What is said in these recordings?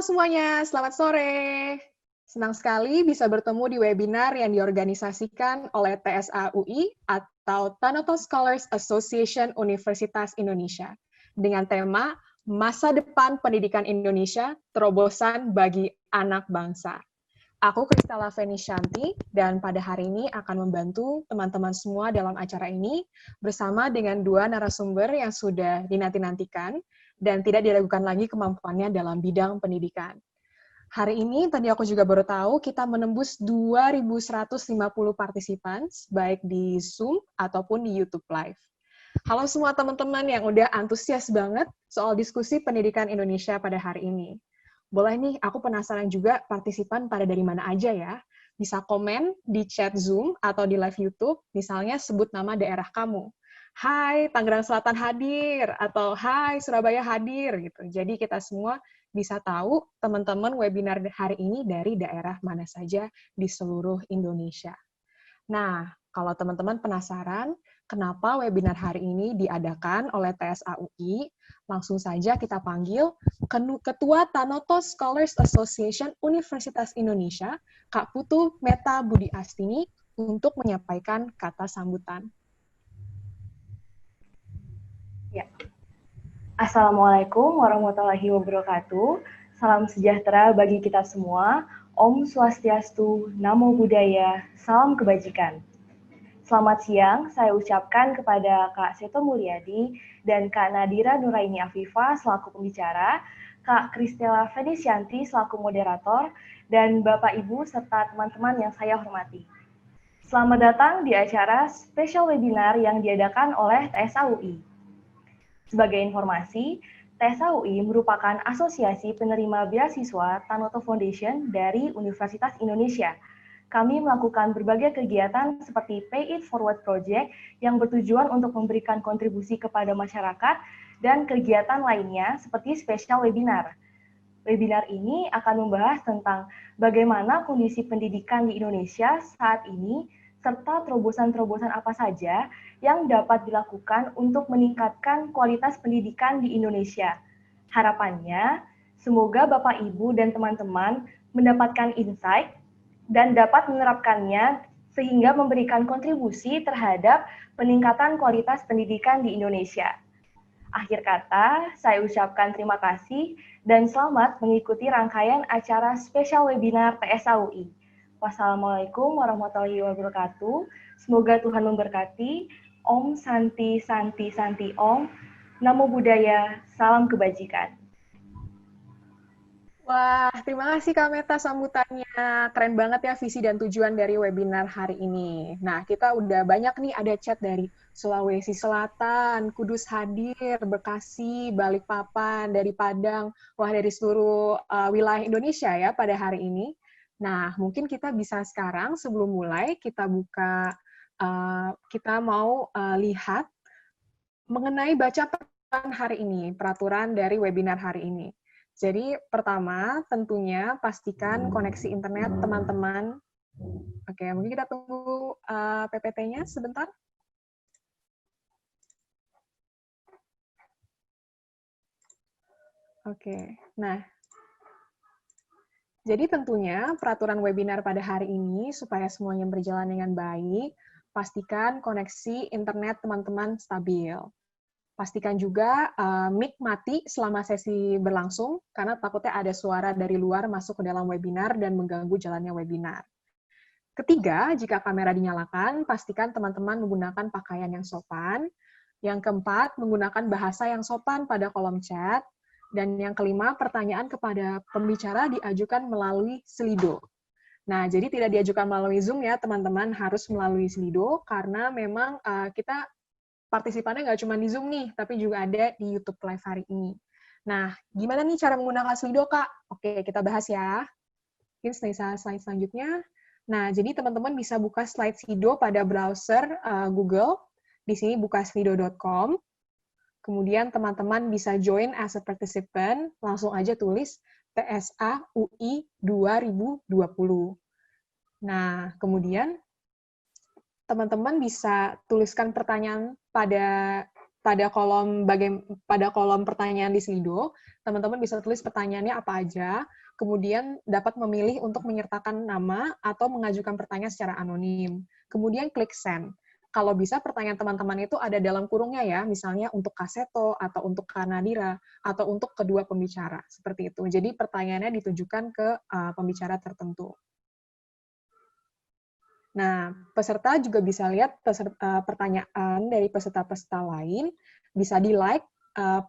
semuanya, selamat sore. Senang sekali bisa bertemu di webinar yang diorganisasikan oleh TSA UI atau Tanoto Scholars Association Universitas Indonesia dengan tema Masa Depan Pendidikan Indonesia, Terobosan bagi Anak Bangsa. Aku Kristalla Fenisyanti, dan pada hari ini akan membantu teman-teman semua dalam acara ini bersama dengan dua narasumber yang sudah dinanti-nantikan dan tidak diragukan lagi kemampuannya dalam bidang pendidikan. Hari ini, tadi aku juga baru tahu, kita menembus 2.150 partisipan, baik di Zoom ataupun di YouTube Live. Halo semua teman-teman yang udah antusias banget soal diskusi pendidikan Indonesia pada hari ini. Boleh nih, aku penasaran juga partisipan pada dari mana aja ya. Bisa komen di chat Zoom atau di live YouTube, misalnya sebut nama daerah kamu. Hai, Tangerang Selatan hadir, atau hai, Surabaya hadir, gitu. Jadi kita semua bisa tahu teman-teman webinar hari ini dari daerah mana saja di seluruh Indonesia. Nah, kalau teman-teman penasaran, kenapa webinar hari ini diadakan oleh TSA UI, langsung saja kita panggil Ketua Tanoto Scholars Association Universitas Indonesia, Kak Putu Meta Budi Astini, untuk menyampaikan kata sambutan. Ya. Assalamualaikum warahmatullahi wabarakatuh. Salam sejahtera bagi kita semua. Om Swastiastu, Namo Buddhaya, salam kebajikan. Selamat siang, saya ucapkan kepada Kak Seto Mulyadi dan Kak Nadira Nuraini Afifah selaku pembicara, Kak Kristalla Fenisyanti selaku moderator, dan Bapak Ibu serta teman-teman yang saya hormati. Selamat datang di acara spesial webinar yang diadakan oleh TSA UI. Sebagai informasi, TSA UI merupakan asosiasi penerima beasiswa Tanoto Foundation dari Universitas Indonesia. Kami melakukan berbagai kegiatan seperti Pay It Forward Project yang bertujuan untuk memberikan kontribusi kepada masyarakat dan kegiatan lainnya seperti spesial webinar. Webinar ini akan membahas tentang bagaimana kondisi pendidikan di Indonesia saat ini, serta terobosan-terobosan apa saja yang dapat dilakukan untuk meningkatkan kualitas pendidikan di Indonesia. Harapannya, semoga Bapak, Ibu, dan teman-teman mendapatkan insight dan dapat menerapkannya sehingga memberikan kontribusi terhadap peningkatan kualitas pendidikan di Indonesia. Akhir kata, saya ucapkan terima kasih dan selamat mengikuti rangkaian acara spesial webinar TSA UI. Wassalamualaikum warahmatullahi wabarakatuh. Semoga Tuhan memberkati. Om Santi Santi Santi Om. Namo Buddhaya, salam kebajikan. Wah, terima kasih Kak Meta sambutannya. Keren banget ya visi dan tujuan dari webinar hari ini. Nah, kita udah banyak nih ada chat dari Sulawesi Selatan, Kudus hadir, Bekasi, Balikpapan, dari Padang, wah dari seluruh wilayah Indonesia ya pada hari ini. Nah, mungkin kita bisa sekarang sebelum mulai kita buka, kita mau lihat mengenai baca peraturan hari ini, peraturan dari webinar hari ini. Jadi pertama tentunya pastikan koneksi internet teman-teman. Oke, mungkin kita tunggu PPT-nya sebentar. Oke, nah jadi tentunya peraturan webinar pada hari ini supaya semuanya berjalan dengan baik, pastikan koneksi internet teman-teman stabil. Pastikan juga mic mati selama sesi berlangsung, karena takutnya ada suara dari luar masuk ke dalam webinar dan mengganggu jalannya webinar. Ketiga, jika kamera dinyalakan, pastikan teman-teman menggunakan pakaian yang sopan. Yang keempat, menggunakan bahasa yang sopan pada kolom chat. Dan yang kelima, pertanyaan kepada pembicara diajukan melalui Slido. Nah, jadi tidak diajukan melalui Zoom ya, teman-teman, harus melalui Slido, karena memang kita partisipannya nggak cuma di Zoom nih, tapi juga ada di YouTube Live hari ini. Nah, gimana nih cara menggunakan Slido, Kak? Oke, kita bahas ya. Mungkin slide selanjutnya. Nah, jadi teman-teman bisa buka slide Slido pada browser Google. Di sini buka slido.com. Kemudian teman-teman bisa join as a participant, langsung aja tulis TSA UI 2020. Nah, kemudian teman-teman bisa tuliskan pertanyaan pada pada kolom pertanyaan di Slido, teman-teman bisa tulis pertanyaannya apa aja, kemudian dapat memilih untuk menyertakan nama atau mengajukan pertanyaan secara anonim. Kemudian klik send. Kalau bisa pertanyaan teman-teman itu ada dalam kurungnya ya, misalnya untuk Kaseto atau untuk Kanadira atau untuk kedua pembicara, seperti itu. Jadi pertanyaannya ditujukan ke pembicara tertentu. Nah, peserta juga bisa lihat pertanyaan dari peserta-peserta lain, bisa di-like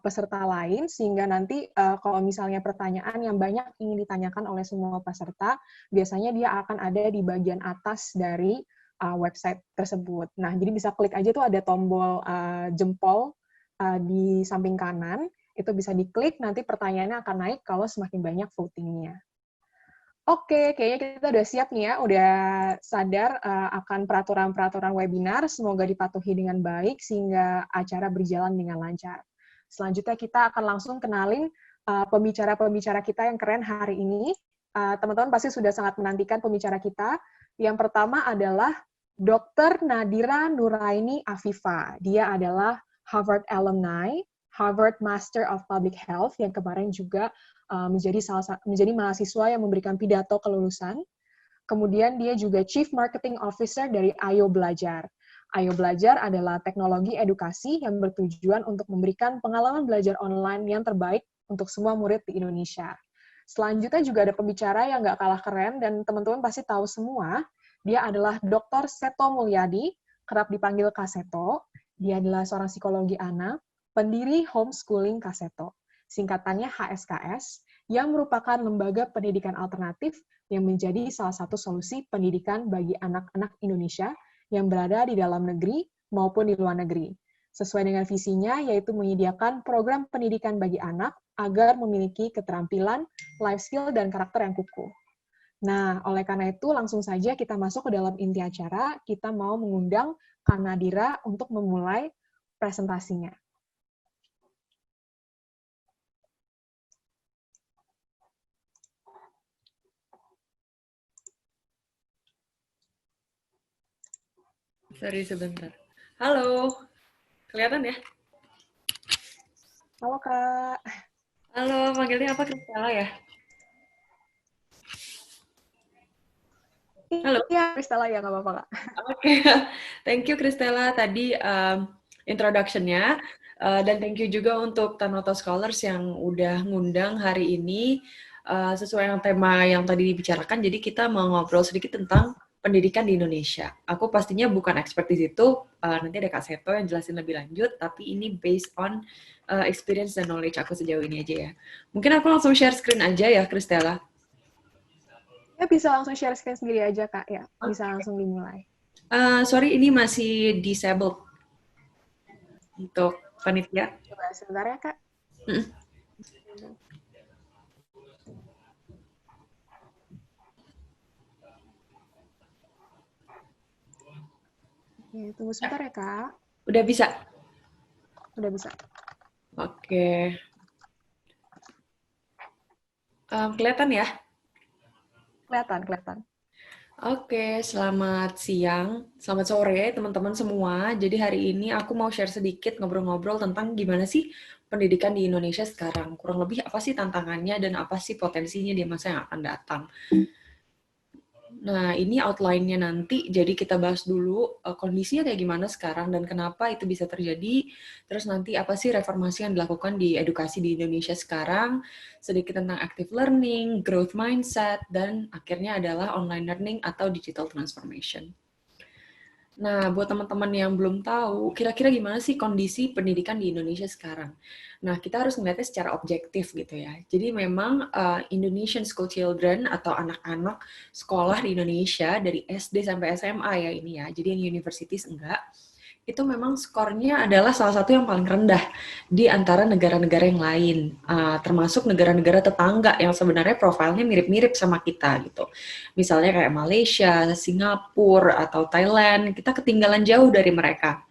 peserta lain, sehingga nanti kalau misalnya pertanyaan yang banyak ingin ditanyakan oleh semua peserta, biasanya dia akan ada di bagian atas dari website tersebut. Nah, jadi bisa klik aja tuh ada tombol jempol di samping kanan, itu bisa diklik, nanti pertanyaannya akan naik kalau semakin banyak voting-nya. Oke, kayaknya kita udah siap nih ya, udah sadar akan peraturan-peraturan webinar, semoga dipatuhi dengan baik sehingga acara berjalan dengan lancar. Selanjutnya kita akan langsung kenalin pembicara-pembicara kita yang keren hari ini. Teman-teman pasti sudah sangat menantikan pembicara kita. Yang pertama adalah Dr. Nadira Nuraini Afifa. Dia adalah Harvard alumni, Harvard Master of Public Health, yang kemarin juga menjadi mahasiswa yang memberikan pidato kelulusan. Kemudian dia juga Chief Marketing Officer dari Ayo Belajar. Ayo Belajar adalah teknologi edukasi yang bertujuan untuk memberikan pengalaman belajar online yang terbaik untuk semua murid di Indonesia. Selanjutnya juga ada pembicara yang nggak kalah keren, dan teman-teman pasti tahu semua, dia adalah Dr. Seto Mulyadi, kerap dipanggil Kaseto. Dia adalah seorang psikologi anak, pendiri homeschooling Kaseto. Singkatannya HSKS, yang merupakan lembaga pendidikan alternatif yang menjadi salah satu solusi pendidikan bagi anak-anak Indonesia yang berada di dalam negeri maupun di luar negeri. Sesuai dengan visinya, yaitu menyediakan program pendidikan bagi anak agar memiliki keterampilan, life skill, dan karakter yang kukuh. Nah, oleh karena itu, langsung saja kita masuk ke dalam inti acara. Kita mau mengundang Kak Nadira untuk memulai presentasinya. Sorry sebentar. Halo, kelihatan ya? Halo Kak. Halo, manggilnya apa, Kristela ya? Halo. Iya, Kristela ya, nggak apa-apa Kak. Oke, thank you Kristela tadi introduction-nya. Dan thank you juga untuk Tanoto Scholars yang udah ngundang hari ini sesuai dengan tema yang tadi dibicarakan. Jadi kita mau ngobrol sedikit tentang pendidikan di Indonesia. Aku pastinya bukan expert di situ, nanti ada Kak Seto yang jelasin lebih lanjut, tapi ini based on experience dan knowledge aku sejauh ini aja ya. Mungkin aku langsung share screen aja ya, Kristela. Ya, bisa langsung share screen sendiri aja Kak, ya. Bisa langsung dimulai. Sorry, ini masih disabled untuk panitia. Coba sebentar ya Kak. Oke, tunggu sebentar ya, Kak. Udah bisa? Udah bisa. Oke. Kelihatan ya? Kelihatan. Oke, selamat siang, selamat sore teman-teman semua. Jadi hari ini aku mau share sedikit ngobrol-ngobrol tentang gimana sih pendidikan di Indonesia sekarang. Kurang lebih apa sih tantangannya dan apa sih potensinya di masa yang akan datang. Nah, ini outline-nya nanti, jadi kita bahas dulu kondisinya kayak gimana sekarang dan kenapa itu bisa terjadi, terus nanti apa sih reformasi yang dilakukan di edukasi di Indonesia sekarang, sedikit tentang active learning, growth mindset, dan akhirnya adalah online learning atau digital transformation. Nah, buat teman-teman yang belum tahu, kira-kira gimana sih kondisi pendidikan di Indonesia sekarang? Nah, kita harus melihatnya secara objektif gitu ya. Jadi memang Indonesian School Children atau anak-anak sekolah di Indonesia dari SD sampai SMA ya ini ya. Jadi yang universities enggak. Itu memang skornya adalah salah satu yang paling rendah di antara negara-negara yang lain, termasuk negara-negara tetangga yang sebenarnya profilnya mirip-mirip sama kita gitu. Misalnya kayak Malaysia, Singapura, atau Thailand, kita ketinggalan jauh dari mereka.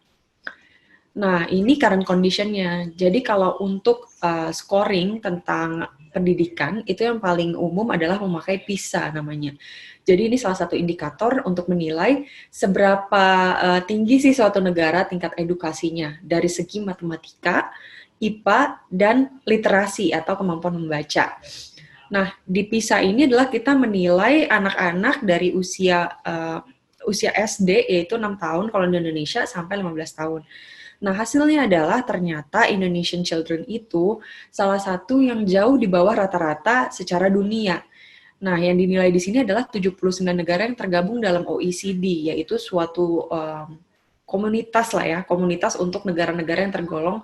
Nah, ini current condition-nya. Jadi kalau untuk scoring tentang pendidikan, itu yang paling umum adalah memakai PISA namanya. Jadi ini salah satu indikator untuk menilai seberapa tinggi sih suatu negara tingkat edukasinya dari segi matematika, IPA, dan literasi atau kemampuan membaca. Nah, di PISA ini adalah kita menilai anak-anak dari usia SD, yaitu 6 tahun kalau di Indonesia, sampai 15 tahun. Nah, hasilnya adalah ternyata Indonesian children itu salah satu yang jauh di bawah rata-rata secara dunia. Nah, yang dinilai di sini adalah 79 negara yang tergabung dalam OECD, yaitu suatu komunitas lah ya, komunitas untuk negara-negara yang tergolong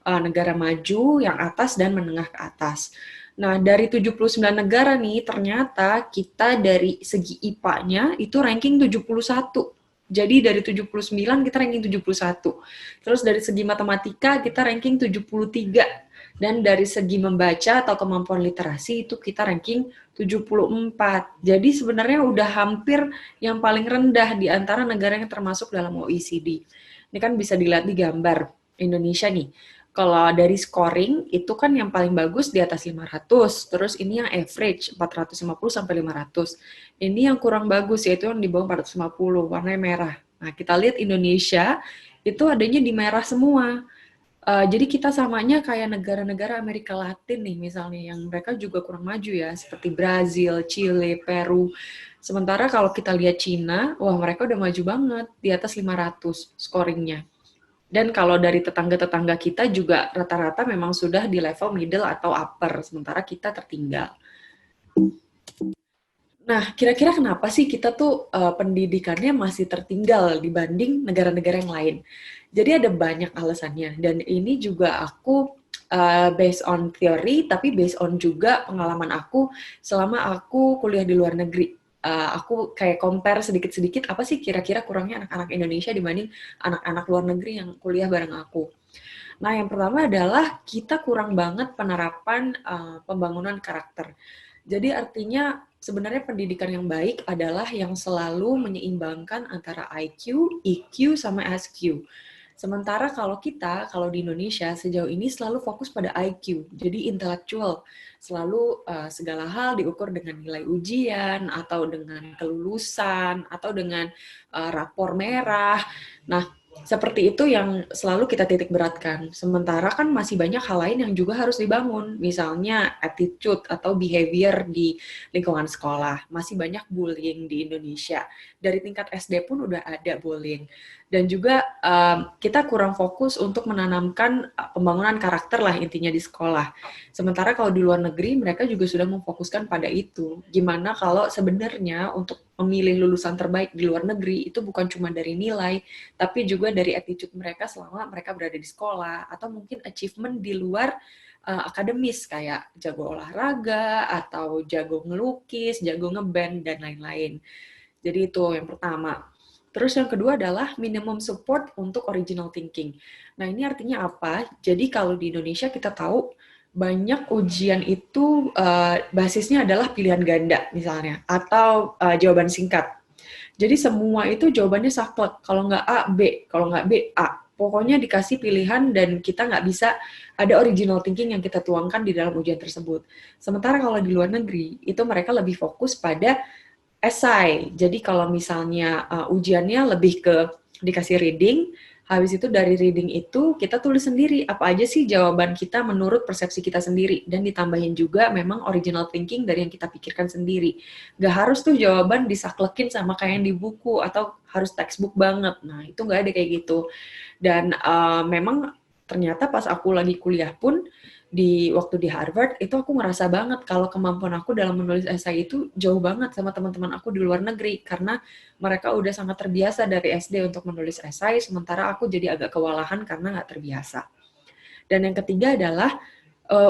negara maju, yang atas, dan menengah ke atas. Nah, dari 79 negara nih, ternyata kita dari segi IPA-nya itu ranking 71. Jadi dari 79 kita ranking 71. Terus dari segi matematika kita ranking 73. Dan dari segi membaca atau kemampuan literasi itu kita ranking 74. Jadi sebenarnya udah hampir yang paling rendah di antara negara yang termasuk dalam OECD. Ini kan bisa dilihat di gambar Indonesia nih. Kalau dari scoring, itu kan yang paling bagus di atas 500. Terus ini yang average, 450 sampai 500. Ini yang kurang bagus, yaitu yang di bawah 450, warnanya merah. Nah, kita lihat Indonesia, itu adanya di merah semua. Jadi kita samanya kayak negara-negara Amerika Latin nih, misalnya, yang mereka juga kurang maju ya, seperti Brazil, Chile, Peru. Sementara kalau kita lihat Cina, wah mereka udah maju banget, di atas 500 scoringnya. Dan kalau dari tetangga-tetangga kita juga rata-rata memang sudah di level middle atau upper, sementara kita tertinggal. Nah, kira-kira kenapa sih kita tuh pendidikannya masih tertinggal dibanding negara-negara yang lain? Jadi ada banyak alasannya, dan ini juga aku based on theory, tapi based on juga pengalaman aku selama aku kuliah di luar negeri. Aku kayak compare sedikit-sedikit apa sih kira-kira kurangnya anak-anak Indonesia dibanding anak-anak luar negeri yang kuliah bareng aku. Nah, yang pertama adalah kita kurang banget penerapan pembangunan karakter. Jadi artinya sebenarnya pendidikan yang baik adalah yang selalu menyeimbangkan antara IQ, EQ, sama SQ. Sementara kalau di Indonesia sejauh ini selalu fokus pada IQ, jadi intelektual. Selalu segala hal diukur dengan nilai ujian, atau dengan kelulusan, atau dengan rapor merah. Nah, seperti itu yang selalu kita titik beratkan. Sementara kan masih banyak hal lain yang juga harus dibangun. Misalnya attitude atau behavior di lingkungan sekolah. Masih banyak bullying di Indonesia. Dari tingkat SD pun udah ada bullying. Dan juga kita kurang fokus untuk menanamkan pembangunan karakter lah intinya di sekolah. Sementara kalau di luar negeri mereka juga sudah memfokuskan pada itu. Gimana kalau sebenarnya untuk memilih lulusan terbaik di luar negeri itu bukan cuma dari nilai, tapi juga dari attitude mereka selama mereka berada di sekolah, atau mungkin achievement di luar akademis, kayak jago olahraga, atau jago ngelukis, jago ngeband, dan lain-lain. Jadi itu yang pertama. Terus yang kedua adalah minimum support untuk original thinking. Nah, ini artinya apa? Jadi kalau di Indonesia kita tahu banyak ujian itu basisnya adalah pilihan ganda misalnya, atau jawaban singkat. Jadi semua itu jawabannya saklek. Kalau nggak A, B. Kalau nggak B, A. Pokoknya dikasih pilihan dan kita nggak bisa ada original thinking yang kita tuangkan di dalam ujian tersebut. Sementara kalau di luar negeri, itu mereka lebih fokus pada esai. Jadi kalau misalnya ujiannya lebih ke dikasih reading, habis itu dari reading itu kita tulis sendiri apa aja sih jawaban kita menurut persepsi kita sendiri, dan ditambahin juga memang original thinking dari yang kita pikirkan sendiri. Gak harus tuh jawaban disaklekin sama kayak yang di buku atau harus textbook banget. Nah, itu gak ada kayak gitu. Dan memang ternyata pas aku lagi kuliah pun waktu di Harvard itu aku ngerasa banget kalau kemampuan aku dalam menulis esai itu jauh banget sama teman-teman aku di luar negeri, karena mereka udah sangat terbiasa dari SD untuk menulis esai, sementara aku jadi agak kewalahan karena nggak terbiasa. Dan yang ketiga adalah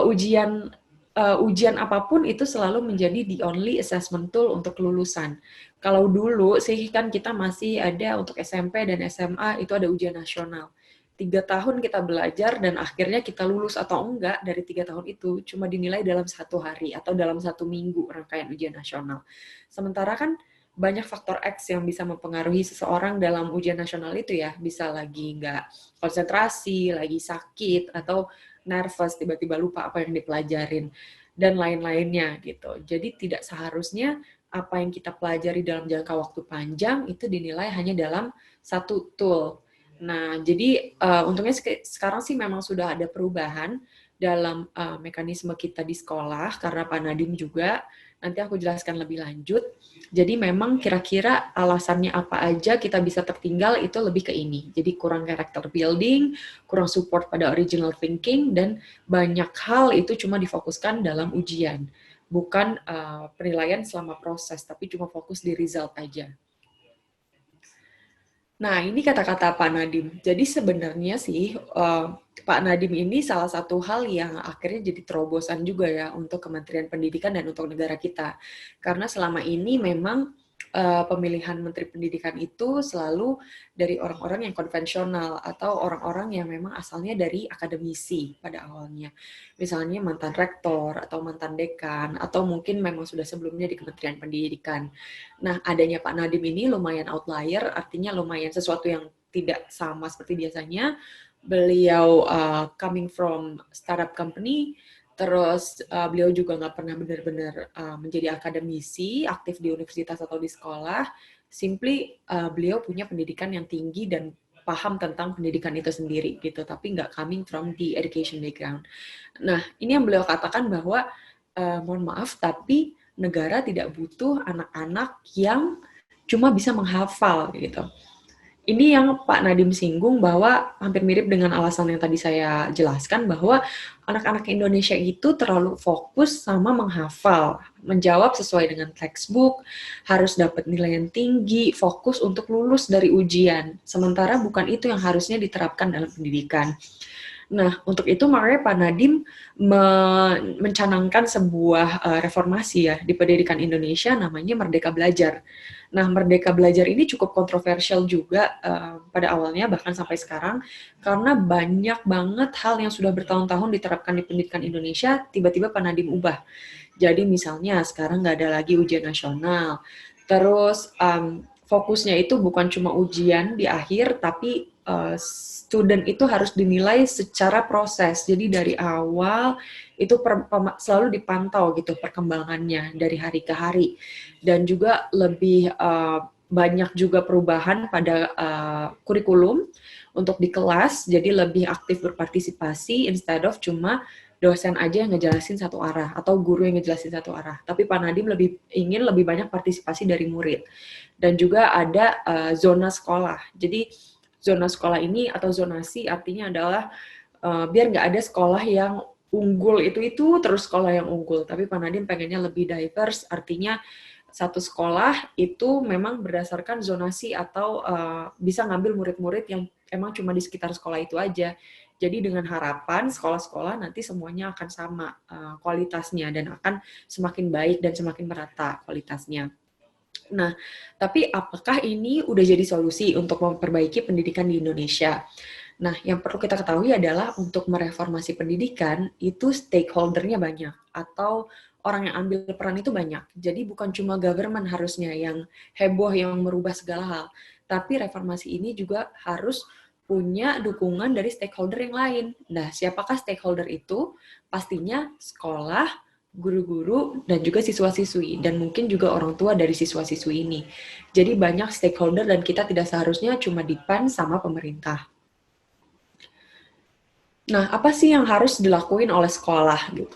ujian apapun itu selalu menjadi the only assessment tool untuk kelulusan. Kalau dulu sih kan kita masih ada untuk SMP dan SMA itu ada ujian nasional. 3 tahun kita belajar dan akhirnya kita lulus atau enggak dari 3 tahun itu cuma dinilai dalam 1 hari atau dalam 1 minggu rangkaian ujian nasional. Sementara kan banyak faktor X yang bisa mempengaruhi seseorang dalam ujian nasional itu ya. Bisa lagi nggak konsentrasi, lagi sakit, atau nervous, tiba-tiba lupa apa yang dipelajarin, dan lain-lainnya gitu. Jadi tidak seharusnya apa yang kita pelajari dalam jangka waktu panjang itu dinilai hanya dalam satu tool. Nah, jadi untungnya sekarang sih memang sudah ada perubahan dalam mekanisme kita di sekolah, karena Pak Nadiem juga, nanti aku jelaskan lebih lanjut. Jadi memang kira-kira alasannya apa aja kita bisa tertinggal itu lebih ke ini. Jadi kurang character building, kurang support pada original thinking, dan banyak hal itu cuma difokuskan dalam ujian. Bukan penilaian selama proses, tapi cuma fokus di result aja. Nah, ini kata-kata Pak Nadiem. Jadi sebenarnya sih, Pak Nadiem ini salah satu hal yang akhirnya jadi terobosan juga ya untuk Kementerian Pendidikan dan untuk negara kita. Karena selama ini memang pemilihan Menteri Pendidikan itu selalu dari orang-orang yang konvensional atau orang-orang yang memang asalnya dari akademisi pada awalnya. Misalnya mantan rektor atau mantan dekan, atau mungkin memang sudah sebelumnya di Kementerian Pendidikan. Nah, adanya Pak Nadiem ini lumayan outlier, artinya lumayan sesuatu yang tidak sama seperti biasanya. Beliau coming from startup company, terus beliau juga nggak pernah benar-benar menjadi akademisi, aktif di universitas atau di sekolah. Simply beliau punya pendidikan yang tinggi dan paham tentang pendidikan itu sendiri gitu, tapi nggak coming from the education background. Nah, ini yang beliau katakan bahwa mohon maaf, tapi negara tidak butuh anak-anak yang cuma bisa menghafal gitu. Ini yang Pak Nadiem singgung, bahwa hampir mirip dengan alasan yang tadi saya jelaskan, bahwa anak-anak Indonesia itu terlalu fokus sama menghafal, menjawab sesuai dengan textbook, harus dapat nilai yang tinggi, fokus untuk lulus dari ujian. Sementara bukan itu yang harusnya diterapkan dalam pendidikan. Nah, untuk itu makanya Pak Nadiem mencanangkan sebuah reformasi ya di pendidikan Indonesia, namanya Merdeka Belajar. Nah, Merdeka Belajar ini cukup kontroversial juga pada awalnya, bahkan sampai sekarang, karena banyak banget hal yang sudah bertahun-tahun diterapkan di pendidikan Indonesia, tiba-tiba Pak Nadiem ubah. Jadi misalnya sekarang nggak ada lagi ujian nasional, terus fokusnya itu bukan cuma ujian di akhir, tapi student itu harus dinilai secara proses. Jadi dari awal itu selalu dipantau gitu perkembangannya dari hari ke hari. Dan juga lebih banyak juga perubahan pada kurikulum untuk di kelas, jadi lebih aktif berpartisipasi instead of cuma dosen aja yang ngejelasin satu arah atau guru yang ngejelasin satu arah. Tapi Pak Nadiem ingin lebih banyak partisipasi dari murid. Dan juga ada zona sekolah. Jadi zona sekolah ini atau zonasi artinya adalah biar nggak ada sekolah yang unggul itu terus sekolah yang unggul. Tapi Pak Nadiem pengennya lebih diverse, artinya satu sekolah itu memang berdasarkan zonasi atau bisa ngambil murid-murid yang emang cuma di sekitar sekolah itu aja. Jadi dengan harapan sekolah-sekolah nanti semuanya akan sama kualitasnya dan akan semakin baik dan semakin merata kualitasnya. Nah, tapi apakah ini udah jadi solusi untuk memperbaiki pendidikan di Indonesia? Nah, yang perlu kita ketahui adalah untuk mereformasi pendidikan itu stakeholder-nya banyak atau orang yang ambil peran itu banyak. Jadi bukan cuma government harusnya yang heboh yang merubah segala hal, tapi reformasi ini juga harus punya dukungan dari stakeholder yang lain. Nah, siapakah stakeholder itu? Pastinya sekolah, guru-guru, dan juga siswa-siswi, dan mungkin juga orang tua dari siswa-siswi ini. Jadi banyak stakeholder dan kita tidak seharusnya cuma depend sama pemerintah. Nah, apa sih yang harus dilakuin oleh sekolah gitu?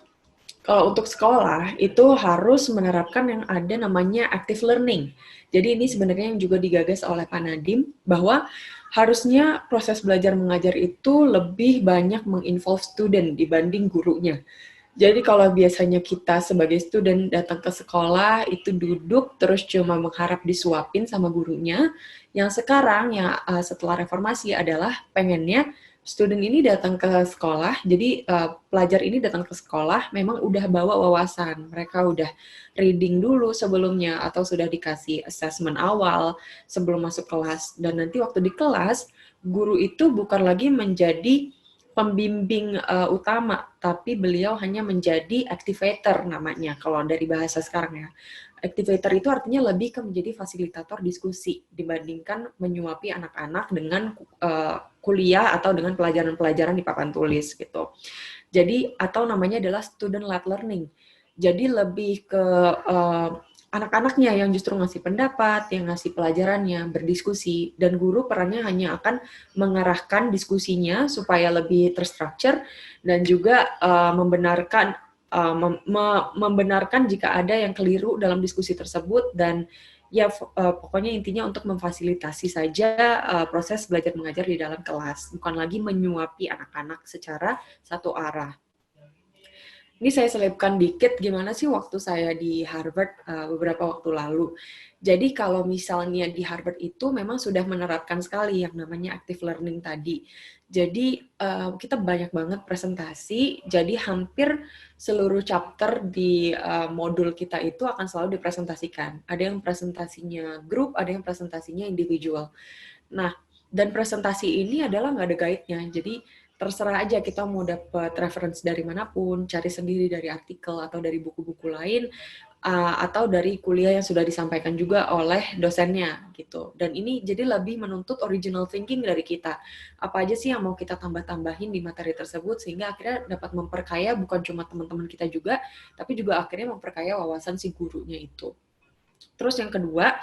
Kalau untuk sekolah, itu harus menerapkan yang ada namanya active learning. Jadi ini sebenarnya yang juga digagas oleh Pak Nadiem, bahwa harusnya proses belajar mengajar itu lebih banyak menginvolve student dibanding gurunya. Jadi kalau biasanya kita sebagai student datang ke sekolah, itu duduk terus cuma mengharap disuapin sama gurunya, yang sekarang yang setelah reformasi adalah pengennya student ini datang ke sekolah, jadi pelajar ini datang ke sekolah memang udah bawa wawasan, mereka udah reading dulu sebelumnya atau sudah dikasih assessment awal sebelum masuk kelas, dan nanti waktu di kelas guru itu bukan lagi menjadi pembimbing utama, tapi beliau hanya menjadi activator namanya kalau dari bahasa sekarang ya. Activator itu artinya lebih ke menjadi fasilitator diskusi dibandingkan menyuapi anak-anak dengan kuliah atau dengan pelajaran-pelajaran di papan tulis gitu. Jadi atau namanya adalah student-led learning. Jadi lebih ke anak-anaknya yang justru ngasih pendapat, yang ngasih pelajarannya, berdiskusi, dan guru perannya hanya akan mengarahkan diskusinya supaya lebih terstruktur dan juga membenarkan jika ada yang keliru dalam diskusi tersebut, dan ya pokoknya intinya untuk memfasilitasi saja proses belajar mengajar di dalam kelas, bukan lagi menyuapi anak-anak secara satu arah. Ini saya selipkan dikit gimana sih waktu saya di Harvard beberapa waktu lalu. Jadi kalau misalnya di Harvard itu memang sudah menerapkan sekali yang namanya active learning tadi. Jadi kita banyak banget presentasi, jadi hampir seluruh chapter di modul kita itu akan selalu dipresentasikan. Ada yang presentasinya grup, ada yang presentasinya individual. Nah, dan presentasi ini adalah nggak ada guide-nya, jadi terserah aja kita mau dapat reference dari manapun, cari sendiri dari artikel atau dari buku-buku lain, atau dari kuliah yang sudah disampaikan juga oleh dosennya gitu. Dan ini jadi lebih menuntut original thinking dari kita. Apa aja sih yang mau kita tambah-tambahin di materi tersebut sehingga akhirnya dapat memperkaya bukan cuma teman-teman kita juga, tapi juga akhirnya memperkaya wawasan si gurunya itu. Terus yang kedua,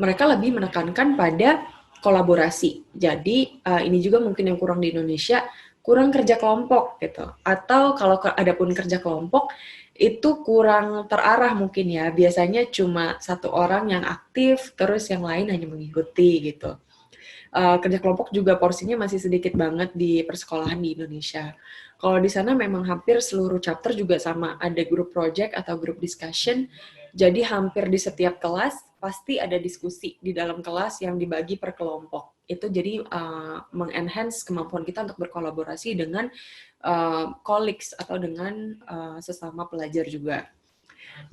mereka lebih menekankan pada kolaborasi. Jadi ini juga mungkin yang kurang di Indonesia, kurang kerja kelompok gitu. Atau kalau ada pun kerja kelompok itu kurang terarah mungkin ya. Biasanya cuma satu orang yang aktif, terus yang lain hanya mengikuti gitu. Kerja kelompok juga porsinya masih sedikit banget di persekolahan di Indonesia. Kalau di sana memang hampir seluruh chapter juga sama, ada group project atau group discussion. Jadi hampir di setiap kelas pasti ada diskusi di dalam kelas yang dibagi per kelompok. Itu jadi mengenhance kemampuan kita untuk berkolaborasi dengan colleagues atau dengan sesama pelajar juga.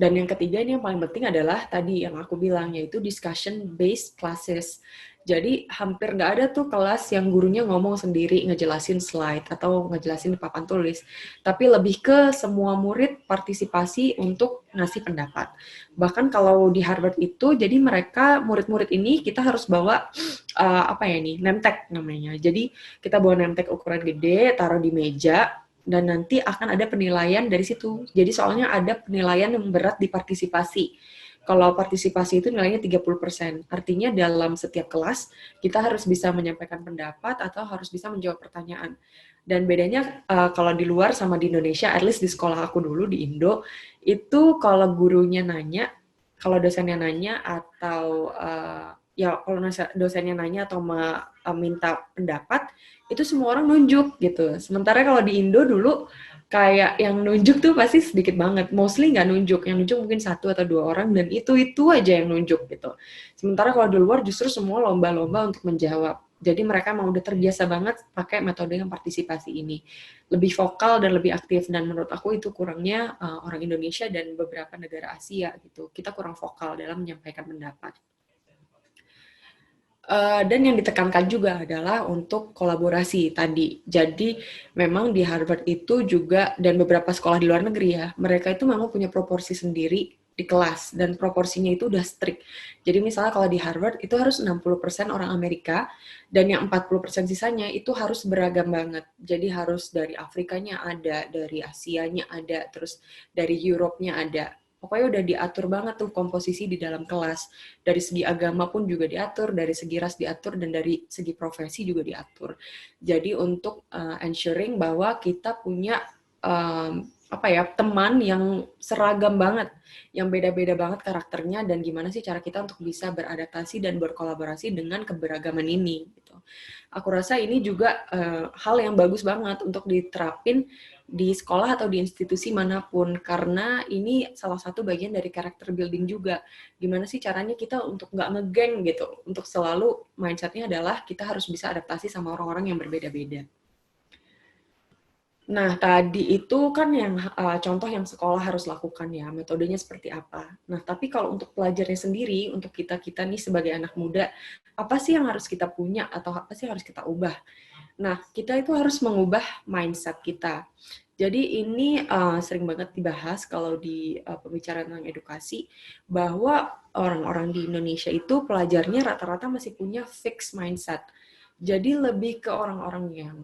Dan yang ketiga ini yang paling penting adalah tadi yang aku bilang, yaitu discussion based classes. Jadi hampir nggak ada tuh kelas yang gurunya ngomong sendiri, ngejelasin slide atau ngejelasin di papan tulis. Tapi lebih ke semua murid partisipasi untuk ngasih pendapat. Bahkan kalau di Harvard itu, jadi mereka, murid-murid ini kita harus bawa, name tag namanya. Jadi kita bawa name tag ukuran gede, taruh di meja, dan nanti akan ada penilaian dari situ. Jadi soalnya ada penilaian yang berat di partisipasi. Kalau partisipasi itu nilainya 30%. Artinya dalam setiap kelas, kita harus bisa menyampaikan pendapat atau harus bisa menjawab pertanyaan. Dan bedanya kalau di luar sama di Indonesia, at least di sekolah aku dulu di Indo, itu kalau gurunya nanya, kalau dosennya nanya atau kalau dosennya nanya atau minta pendapat, itu semua orang nunjuk gitu. Sementara kalau di Indo dulu, kayak yang nunjuk tuh pasti sedikit banget. Mostly nggak nunjuk. Yang nunjuk mungkin 1 atau 2 orang, dan itu aja yang nunjuk gitu. Sementara kalau di luar justru semua lomba-lomba untuk menjawab. Jadi mereka mau udah terbiasa banget pakai metode yang partisipasi ini. Lebih vokal dan lebih aktif. Dan menurut aku itu kurangnya orang Indonesia dan beberapa negara Asia gitu. Kita kurang vokal dalam menyampaikan pendapat. Dan yang ditekankan juga adalah untuk kolaborasi tadi. Jadi memang di Harvard itu juga, dan beberapa sekolah di luar negeri ya, mereka itu memang punya proporsi sendiri di kelas, dan proporsinya itu udah strict. Jadi misalnya kalau di Harvard itu harus 60% orang Amerika, dan yang 40% sisanya itu harus beragam banget. Jadi harus dari Afrikanya ada, dari Asianya ada, terus dari Europe-nya ada. Pokoknya udah diatur banget tuh komposisi di dalam kelas. Dari segi agama pun juga diatur, dari segi ras diatur, dan dari segi profesi juga diatur. Jadi untuk ensuring bahwa kita punya teman yang seragam banget, yang beda-beda banget karakternya, dan gimana sih cara kita untuk bisa beradaptasi dan berkolaborasi dengan keberagaman ini. Gitu. Aku rasa ini juga hal yang bagus banget untuk diterapin di sekolah atau di institusi manapun, karena ini salah satu bagian dari character building juga. Gimana sih caranya kita untuk nggak ngegeng gitu, untuk selalu mindset-nya adalah kita harus bisa adaptasi sama orang-orang yang berbeda-beda. Nah, tadi itu kan yang contoh yang sekolah harus lakukan ya, metodenya seperti apa. Nah, tapi kalau untuk pelajarnya sendiri, untuk kita nih sebagai anak muda, apa sih yang harus kita punya atau apa sih yang harus kita ubah? Nah, kita itu harus mengubah mindset kita. Jadi ini sering banget dibahas kalau di pembicaraan tentang edukasi, bahwa orang-orang di Indonesia itu pelajarnya rata-rata masih punya fixed mindset. Jadi lebih ke orang-orang yang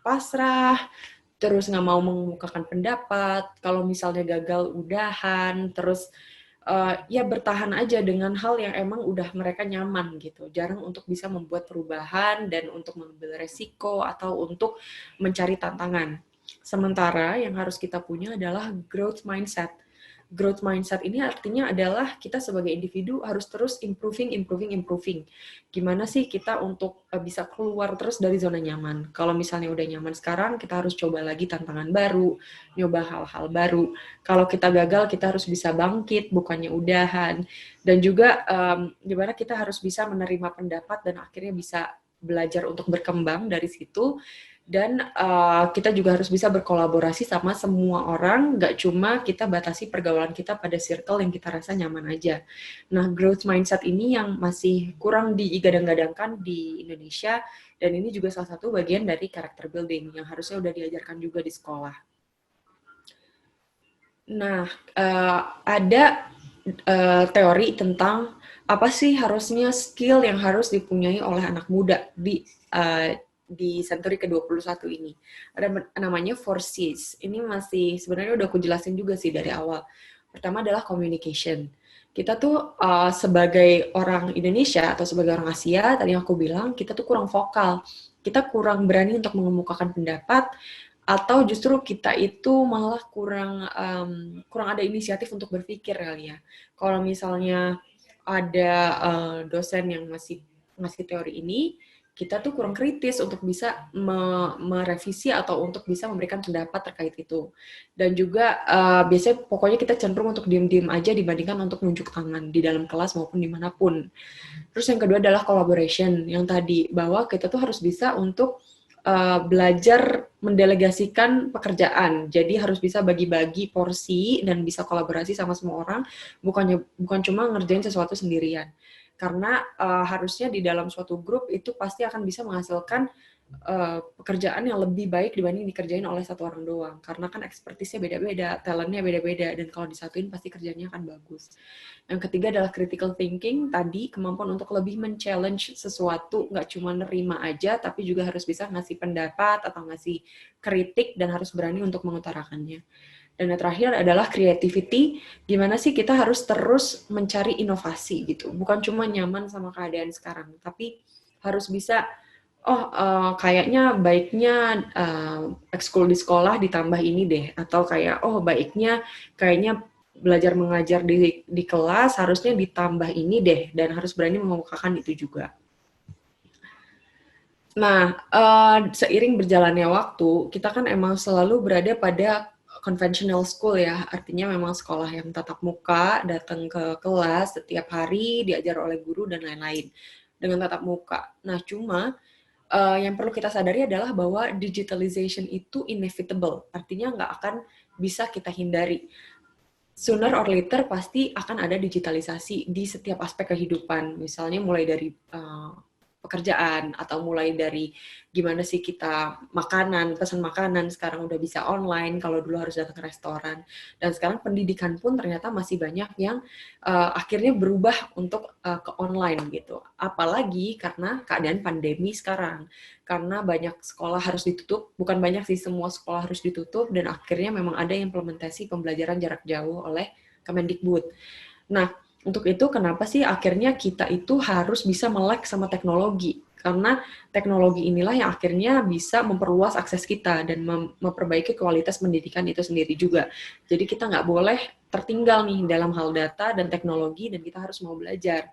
pasrah, terus nggak mau mengemukakan pendapat, kalau misalnya gagal udahan, terus ya bertahan aja dengan hal yang emang udah mereka nyaman gitu. Jarang untuk bisa membuat perubahan dan untuk mengambil resiko atau untuk mencari tantangan. Sementara yang harus kita punya adalah growth mindset. Growth mindset ini artinya adalah kita sebagai individu harus terus improving. Gimana sih kita untuk bisa keluar terus dari zona nyaman? Kalau misalnya udah nyaman sekarang, kita harus coba lagi tantangan baru, nyoba hal-hal baru. Kalau kita gagal, kita harus bisa bangkit, bukannya udahan. Dan juga gimana kita harus bisa menerima pendapat dan akhirnya bisa belajar untuk berkembang dari situ. Dan kita juga harus bisa berkolaborasi sama semua orang, nggak cuma kita batasi pergaulan kita pada circle yang kita rasa nyaman aja. Nah, growth mindset ini yang masih kurang digadang-gadangkan di Indonesia, dan ini juga salah satu bagian dari character building yang harusnya udah diajarkan juga di sekolah. Nah, ada teori tentang apa sih harusnya skill yang harus dipunyai oleh anak muda di century ke-21 ini. Ada namanya 4Cs. Ini masih sebenarnya udah aku jelasin juga sih dari awal. Pertama adalah communication. Kita tuh sebagai orang Indonesia atau sebagai orang Asia, tadi aku bilang, kita tuh kurang vokal. Kita kurang berani untuk mengemukakan pendapat, atau justru kita itu malah kurang ada inisiatif untuk berpikir kali ya. Kalau misalnya ada dosen yang ngasih teori ini, kita tuh kurang kritis untuk bisa merevisi atau untuk bisa memberikan pendapat terkait itu. Dan juga biasanya pokoknya kita cenderung untuk diem-diem aja dibandingkan untuk nunjuk tangan di dalam kelas maupun dimanapun. Terus yang kedua adalah collaboration, yang tadi, bahwa kita tuh harus bisa untuk belajar mendelegasikan pekerjaan. Jadi harus bisa bagi-bagi porsi dan bisa kolaborasi sama semua orang, bukan cuma ngerjain sesuatu sendirian. Karena harusnya di dalam suatu grup itu pasti akan bisa menghasilkan pekerjaan yang lebih baik dibanding dikerjain oleh satu orang doang. Karena kan expertise-nya beda-beda, talent-nya beda-beda, dan kalau disatuin pasti kerjanya akan bagus. Yang ketiga adalah critical thinking, tadi kemampuan untuk lebih men-challenge sesuatu, nggak cuma nerima aja, tapi juga harus bisa ngasih pendapat atau ngasih kritik dan harus berani untuk mengutarakannya. Dan yang terakhir adalah creativity, gimana sih kita harus terus mencari inovasi gitu. Bukan cuma nyaman sama keadaan sekarang, tapi harus bisa, kayaknya baiknya ekskul di sekolah ditambah ini deh. Atau kayak, kayaknya belajar mengajar di kelas harusnya ditambah ini deh. Dan harus berani mengemukakan itu juga. Nah, seiring berjalannya waktu, kita kan emang selalu berada pada conventional school ya, artinya memang sekolah yang tatap muka, datang ke kelas setiap hari, diajar oleh guru dan lain-lain dengan tatap muka. Nah, cuma yang perlu kita sadari adalah bahwa digitalization itu inevitable, artinya nggak akan bisa kita hindari. Sooner or later pasti akan ada digitalisasi di setiap aspek kehidupan, misalnya mulai dari pekerjaan, atau mulai dari gimana sih kita pesan makanan sekarang udah bisa online, kalau dulu harus datang ke restoran. Dan sekarang pendidikan pun ternyata masih banyak yang akhirnya berubah untuk ke online gitu. Apalagi karena keadaan pandemi sekarang. Karena banyak sekolah harus ditutup, bukan banyak sih, semua sekolah harus ditutup, dan akhirnya memang ada implementasi pembelajaran jarak jauh oleh Kemendikbud. Nah, untuk itu kenapa sih akhirnya kita itu harus bisa melek sama teknologi? Karena teknologi inilah yang akhirnya bisa memperluas akses kita dan memperbaiki kualitas pendidikan itu sendiri juga. Jadi kita nggak boleh tertinggal nih dalam hal data dan teknologi, dan kita harus mau belajar.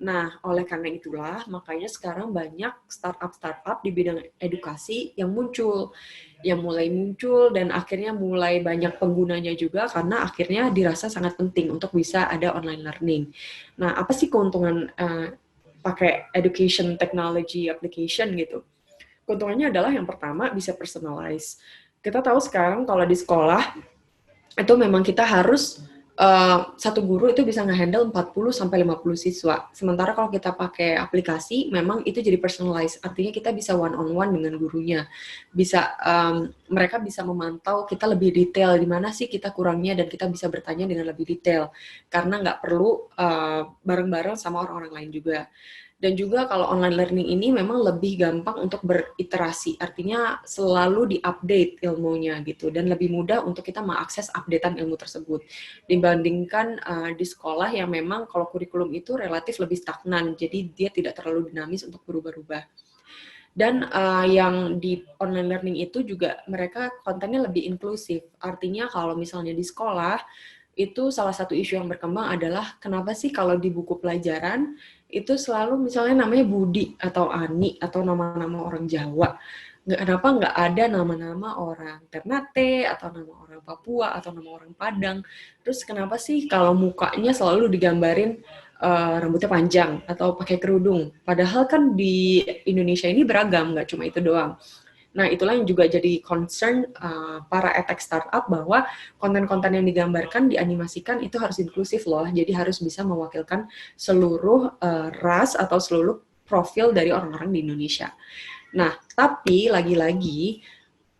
Nah, oleh karena itulah, makanya sekarang banyak startup di bidang edukasi yang mulai muncul, dan akhirnya mulai banyak penggunanya juga, karena akhirnya dirasa sangat penting untuk bisa ada online learning. Nah, apa sih keuntungan pakai education technology application gitu? Keuntungannya adalah yang pertama bisa personalize. Kita tahu sekarang kalau di sekolah, itu memang kita harus satu guru itu bisa nge-handle 40-50 siswa. Sementara kalau kita pakai aplikasi, memang itu jadi personalized. Artinya kita bisa one-on-one dengan gurunya. Mereka bisa memantau kita lebih detail, di mana sih kita kurangnya, dan kita bisa bertanya dengan lebih detail. Karena nggak perlu bareng-bareng sama orang-orang lain juga. Dan juga kalau online learning ini memang lebih gampang untuk beriterasi, artinya selalu di-update ilmunya gitu, dan lebih mudah untuk kita mengakses updatean ilmu tersebut dibandingkan di sekolah yang memang kalau kurikulum itu relatif lebih stagnan, jadi dia tidak terlalu dinamis untuk berubah-ubah. Dan yang di online learning itu juga mereka kontennya lebih inklusif, artinya kalau misalnya di sekolah, itu salah satu isu yang berkembang adalah kenapa sih kalau di buku pelajaran itu selalu misalnya namanya Budi atau Ani atau nama-nama orang Jawa. Kenapa nggak ada nama-nama orang Ternate atau nama orang Papua atau nama orang Padang. Terus kenapa sih kalau mukanya selalu digambarin rambutnya panjang atau pakai kerudung. Padahal kan di Indonesia ini beragam, nggak cuma itu doang. Nah, itulah yang juga jadi concern para edtech startup bahwa konten-konten yang digambarkan, dianimasikan itu harus inklusif loh. Jadi harus bisa mewakilkan seluruh ras atau seluruh profil dari orang-orang di Indonesia. Nah, tapi lagi-lagi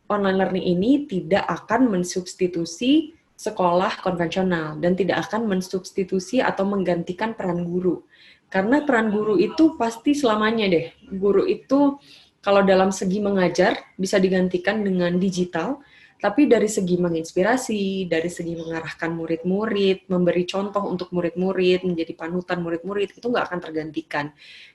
online learning ini tidak akan mensubstitusi sekolah konvensional dan tidak akan mensubstitusi atau menggantikan peran guru. Karena peran guru itu pasti selamanya deh. Guru itu kalau dalam segi mengajar bisa digantikan dengan digital, tapi dari segi menginspirasi, dari segi mengarahkan murid-murid, memberi contoh untuk murid-murid, menjadi panutan murid-murid, itu nggak akan tergantikan.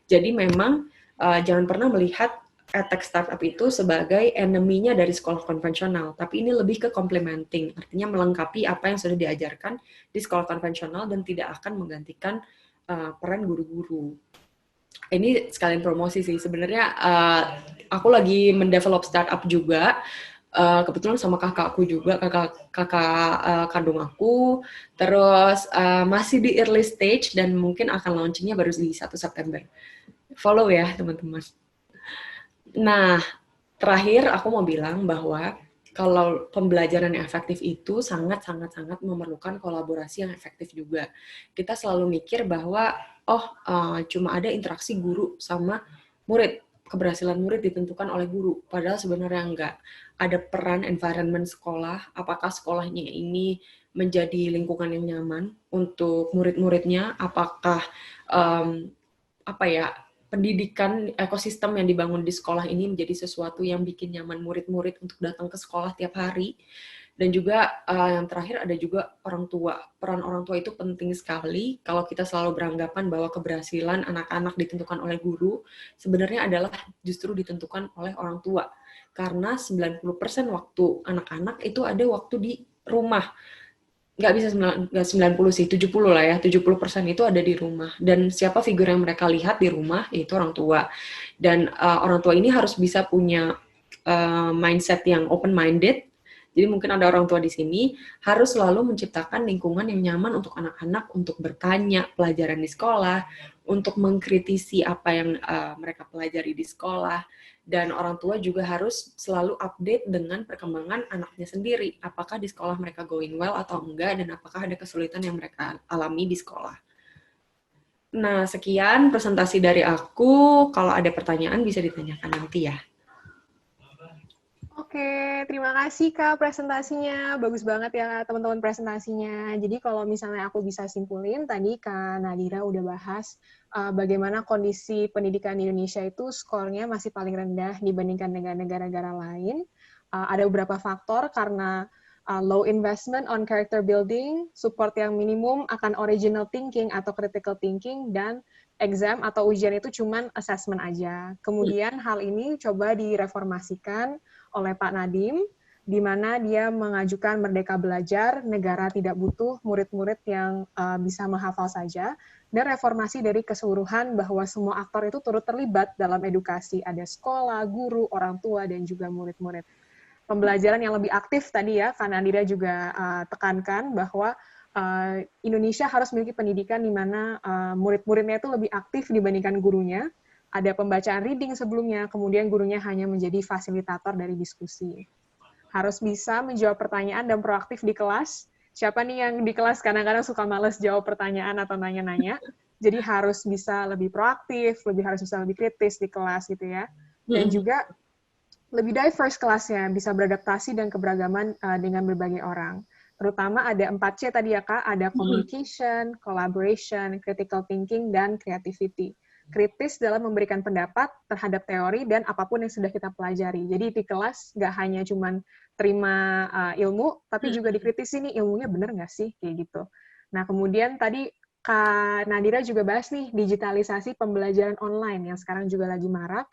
Jadi memang jangan pernah melihat edtech startup itu sebagai enemy-nya dari sekolah konvensional, tapi ini lebih ke complementing, artinya melengkapi apa yang sudah diajarkan di sekolah konvensional dan tidak akan menggantikan peran guru-guru. Ini sekalian promosi sih, sebenarnya aku lagi mendevelop startup juga, kebetulan sama kakakku juga, kakak kandung aku, terus masih di early stage dan mungkin akan launchingnya baru di 1 September. Follow ya teman-teman. Nah, terakhir aku mau bilang bahwa kalau pembelajaran yang efektif itu sangat-sangat memerlukan kolaborasi yang efektif juga. Kita selalu mikir bahwa, cuma ada interaksi guru sama murid. Keberhasilan murid ditentukan oleh guru. Padahal sebenarnya enggak. Ada peran environment sekolah, apakah sekolahnya ini menjadi lingkungan yang nyaman untuk murid-muridnya, apakah pendidikan ekosistem yang dibangun di sekolah ini menjadi sesuatu yang bikin nyaman murid-murid untuk datang ke sekolah tiap hari. Dan juga yang terakhir ada juga orang tua. Peran orang tua itu penting sekali. Kalau kita selalu beranggapan bahwa keberhasilan anak-anak ditentukan oleh guru, sebenarnya adalah justru ditentukan oleh orang tua. Karena 90% waktu anak-anak itu ada waktu di rumah. Nggak bisa 90 sih, 70 lah ya, 70% itu ada di rumah. Dan siapa figur yang mereka lihat di rumah, yaitu orang tua. Dan orang tua ini harus bisa punya mindset yang open-minded. Jadi mungkin ada orang tua di sini, harus selalu menciptakan lingkungan yang nyaman untuk anak-anak, untuk bertanya pelajaran di sekolah, untuk mengkritisi apa yang mereka pelajari di sekolah. Dan orang tua juga harus selalu update dengan perkembangan anaknya sendiri. Apakah di sekolah mereka going well atau enggak, dan apakah ada kesulitan yang mereka alami di sekolah. Nah, sekian presentasi dari aku. Kalau ada pertanyaan bisa ditanyakan nanti ya. Oke, terima kasih Kak presentasinya. Bagus banget ya teman-teman presentasinya. Jadi kalau misalnya aku bisa simpulin, tadi Kak Nadira udah bahas bagaimana kondisi pendidikan di Indonesia itu skornya masih paling rendah dibandingkan dengan negara-negara lain. Ada beberapa faktor karena low investment on character building, support yang minimum akan original thinking atau critical thinking, dan exam atau ujian itu cuman assessment aja. Kemudian hal ini coba direformasikan oleh Pak Nadiem, di mana dia mengajukan Merdeka Belajar, negara tidak butuh murid-murid yang bisa menghafal saja, dan reformasi dari keseluruhan bahwa semua aktor itu turut terlibat dalam edukasi, ada sekolah, guru, orang tua, dan juga murid-murid. Pembelajaran yang lebih aktif tadi ya, Kak Nadira juga tekankan bahwa Indonesia harus memiliki pendidikan di mana murid-muridnya itu lebih aktif dibandingkan gurunya. Ada pembacaan reading sebelumnya, kemudian gurunya hanya menjadi fasilitator dari diskusi. Harus bisa menjawab pertanyaan dan proaktif di kelas, siapa nih yang di kelas kadang-kadang suka males jawab pertanyaan atau nanya-nanya. Jadi harus bisa lebih proaktif, harus bisa lebih kritis di kelas gitu ya. Dan juga lebih diverse kelasnya, bisa beradaptasi dan keberagaman dengan berbagai orang. Terutama ada 4C tadi ya Kak, ada communication, collaboration, critical thinking, dan creativity. Kritis dalam memberikan pendapat terhadap teori dan apapun yang sudah kita pelajari. Jadi di kelas nggak hanya cuman terima ilmu, tapi juga dikritisi nih ilmunya bener nggak sih, kayak gitu. Nah kemudian tadi Kak Nadira juga bahas nih digitalisasi pembelajaran online yang sekarang juga lagi marak,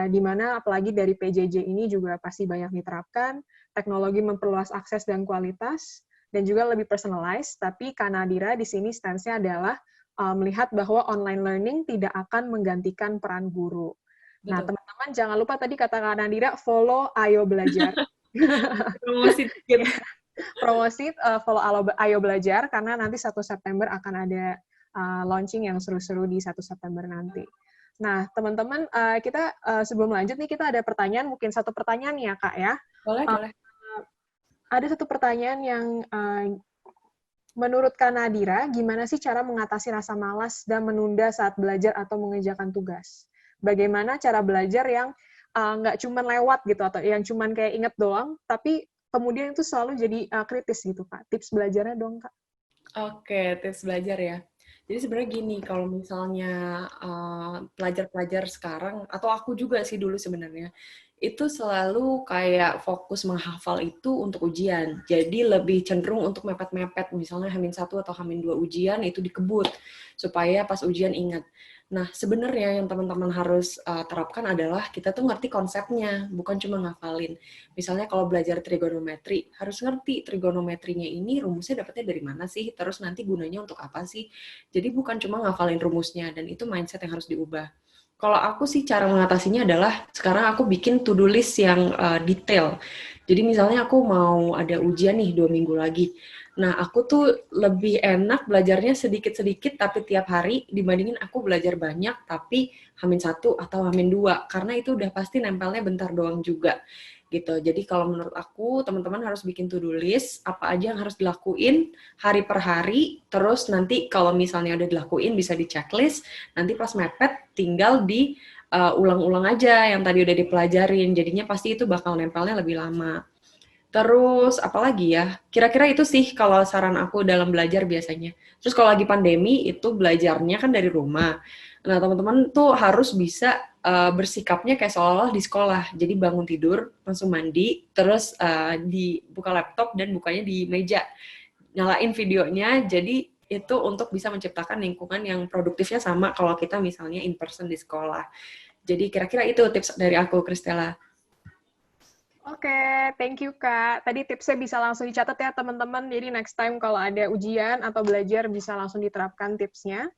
di mana apalagi dari PJJ ini juga pasti banyak diterapkan, teknologi memperluas akses dan kualitas, dan juga lebih personalized, tapi Kak Nadira di sini stance-nya adalah melihat bahwa online learning tidak akan menggantikan peran guru. Betul. Nah, teman-teman jangan lupa tadi kata Kak Nadira, follow Ayo Belajar. Promosi dikit. Promosi, follow Ayo Belajar, karena nanti 1 September akan ada launching yang seru-seru di 1 September nanti. Nah, teman-teman, kita sebelum lanjut nih, kita ada pertanyaan, mungkin 1 pertanyaan ya, Kak, ya. Boleh. Ada 1 pertanyaan yang menurut Kak Nadira, gimana sih cara mengatasi rasa malas dan menunda saat belajar atau mengerjakan tugas? Bagaimana cara belajar yang nggak cuma lewat gitu, atau yang cuma kayak inget doang, tapi kemudian itu selalu jadi kritis gitu, Kak. Tips belajarnya dong, Kak. Oke, tips belajar ya. Jadi sebenarnya gini, kalau misalnya pelajar-pelajar sekarang, atau aku juga sih dulu sebenarnya, itu selalu kayak fokus menghafal itu untuk ujian. Jadi lebih cenderung untuk mepet-mepet, misalnya H-1 atau H-2 ujian itu dikebut, supaya pas ujian ingat. Nah, sebenarnya yang teman-teman harus terapkan adalah kita tuh ngerti konsepnya, bukan cuma ngafalin. Misalnya kalau belajar trigonometri, harus ngerti trigonometrinya ini rumusnya dapetnya dari mana sih, terus nanti gunanya untuk apa sih. Jadi bukan cuma ngafalin rumusnya, dan itu mindset yang harus diubah. Kalau aku sih cara mengatasinya adalah sekarang aku bikin to-do list yang detail. Jadi misalnya aku mau ada ujian nih 2 minggu lagi. Nah, aku tuh lebih enak belajarnya sedikit-sedikit tapi tiap hari dibandingin aku belajar banyak tapi H-1 atau H-2 karena itu udah pasti nempelnya bentar doang juga. Gitu. Jadi kalau menurut aku, teman-teman harus bikin to-do list, apa aja yang harus dilakuin hari per hari, terus nanti kalau misalnya udah dilakuin bisa di checklist, nanti pas mepet tinggal di ulang-ulang aja yang tadi udah dipelajarin, jadinya pasti itu bakal nempelnya lebih lama. Terus apalagi ya, kira-kira itu sih kalau saran aku dalam belajar biasanya. Terus kalau lagi pandemi itu belajarnya kan dari rumah. Nah teman-teman tuh harus bisa bersikapnya kayak seolah-olah di sekolah. Jadi bangun tidur, langsung mandi, terus dibuka laptop dan bukanya di meja. Nyalain videonya, jadi itu untuk bisa menciptakan lingkungan yang produktifnya sama kalau kita misalnya in person di sekolah. Jadi kira-kira itu tips dari aku, Kristela. Oke, thank you Kak. Tadi tipsnya bisa langsung dicatat ya teman-teman. Jadi next time kalau ada ujian atau belajar bisa langsung diterapkan tipsnya.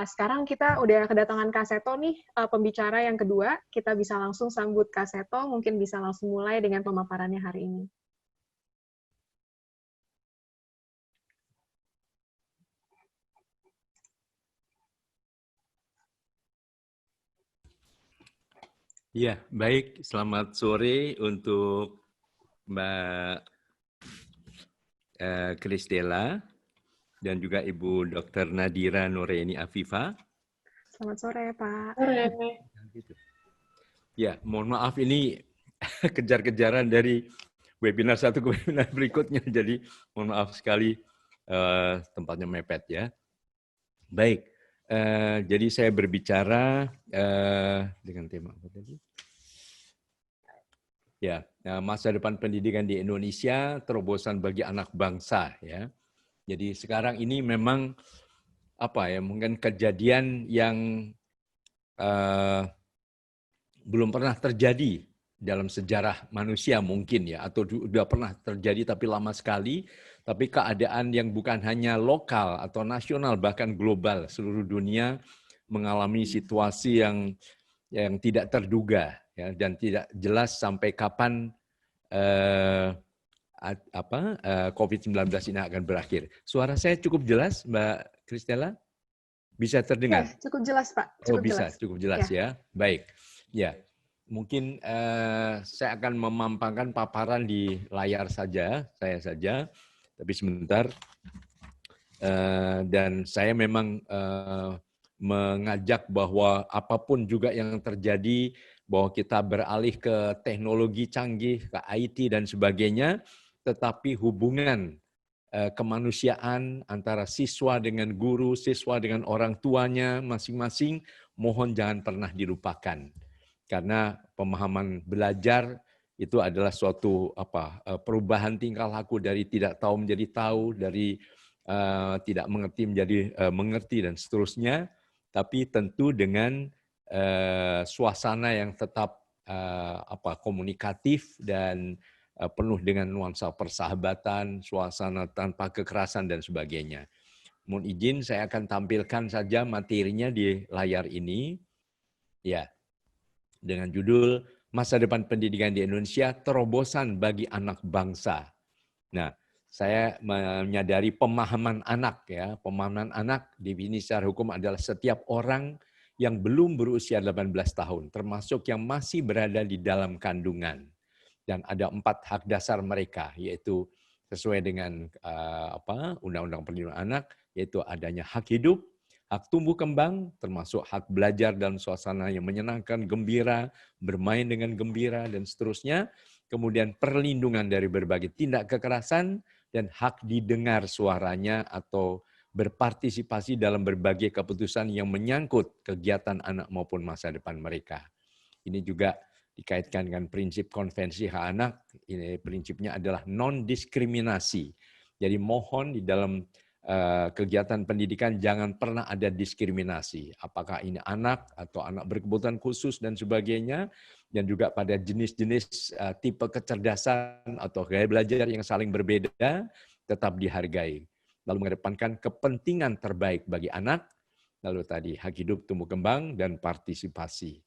Sekarang kita udah kedatangan Kak Seto nih, pembicara yang kedua. Kita bisa langsung sambut Kak Seto, mungkin bisa langsung mulai dengan pemaparannya hari ini. Ya, baik. Selamat sore untuk Mbak Kristela dan juga Ibu Dr. Nadira Nuraini Afifa. Selamat sore, Pak. Sore. Ya, mohon maaf ini kejar-kejaran dari webinar satu ke webinar berikutnya, jadi mohon maaf sekali tempatnya mepet ya. Baik. Jadi saya berbicara dengan tema apa tadi? Ya, masa depan pendidikan di Indonesia, terobosan bagi anak bangsa ya. Jadi sekarang ini memang apa ya, mungkin kejadian yang belum pernah terjadi dalam sejarah manusia mungkin ya, atau sudah pernah terjadi tapi lama sekali. Tapi keadaan yang bukan hanya lokal atau nasional, bahkan global, seluruh dunia mengalami situasi yang tidak terduga ya, dan tidak jelas sampai kapan COVID-19 ini akan berakhir. Suara saya cukup jelas, Mbak Kristela? Bisa terdengar? Ya, cukup jelas, Pak. Cukup bisa, jelas. cukup jelas ya. Baik. Ya, mungkin saya akan memampangkan paparan di layar saja, saya saja. Tapi sebentar, dan saya memang mengajak bahwa apapun juga yang terjadi, bahwa kita beralih ke teknologi canggih, ke IT dan sebagainya, tetapi hubungan kemanusiaan antara siswa dengan guru, siswa dengan orang tuanya masing-masing, mohon jangan pernah dilupakan. Karena pemahaman belajar itu adalah suatu perubahan tingkah laku dari tidak tahu menjadi tahu, dari tidak mengerti menjadi mengerti dan seterusnya, tapi tentu dengan suasana yang tetap komunikatif dan penuh dengan nuansa persahabatan, suasana tanpa kekerasan dan sebagainya. Mohon izin saya akan tampilkan saja materinya di layar ini. Ya. Dengan judul Masa Depan Pendidikan di Indonesia, Terobosan bagi Anak Bangsa. Nah, saya menyadari pemahaman anak ya, pemahaman anak definisi secara hukum adalah setiap orang yang belum berusia 18 tahun, termasuk yang masih berada di dalam kandungan. Dan ada 4 hak dasar mereka, yaitu sesuai dengan Undang-Undang Perlindungan Anak, yaitu adanya hak hidup, hak tumbuh kembang, termasuk hak belajar dalam suasana yang menyenangkan, gembira, bermain dengan gembira, dan seterusnya. Kemudian perlindungan dari berbagai tindak kekerasan, dan hak didengar suaranya atau berpartisipasi dalam berbagai keputusan yang menyangkut kegiatan anak maupun masa depan mereka. Ini juga dikaitkan dengan prinsip konvensi hak anak. Ini prinsipnya adalah non-diskriminasi. Jadi mohon di dalam kegiatan pendidikan jangan pernah ada diskriminasi. Apakah ini anak atau anak berkebutuhan khusus dan sebagainya. Dan juga pada jenis-jenis tipe kecerdasan atau gaya belajar yang saling berbeda tetap dihargai. Lalu mengedepankan kepentingan terbaik bagi anak. Lalu tadi hak hidup, tumbuh kembang, dan partisipasi.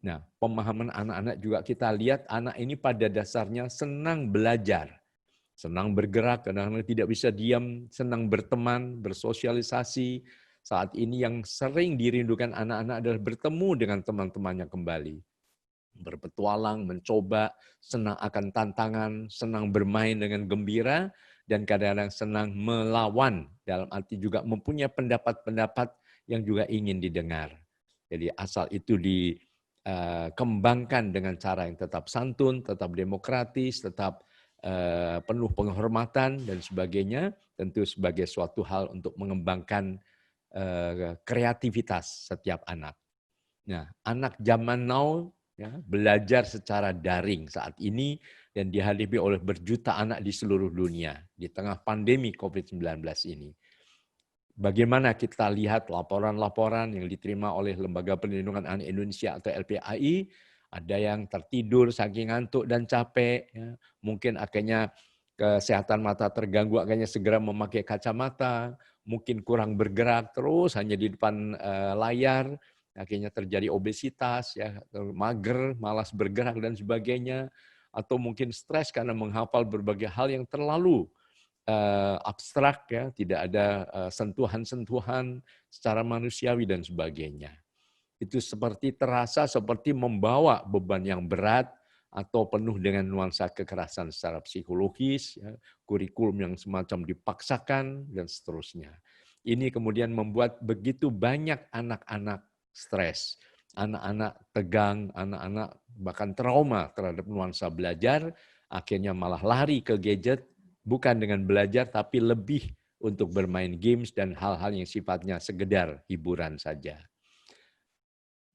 Nah, pemahaman anak-anak juga kita lihat anak ini pada dasarnya senang belajar. Senang bergerak, kadang-kadang tidak bisa diam, senang berteman, bersosialisasi. Saat ini yang sering dirindukan anak-anak adalah bertemu dengan teman-temannya kembali. Berpetualang, mencoba, senang akan tantangan, senang bermain dengan gembira, dan kadang-kadang senang melawan, dalam arti juga mempunyai pendapat-pendapat yang juga ingin didengar. Jadi asal itu dikembangkan dengan cara yang tetap santun, tetap demokratis, tetap penuh penghormatan dan sebagainya, tentu sebagai suatu hal untuk mengembangkan kreativitas setiap anak. Nah, anak zaman now ya, belajar secara daring saat ini dan dihadapi oleh berjuta anak di seluruh dunia di tengah pandemi COVID-19 ini. Bagaimana kita lihat laporan-laporan yang diterima oleh Lembaga Perlindungan Anak Indonesia atau LPAI, ada yang tertidur saking ngantuk dan capek, ya. Mungkin akhirnya kesehatan mata terganggu, akhirnya segera memakai kacamata, mungkin kurang bergerak terus hanya di depan layar, akhirnya terjadi obesitas, ya, mager, malas bergerak dan sebagainya, atau mungkin stres karena menghafal berbagai hal yang terlalu abstrak, ya, tidak ada sentuhan-sentuhan secara manusiawi dan sebagainya. Itu terasa seperti membawa beban yang berat atau penuh dengan nuansa kekerasan secara psikologis, ya, kurikulum yang semacam dipaksakan, dan seterusnya. Ini kemudian membuat begitu banyak anak-anak stres, anak-anak tegang, anak-anak bahkan trauma terhadap nuansa belajar, akhirnya malah lari ke gadget, bukan dengan belajar, tapi lebih untuk bermain games dan hal-hal yang sifatnya sekedar hiburan saja.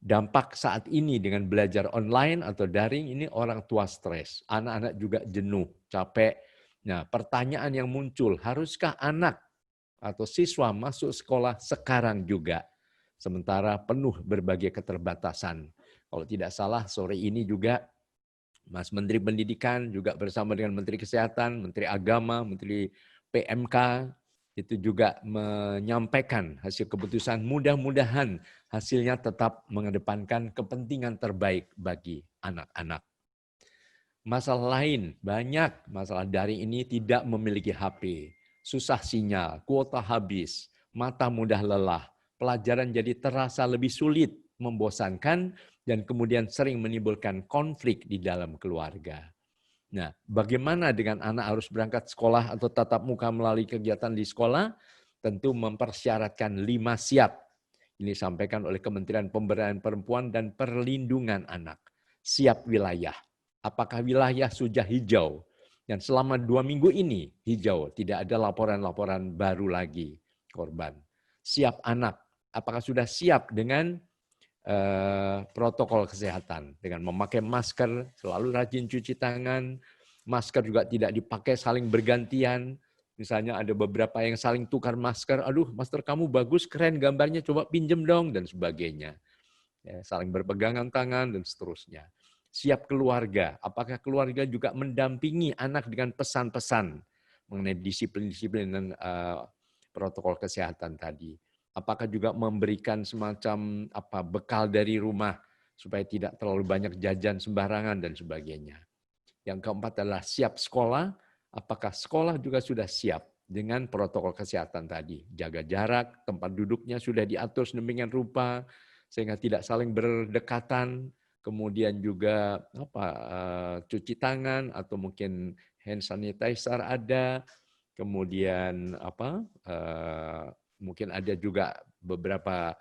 Dampak saat ini dengan belajar online atau daring ini orang tua stres, anak-anak juga jenuh, capek. Nah, pertanyaan yang muncul, haruskah anak atau siswa masuk sekolah sekarang juga? Sementara penuh berbagai keterbatasan. Kalau tidak salah, sore ini juga Mas Menteri Pendidikan juga bersama dengan Menteri Kesehatan, Menteri Agama, Menteri PMK, itu juga menyampaikan hasil keputusan, mudah-mudahan hasilnya tetap mengedepankan kepentingan terbaik bagi anak-anak. Masalah lain, banyak masalah daring ini tidak memiliki HP, susah sinyal, kuota habis, mata mudah lelah, pelajaran jadi terasa lebih sulit, membosankan, dan kemudian sering menimbulkan konflik di dalam keluarga. Nah, bagaimana dengan anak harus berangkat sekolah atau tatap muka melalui kegiatan di sekolah? Tentu mempersyaratkan 5 siap. Ini disampaikan oleh Kementerian Pemberdayaan Perempuan dan Perlindungan Anak. Siap wilayah. Apakah wilayah sudah hijau? Dan selama 2 minggu ini hijau, tidak ada laporan-laporan baru lagi korban. Siap anak. Apakah sudah siap dengan protokol kesehatan? Dengan memakai masker, selalu rajin cuci tangan, masker juga tidak dipakai saling bergantian. Misalnya ada beberapa yang saling tukar masker, aduh masker kamu bagus, keren gambarnya, coba pinjem dong, dan sebagainya. Ya, saling berpegangan tangan, dan seterusnya. Siap keluarga, apakah keluarga juga mendampingi anak dengan pesan-pesan mengenai disiplin-disiplin dan protokol kesehatan tadi. Apakah juga memberikan semacam bekal dari rumah, supaya tidak terlalu banyak jajan sembarangan, dan sebagainya. Yang keempat adalah siap sekolah. Apakah sekolah juga sudah siap dengan protokol kesehatan tadi? Jaga jarak, tempat duduknya sudah diatur sedemikian rupa sehingga tidak saling berdekatan. Kemudian juga cuci tangan atau mungkin hand sanitizer ada. Kemudian mungkin ada juga beberapa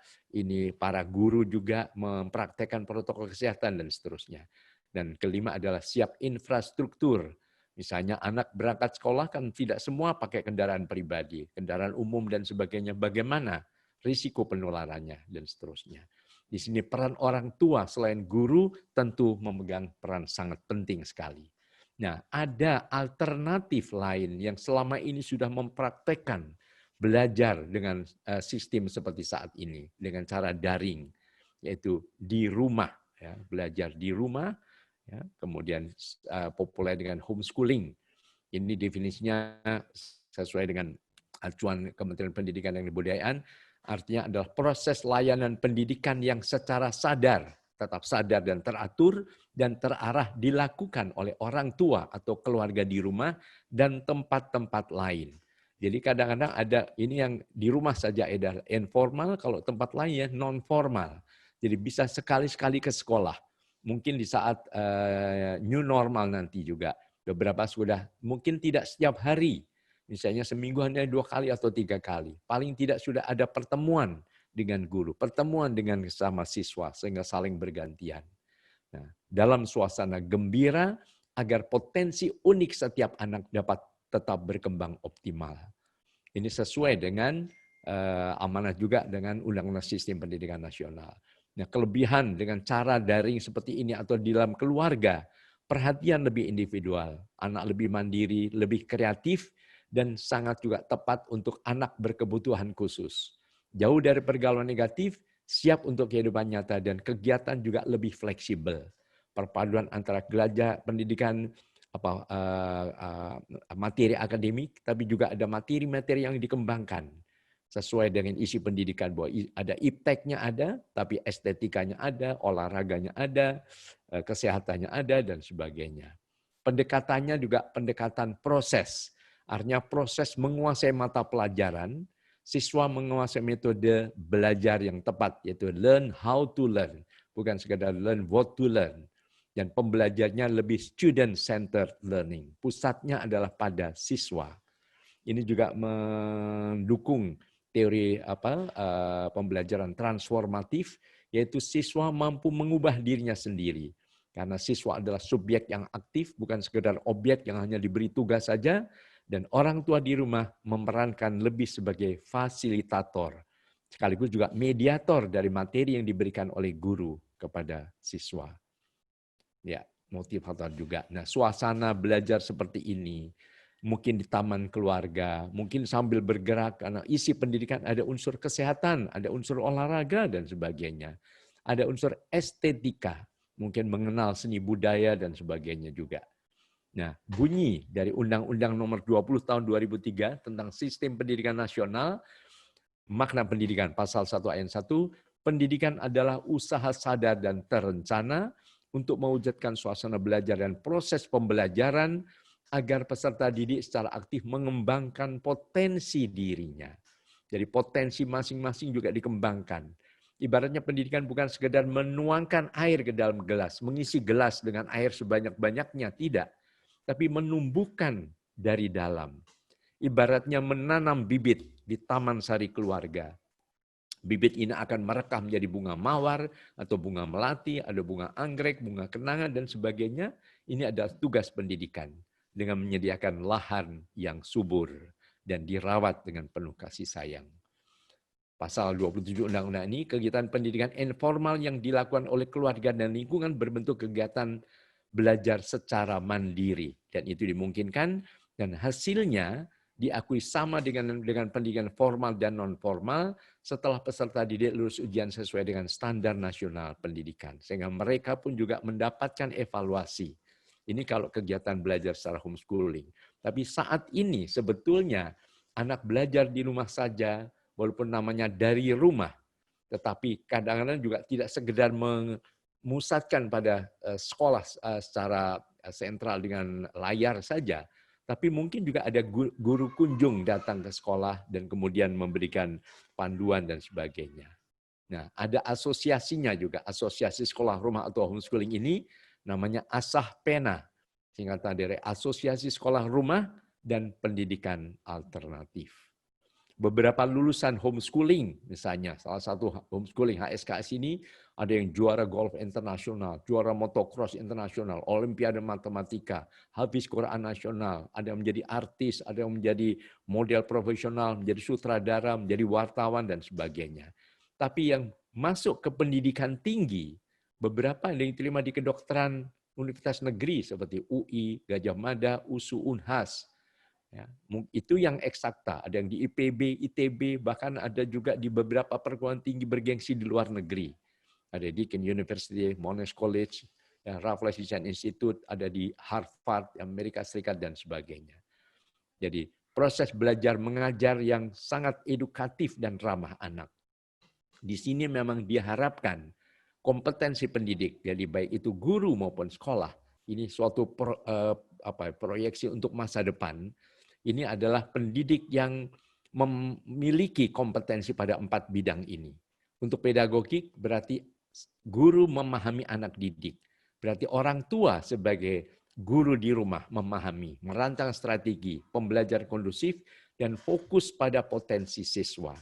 para guru juga mempraktekkan protokol kesehatan dan seterusnya. Dan kelima adalah siap infrastruktur. Misalnya anak berangkat sekolah kan tidak semua pakai kendaraan pribadi, kendaraan umum dan sebagainya. Bagaimana risiko penularannya dan seterusnya. Di sini peran orang tua selain guru tentu memegang peran sangat penting sekali. Nah, ada alternatif lain yang selama ini sudah mempraktekkan belajar dengan sistem seperti saat ini dengan cara daring, yaitu di rumah, ya, belajar di rumah. Ya, kemudian populer dengan homeschooling. Ini definisinya sesuai dengan acuan Kementerian Pendidikan dan Kebudayaan, artinya adalah proses layanan pendidikan yang secara sadar, tetap sadar dan teratur, dan terarah dilakukan oleh orang tua atau keluarga di rumah dan tempat-tempat lain. Jadi kadang-kadang ada ini yang di rumah saja informal, kalau tempat lain ya non formal. Jadi bisa sekali-sekali ke sekolah. Mungkin di saat new normal nanti juga. Beberapa sudah, mungkin tidak setiap hari. Misalnya seminggu hanya 2 kali atau 3 kali. Paling tidak sudah ada pertemuan dengan guru, pertemuan dengan sesama siswa, sehingga saling bergantian. Nah, dalam suasana gembira, agar potensi unik setiap anak dapat tetap berkembang optimal. Ini sesuai dengan amanah juga dengan Undang-Undang Sistem Pendidikan Nasional. Nah, kelebihan dengan cara daring seperti ini atau di dalam keluarga, perhatian lebih individual, anak lebih mandiri, lebih kreatif, dan sangat juga tepat untuk anak berkebutuhan khusus. Jauh dari pergaulan negatif, siap untuk kehidupan nyata, dan kegiatan juga lebih fleksibel. Perpaduan antara belajar pendidikan, materi akademik, tapi juga ada materi-materi yang dikembangkan sesuai dengan isi pendidikan, bahwa ada ipteknya ada, tapi estetikanya ada, olahraganya ada, kesehatannya ada, dan sebagainya. Pendekatannya juga pendekatan proses, artinya proses menguasai mata pelajaran, siswa menguasai metode belajar yang tepat, yaitu learn how to learn, bukan sekadar learn what to learn. Dan pembelajarnya lebih student-centered learning, pusatnya adalah pada siswa. Ini juga mendukung teori pembelajaran transformatif, yaitu siswa mampu mengubah dirinya sendiri. Karena siswa adalah subjek yang aktif, bukan sekedar objek yang hanya diberi tugas saja, dan orang tua di rumah memerankan lebih sebagai fasilitator, sekaligus juga mediator dari materi yang diberikan oleh guru kepada siswa. Ya, motivator juga. Nah, suasana belajar seperti ini, mungkin di taman keluarga, mungkin sambil bergerak, karena isi pendidikan ada unsur kesehatan, ada unsur olahraga, dan sebagainya. Ada unsur estetika, mungkin mengenal seni budaya, dan sebagainya juga. Nah, bunyi dari Undang-Undang Nomor 20 Tahun 2003 tentang Sistem Pendidikan Nasional, makna pendidikan, pasal 1 ayat 1, pendidikan adalah usaha sadar dan terencana untuk mewujudkan suasana belajar dan proses pembelajaran agar peserta didik secara aktif mengembangkan potensi dirinya. Jadi potensi masing-masing juga dikembangkan. Ibaratnya pendidikan bukan sekedar menuangkan air ke dalam gelas, mengisi gelas dengan air sebanyak-banyaknya, tidak. tapi menumbuhkan dari dalam. Ibaratnya menanam bibit di taman sari keluarga. Bibit ini akan merekah menjadi bunga mawar atau bunga melati, ada bunga anggrek, bunga kenanga, dan sebagainya. Ini adalah tugas pendidikan dengan menyediakan lahan yang subur dan dirawat dengan penuh kasih sayang. Pasal 27 Undang-Undang ini, kegiatan pendidikan informal yang dilakukan oleh keluarga dan lingkungan berbentuk kegiatan belajar secara mandiri. Dan itu dimungkinkan dan hasilnya diakui sama dengan pendidikan formal dan non-formal setelah peserta didik lulus ujian sesuai dengan standar nasional pendidikan. Sehingga mereka pun juga mendapatkan evaluasi. Ini kalau kegiatan belajar secara homeschooling. Tapi saat ini sebetulnya anak belajar di rumah saja, walaupun namanya dari rumah, tetapi kadang-kadang juga tidak sekedar memusatkan pada sekolah secara sentral dengan layar saja, tapi mungkin juga ada guru kunjung datang ke sekolah dan kemudian memberikan panduan dan sebagainya. Nah, ada asosiasinya juga, asosiasi sekolah rumah atau homeschooling ini namanya ASAH-PENA, singkatan dari Asosiasi Sekolah Rumah dan Pendidikan Alternatif. Beberapa lulusan homeschooling, misalnya salah satu homeschooling HSKS ini ada yang juara golf internasional, juara motocross internasional, olimpiade matematika, hafiz Quran nasional, ada yang menjadi artis, ada yang menjadi model profesional, menjadi sutradara, menjadi wartawan, dan sebagainya. Tapi yang masuk ke pendidikan tinggi, beberapa yang diterima di kedokteran universitas negeri seperti UI, Gajah Mada, USU, Unhas. Ya, itu yang eksakta, ada yang di IPB, ITB, bahkan ada juga di beberapa perguruan tinggi bergengsi di luar negeri. Ada di Deakin University, Monash College, ya, Ralph Laureate Institute, ada di Harvard, Amerika Serikat, dan sebagainya. Jadi proses belajar mengajar yang sangat edukatif dan ramah anak. Di sini memang diharapkan kompetensi pendidik, jadi baik itu guru maupun sekolah, ini suatu proyeksi untuk masa depan. Ini adalah pendidik yang memiliki kompetensi pada 4 bidang ini. Untuk pedagogik berarti guru memahami anak didik. Berarti orang tua sebagai guru di rumah memahami, merancang strategi, pembelajaran kondusif, dan fokus pada potensi siswa.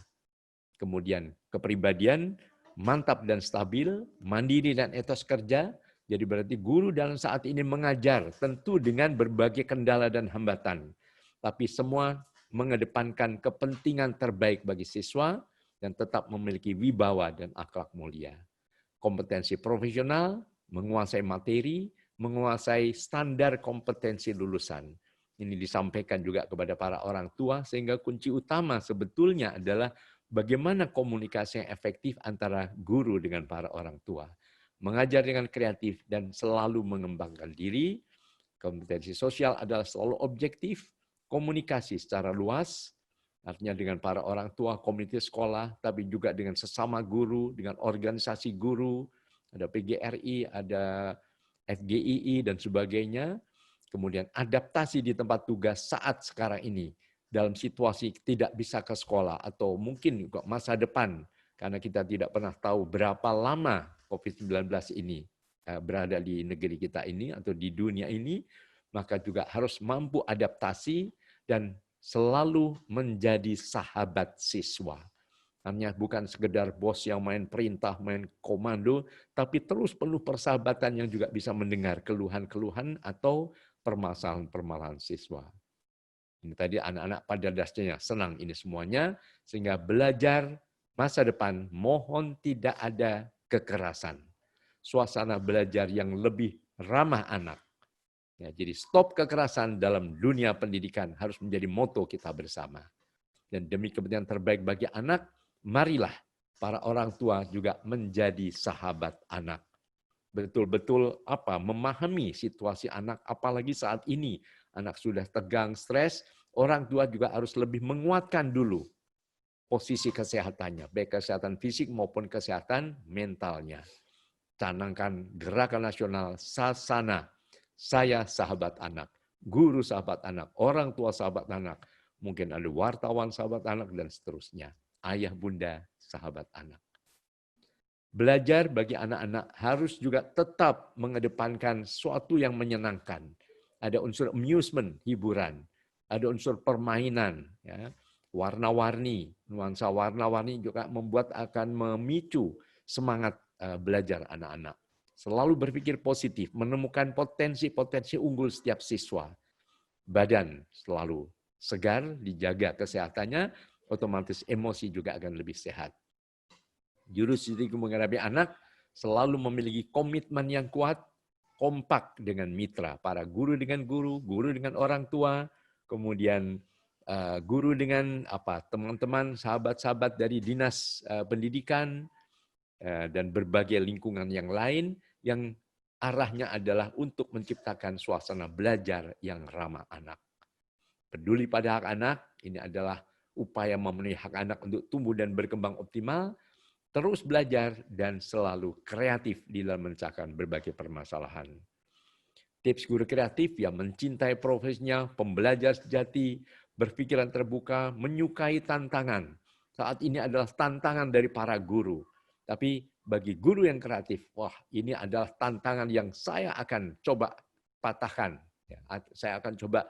Kemudian kepribadian, mantap dan stabil, mandiri dan etos kerja. Jadi berarti guru dalam saat ini mengajar tentu dengan berbagai kendala dan hambatan. Tapi semua mengedepankan kepentingan terbaik bagi siswa dan tetap memiliki wibawa dan akhlak mulia. Kompetensi profesional, menguasai materi, menguasai standar kompetensi lulusan. Ini disampaikan juga kepada para orang tua sehingga kunci utama sebetulnya adalah bagaimana komunikasi yang efektif antara guru dengan para orang tua. Mengajar dengan kreatif dan selalu mengembangkan diri. Kompetensi sosial adalah selalu objektif. Komunikasi secara luas, artinya dengan para orang tua, komunitas sekolah, tapi juga dengan sesama guru, dengan organisasi guru, ada PGRI, ada FGII, dan sebagainya. Kemudian adaptasi di tempat tugas saat sekarang ini, dalam situasi tidak bisa ke sekolah, atau mungkin juga masa depan, karena kita tidak pernah tahu berapa lama COVID-19 ini berada di negeri kita ini, atau di dunia ini, maka juga harus mampu adaptasi dan selalu menjadi sahabat siswa. Artinya bukan sekedar bos yang main perintah, main komando, tapi terus penuh persahabatan yang juga bisa mendengar keluhan-keluhan atau permasalahan-permasalahan siswa. Ini tadi anak-anak pada dasarnya senang ini semuanya, sehingga belajar masa depan mohon tidak ada kekerasan. Suasana belajar yang lebih ramah anak. Ya, jadi stop kekerasan dalam dunia pendidikan harus menjadi moto kita bersama. Dan demi kepentingan terbaik bagi anak, marilah para orang tua juga menjadi sahabat anak. Betul-betul memahami situasi anak, apalagi saat ini anak sudah tegang, stres, orang tua juga harus lebih menguatkan dulu posisi kesehatannya, baik kesehatan fisik maupun kesehatan mentalnya. Canangkan gerakan nasional Sasana, saya sahabat anak, guru sahabat anak, orang tua sahabat anak, mungkin ada wartawan sahabat anak, dan seterusnya. Ayah bunda sahabat anak. Belajar bagi anak-anak harus juga tetap mengedepankan sesuatu yang menyenangkan. ada unsur amusement, hiburan, ada unsur permainan, ya, warna-warni, nuansa warna-warni juga membuat akan memicu semangat belajar anak-anak. Selalu berpikir positif, menemukan potensi-potensi unggul setiap siswa. Badan selalu segar, dijaga kesehatannya, otomatis emosi juga akan lebih sehat. Juru strategi menghadapi anak selalu memiliki komitmen yang kuat, kompak dengan mitra, para guru dengan guru, guru dengan orang tua, kemudian guru dengan teman-teman, sahabat-sahabat dari dinas pendidikan, dan berbagai lingkungan yang lain yang arahnya adalah untuk menciptakan suasana belajar yang ramah anak. Peduli pada hak anak, ini adalah upaya memenuhi hak anak untuk tumbuh dan berkembang optimal, terus belajar, dan selalu kreatif di dalam memecahkan berbagai permasalahan. Tips guru kreatif yang mencintai profesinya, pembelajar sejati, berpikiran terbuka, menyukai tantangan. Saat ini adalah tantangan dari para guru. Tapi bagi guru yang kreatif, wah ini adalah tantangan yang saya akan coba patahkan. Saya akan coba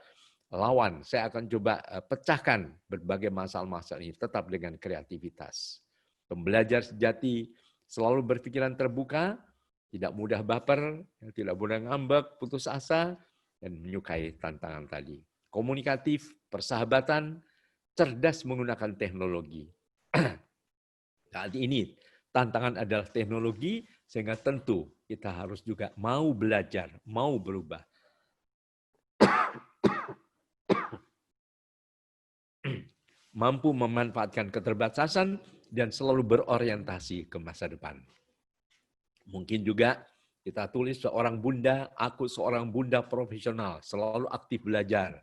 lawan, saya akan coba pecahkan berbagai masalah-masalah ini tetap dengan kreativitas. Pembelajar sejati selalu berpikiran terbuka, tidak mudah baper, tidak mudah ngambek, putus asa, dan menyukai tantangan tadi. Komunikatif, persahabatan, cerdas menggunakan teknologi. Saat ini tantangan adalah teknologi, sehingga tentu kita harus juga mau belajar, mau berubah. Mampu memanfaatkan keterbatasan dan selalu berorientasi ke masa depan. Mungkin juga kita tulis seorang bunda, aku seorang bunda profesional, selalu aktif belajar.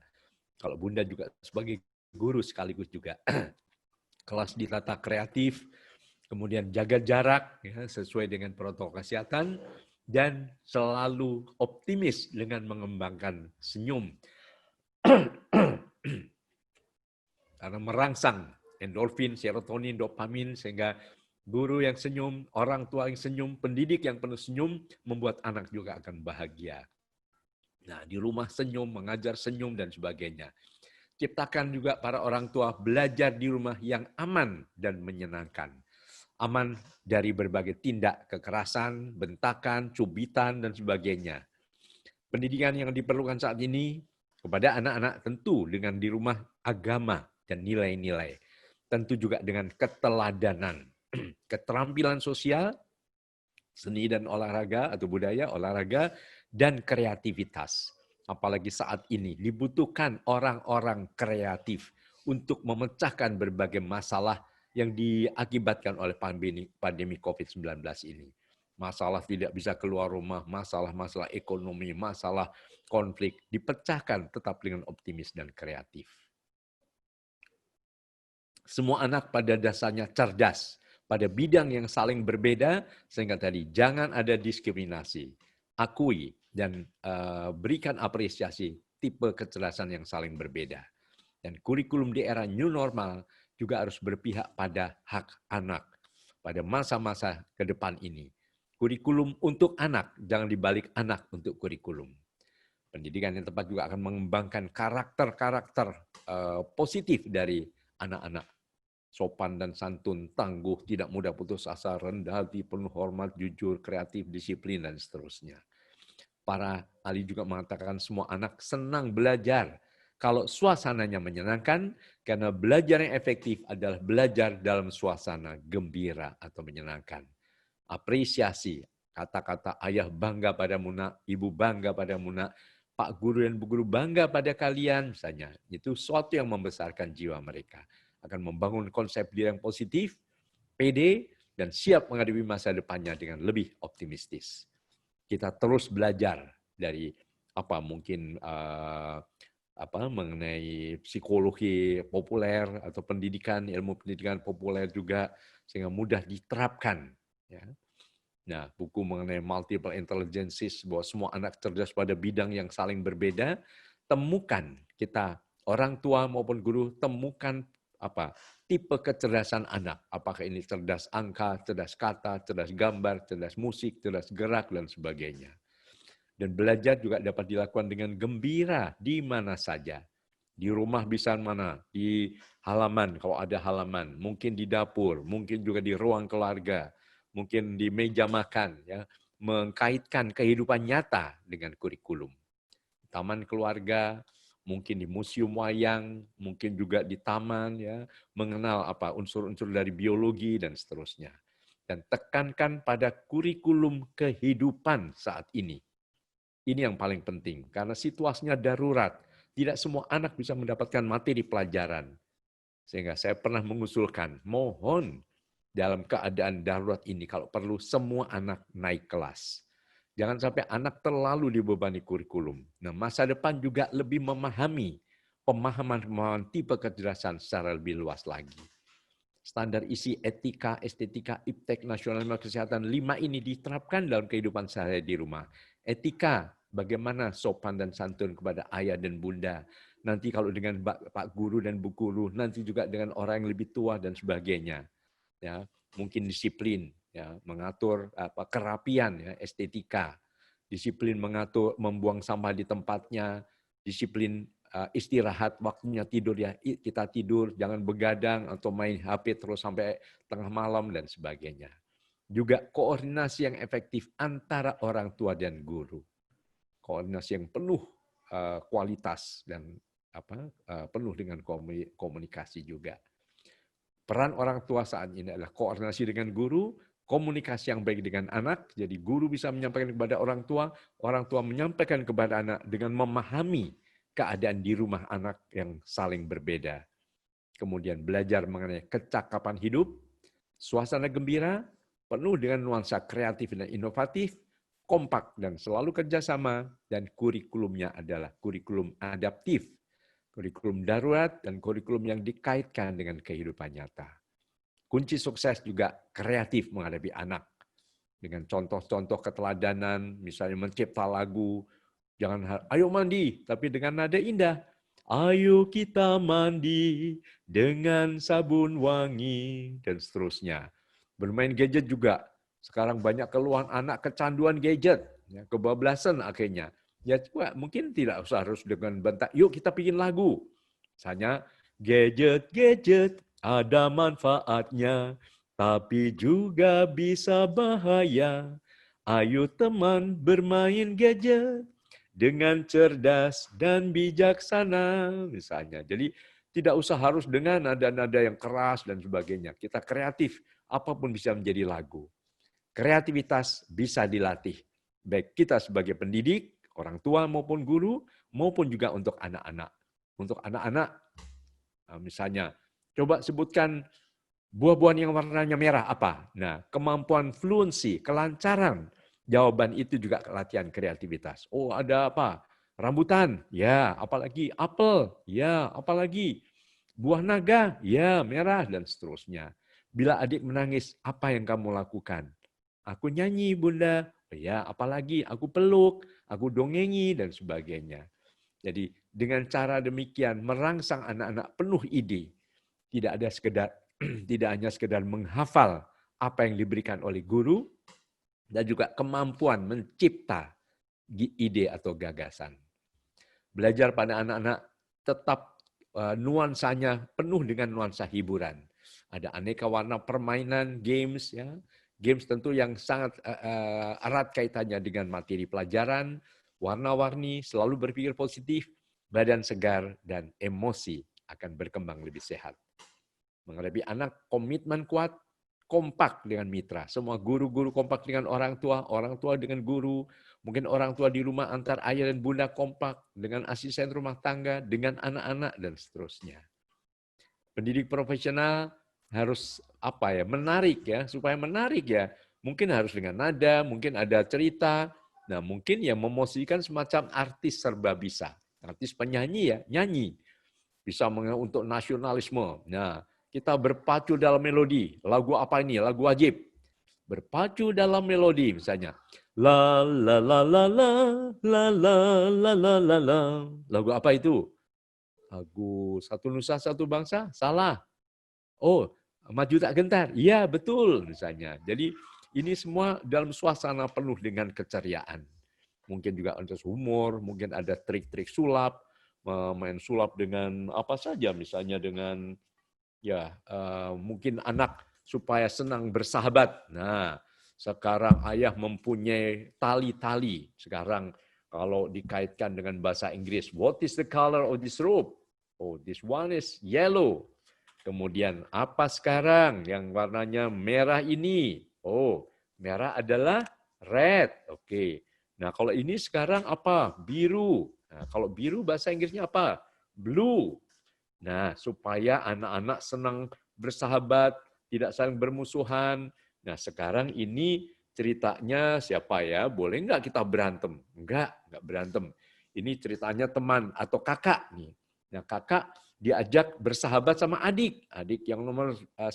Kalau bunda juga sebagai guru sekaligus juga. Kelas ditata kreatif, kemudian jaga jarak ya, sesuai dengan protokol kesehatan, dan selalu optimis dengan mengembangkan senyum. Karena merangsang endorfin, serotonin, dopamin, sehingga guru yang senyum, orang tua yang senyum, pendidik yang penuh senyum, membuat anak juga akan bahagia. Nah, di rumah senyum, mengajar senyum, dan sebagainya. Ciptakan juga para orang tua belajar di rumah yang aman dan menyenangkan. Aman dari berbagai tindak kekerasan, bentakan, cubitan, dan sebagainya. Pendidikan yang diperlukan saat ini kepada anak-anak tentu dengan di rumah agama dan nilai-nilai. Tentu juga dengan keteladanan, keterampilan sosial, seni dan olahraga atau budaya, olahraga, dan kreativitas. Apalagi saat ini dibutuhkan orang-orang kreatif untuk memecahkan berbagai masalah yang diakibatkan oleh pandemi COVID-19 ini. Masalah tidak bisa keluar rumah, masalah-masalah ekonomi, masalah konflik, dipecahkan tetap dengan optimis dan kreatif. Semua anak pada dasarnya cerdas, pada bidang yang saling berbeda, sehingga tadi jangan ada diskriminasi. Akui dan berikan apresiasi tipe kecerdasan yang saling berbeda. Dan kurikulum di era new normal juga harus berpihak pada hak anak pada masa-masa ke depan ini. Kurikulum untuk anak, jangan dibalik anak untuk kurikulum. Pendidikan yang tepat juga akan mengembangkan karakter-karakter positif dari anak-anak. Sopan dan santun, tangguh, tidak mudah putus asa, rendah hati, penuh hormat, jujur, kreatif, disiplin, dan seterusnya. Para ahli juga mengatakan semua anak senang belajar kalau suasananya menyenangkan, karena belajar yang efektif adalah belajar dalam suasana gembira atau menyenangkan. Apresiasi, kata-kata ayah bangga padamu nak, ibu bangga padamu nak, pak guru dan bu guru bangga pada kalian, misalnya. Itu sesuatu yang membesarkan jiwa mereka. Akan membangun konsep diri yang positif, pede, dan siap menghadapi masa depannya dengan lebih optimistis. Kita terus belajar dari mengenai psikologi populer atau pendidikan, ilmu pendidikan populer juga, sehingga mudah diterapkan. Ya. Nah, buku mengenai multiple intelligences, bahwa semua anak cerdas pada bidang yang saling berbeda, temukan kita, orang tua maupun guru, temukan tipe kecerdasan anak. Apakah ini cerdas angka, cerdas kata, cerdas gambar, cerdas musik, cerdas gerak, dan sebagainya. Dan belajar juga dapat dilakukan dengan gembira di mana saja. Di rumah bisa mana, di halaman kalau ada halaman, mungkin di dapur, mungkin juga di ruang keluarga, mungkin di meja makan, ya, mengkaitkan kehidupan nyata dengan kurikulum. Taman keluarga, mungkin di museum wayang, mungkin juga di taman, ya, mengenal apa unsur-unsur dari biologi dan seterusnya. Dan tekankan pada kurikulum kehidupan saat ini. Ini yang paling penting, karena situasinya darurat. Tidak semua anak bisa mendapatkan materi pelajaran. Sehingga saya pernah mengusulkan, mohon dalam keadaan darurat ini, kalau perlu semua anak naik kelas. Jangan sampai anak terlalu dibebani kurikulum. Nah, masa depan juga lebih memahami pemahaman tipe kecerdasan secara lebih luas lagi. Standar isi etika, estetika, iptek, nasionalisme, kesehatan, 5 ini diterapkan dalam kehidupan saya di rumah. Etika, bagaimana sopan dan santun kepada ayah dan bunda. Nanti kalau dengan Pak Guru dan Bu Guru, nanti juga dengan orang yang lebih tua dan sebagainya. Ya, mungkin disiplin, ya, mengatur kerapian, ya, estetika. Disiplin mengatur membuang sampah di tempatnya, disiplin istirahat, waktunya tidur, ya kita tidur, jangan begadang atau main HP terus sampai tengah malam dan sebagainya. Juga koordinasi yang efektif antara orang tua dan guru. Koordinasi yang penuh kualitas dan penuh dengan komunikasi juga. Peran orang tua saat ini adalah koordinasi dengan guru, komunikasi yang baik dengan anak, jadi guru bisa menyampaikan kepada orang tua menyampaikan kepada anak dengan memahami keadaan di rumah anak yang saling berbeda. Kemudian belajar mengenai kecakapan hidup, suasana gembira, penuh dengan nuansa kreatif dan inovatif, kompak dan selalu kerjasama, dan kurikulumnya adalah kurikulum adaptif, kurikulum darurat, dan kurikulum yang dikaitkan dengan kehidupan nyata. Kunci sukses juga kreatif menghadapi anak. Dengan contoh-contoh keteladanan, misalnya mencipta lagu, jangan ayo mandi, tapi dengan nada indah. Ayo kita mandi dengan sabun wangi, dan seterusnya. Bermain gadget juga. Sekarang banyak keluhan anak kecanduan gadget, ya, kebablasan akhirnya. Ya coba mungkin tidak usah harus dengan bentak, yuk kita bikin lagu. Misalnya, gadget ada manfaatnya, tapi juga bisa bahaya. Ayo teman bermain gadget dengan cerdas dan bijaksana, misalnya. Jadi tidak usah harus dengan nada-nada yang keras dan sebagainya. Kita kreatif, apapun bisa menjadi lagu. Kreativitas bisa dilatih. Baik kita sebagai pendidik, orang tua maupun guru, maupun juga untuk anak-anak. Untuk anak-anak, misalnya, coba sebutkan buah-buahan yang warnanya merah apa? Nah, kemampuan fluency, kelancaran. Jawaban itu juga latihan kreativitas. Oh, ada apa? Rambutan, ya, apalagi apel, ya, apalagi buah naga, ya, merah, dan seterusnya. Bila adik menangis, apa yang kamu lakukan? Aku nyanyi, Bunda. Ya, apalagi aku peluk, aku dongengi, dan sebagainya. Jadi, dengan cara demikian merangsang anak-anak penuh ide. Tidak hanya sekedar menghafal apa yang diberikan oleh guru, dan juga kemampuan mencipta ide atau gagasan. Belajar pada anak-anak tetap nuansanya penuh dengan nuansa hiburan. Ada aneka warna permainan, games, ya. Games tentu yang sangat erat kaitannya dengan materi pelajaran, warna-warni, selalu berpikir positif, badan segar, dan emosi akan berkembang lebih sehat. Menghadapi anak, komitmen kuat, kompak dengan mitra. Semua guru-guru kompak dengan orang tua dengan guru, mungkin orang tua di rumah antar ayah dan bunda kompak, dengan asisten rumah tangga, dengan anak-anak, dan seterusnya. Pendidik profesional harus menarik ya, supaya menarik ya. Mungkin harus dengan nada, mungkin ada cerita. Nah, mungkin ya memosisikan semacam artis serba bisa. Artis penyanyi ya, nyanyi. Bisa untuk nasionalisme. Nah, kita berpacu dalam melodi. Lagu apa ini? Lagu wajib. Berpacu dalam melodi misalnya. La la la la la la la la la la la. Lagu apa itu? Lagu Satu Nusa Satu Bangsa? Salah. Oh, Maju Tak Gentar. Iya, betul misalnya. Jadi ini semua dalam suasana penuh dengan keceriaan. mungkin juga ada humor, mungkin ada trik-trik sulap, main sulap dengan apa saja, misalnya dengan mungkin anak supaya senang bersahabat. Nah, sekarang ayah mempunyai tali-tali. Sekarang kalau dikaitkan dengan bahasa Inggris, what is the color of this rope? Oh, this one is yellow. Kemudian apa sekarang yang warnanya merah ini? Oh, merah adalah red. Oke. Nah, kalau ini sekarang apa? Biru. Nah, kalau biru bahasa Inggrisnya apa? Blue. Nah, supaya anak-anak senang bersahabat, tidak saling bermusuhan. Nah, sekarang ini ceritanya siapa ya? Boleh nggak kita berantem? Nggak berantem. Ini ceritanya teman atau kakak nih. Nah, kakak diajak bersahabat sama adik. Adik yang nomor 1.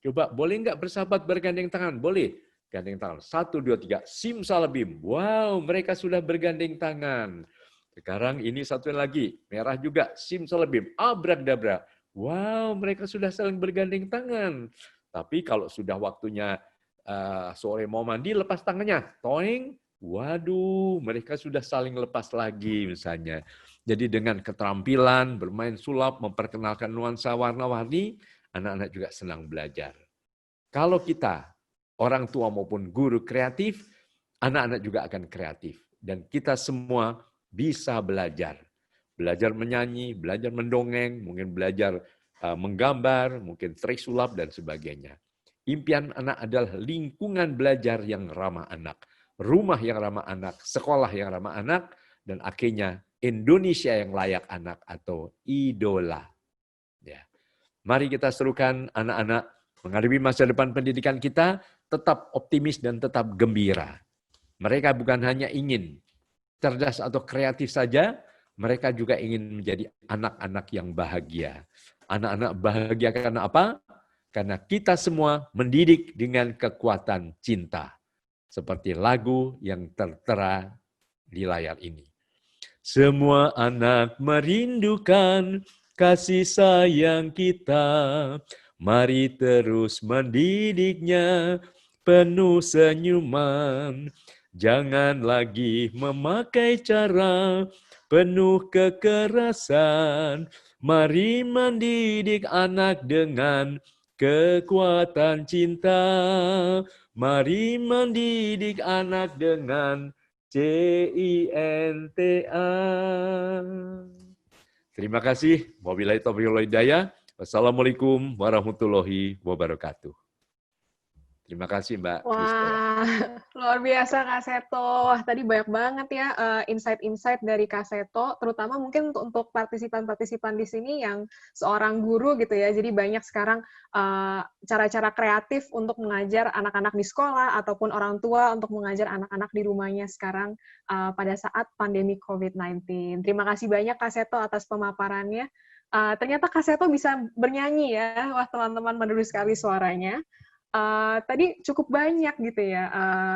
Coba, boleh nggak bersahabat bergandeng tangan? Boleh. Gandeng tangan. 1, 2, 3. Simsalabim. Wow, mereka sudah bergandeng tangan. Sekarang ini satu lagi, merah juga, simsalabim, abrakadabra. Wow, mereka sudah saling bergandeng tangan. Tapi kalau sudah waktunya sore mau mandi, lepas tangannya, toing, waduh, mereka sudah saling lepas lagi misalnya. Jadi dengan keterampilan, bermain sulap, memperkenalkan nuansa warna-warni, anak-anak juga senang belajar. Kalau kita, orang tua maupun guru kreatif, anak-anak juga akan kreatif. Dan kita semua bisa belajar. Belajar menyanyi, belajar mendongeng, mungkin belajar menggambar, mungkin trik sulap, dan sebagainya. Impian anak adalah lingkungan belajar yang ramah anak, rumah yang ramah anak, sekolah yang ramah anak, dan akhirnya Indonesia yang layak anak atau idola. Ya. Mari kita serukan anak-anak menghadapi masa depan pendidikan kita, tetap optimis dan tetap gembira. Mereka bukan hanya ingin cerdas atau kreatif saja, mereka juga ingin menjadi anak-anak yang bahagia. Anak-anak bahagia karena apa? Karena kita semua mendidik dengan kekuatan cinta. Seperti lagu yang tertera di layar ini. Semua anak merindukan kasih sayang kita. Mari terus mendidiknya penuh senyuman. Jangan lagi memakai cara penuh kekerasan. Mari mendidik anak dengan kekuatan cinta. Mari mendidik anak dengan CINTA. Terima kasih. Wabillahi taufiq wal hidayah. Wassalamualaikum warahmatullahi wabarakatuh. Terima kasih Mbak Krista. Wah, luar biasa Kak Seto. Wah, tadi banyak banget ya insight-insight dari Kak Seto, terutama mungkin untuk partisipan-partisipan di sini yang seorang guru gitu ya. Jadi banyak sekarang cara-cara kreatif untuk mengajar anak-anak di sekolah ataupun orang tua untuk mengajar anak-anak di rumahnya sekarang pada saat pandemi COVID-19. Terima kasih banyak Kak Seto atas pemaparannya. Ternyata Kak Seto bisa bernyanyi ya. Wah, teman-teman merdu sekali suaranya. Tadi cukup banyak gitu ya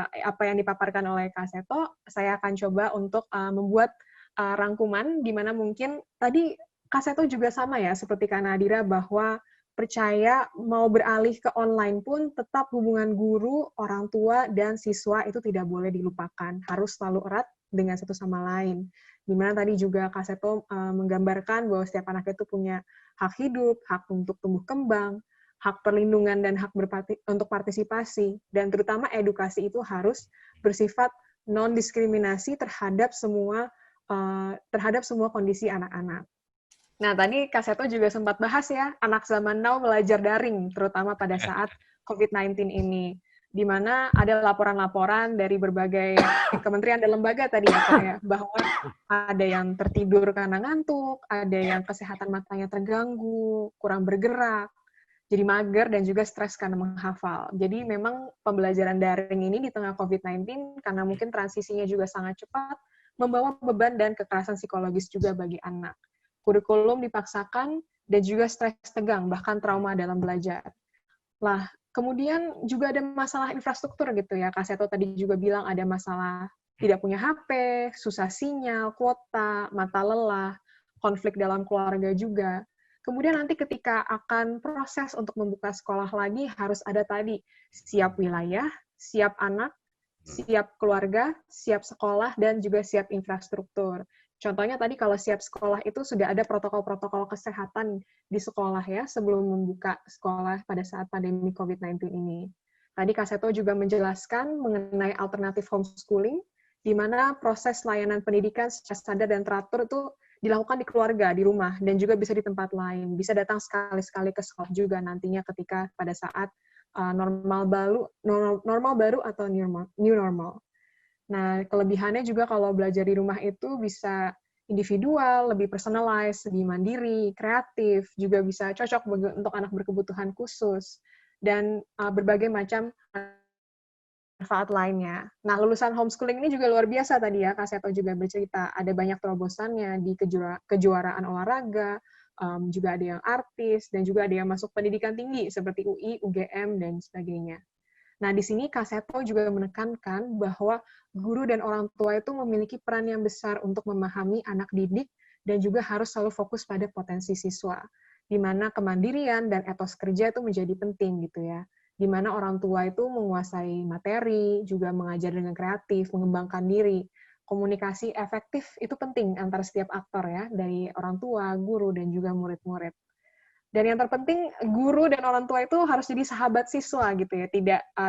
apa yang dipaparkan oleh Kak Seto. Saya akan coba untuk membuat rangkuman di mana mungkin tadi Kak Seto juga sama ya seperti Kak Nadira bahwa percaya mau beralih ke online pun tetap hubungan guru, orang tua, dan siswa itu tidak boleh dilupakan. Harus selalu erat dengan satu sama lain. Dimana tadi juga Kak Seto menggambarkan bahwa setiap anak itu punya hak hidup, hak untuk tumbuh kembang, hak perlindungan dan hak untuk partisipasi, dan terutama edukasi itu harus bersifat non-diskriminasi terhadap semua kondisi anak-anak. Nah, tadi Kak Seto juga sempat bahas ya, anak zaman now belajar daring, terutama pada saat COVID-19 ini, di mana ada laporan-laporan dari berbagai kementerian dan lembaga tadi ya, Kak, ya, bahwa ada yang tertidur karena ngantuk, ada yang kesehatan matanya terganggu, kurang bergerak, jadi mager dan juga stres karena menghafal. Jadi memang pembelajaran daring ini di tengah COVID-19, karena mungkin transisinya juga sangat cepat, membawa beban dan kekerasan psikologis juga bagi anak. Kurikulum dipaksakan dan juga stres tegang, bahkan trauma dalam belajar. Lah, kemudian juga ada masalah infrastruktur gitu ya. Kak Seto tadi juga bilang ada masalah tidak punya HP, susah sinyal, kuota, mata lelah, konflik dalam keluarga juga. Kemudian nanti ketika akan proses untuk membuka sekolah lagi, harus ada tadi siap wilayah, siap anak, siap keluarga, siap sekolah, dan juga siap infrastruktur. Contohnya tadi kalau siap sekolah itu sudah ada protokol-protokol kesehatan di sekolah ya, sebelum membuka sekolah pada saat pandemi COVID-19 ini. Tadi Kak Seto juga menjelaskan mengenai alternatif homeschooling, di mana proses layanan pendidikan secara sadar dan teratur itu dilakukan di keluarga, di rumah, dan juga bisa di tempat lain. Bisa datang sekali-sekali ke sekolah juga nantinya ketika pada saat normal baru atau new normal. Nah, kelebihannya juga kalau belajar di rumah itu bisa individual, lebih personalized, lebih mandiri, kreatif, juga bisa cocok untuk anak berkebutuhan khusus, dan berbagai macam manfaat lainnya. Nah, lulusan homeschooling ini juga luar biasa tadi ya, Kak Seto juga bercerita. Ada banyak terobosannya di kejuaraan olahraga, juga ada yang artis, dan juga ada yang masuk pendidikan tinggi seperti UI, UGM, dan sebagainya. Nah, di sini Kak Seto juga menekankan bahwa guru dan orang tua itu memiliki peran yang besar untuk memahami anak didik dan juga harus selalu fokus pada potensi siswa, di mana kemandirian dan etos kerja itu menjadi penting gitu ya. Di mana orang tua itu menguasai materi, juga mengajar dengan kreatif, mengembangkan diri. Komunikasi efektif itu penting antara setiap aktor ya, dari orang tua, guru, dan juga murid-murid. Dan yang terpenting, guru dan orang tua itu harus jadi sahabat siswa gitu ya,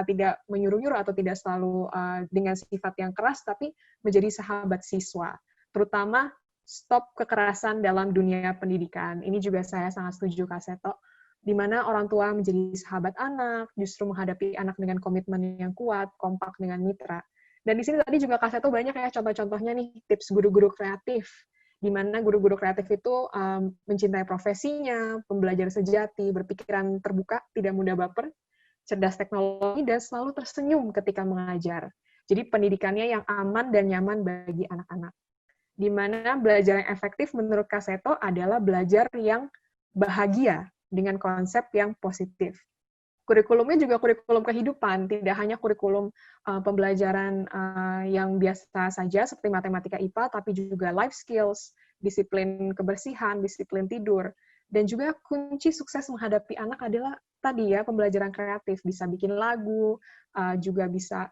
tidak menyuruh-nyuruh atau tidak selalu dengan sifat yang keras, tapi menjadi sahabat siswa. Terutama stop kekerasan dalam dunia pendidikan. Ini juga saya sangat setuju, Kak Seto, di mana orang tua menjadi sahabat anak, justru menghadapi anak dengan komitmen yang kuat, kompak dengan mitra. Dan di sini tadi juga Kak Seto banyak ya contoh-contohnya nih, tips guru-guru kreatif, di mana guru-guru kreatif itu mencintai profesinya, pembelajar sejati, berpikiran terbuka, tidak mudah baper, cerdas teknologi, dan selalu tersenyum ketika mengajar. Jadi pendidikannya yang aman dan nyaman bagi anak-anak. Di mana belajar yang efektif menurut Kak Seto adalah belajar yang bahagia dengan konsep yang positif. Kurikulumnya juga kurikulum kehidupan, tidak hanya kurikulum pembelajaran yang biasa saja seperti matematika IPA, tapi juga life skills, disiplin kebersihan, disiplin tidur. Dan juga kunci sukses menghadapi anak adalah tadi ya, pembelajaran kreatif, bisa bikin lagu, juga bisa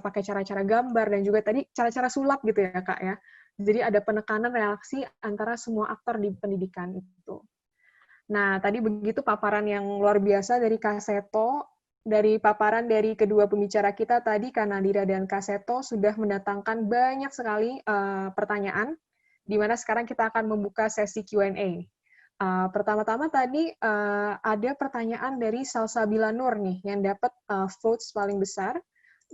pakai cara-cara gambar, dan juga tadi cara-cara sulap gitu ya Kak ya. Jadi ada penekanan reaksi antara semua aktor di pendidikan itu. Nah, tadi begitu paparan yang luar biasa dari Kak Seto. Dari paparan dari kedua pembicara kita tadi, Kak Nadira dan Kak Seto sudah mendatangkan banyak sekali pertanyaan, di mana sekarang kita akan membuka sesi Q&A. Pertama-tama tadi ada pertanyaan dari Salsabila Nur nih, yang dapat votes paling besar,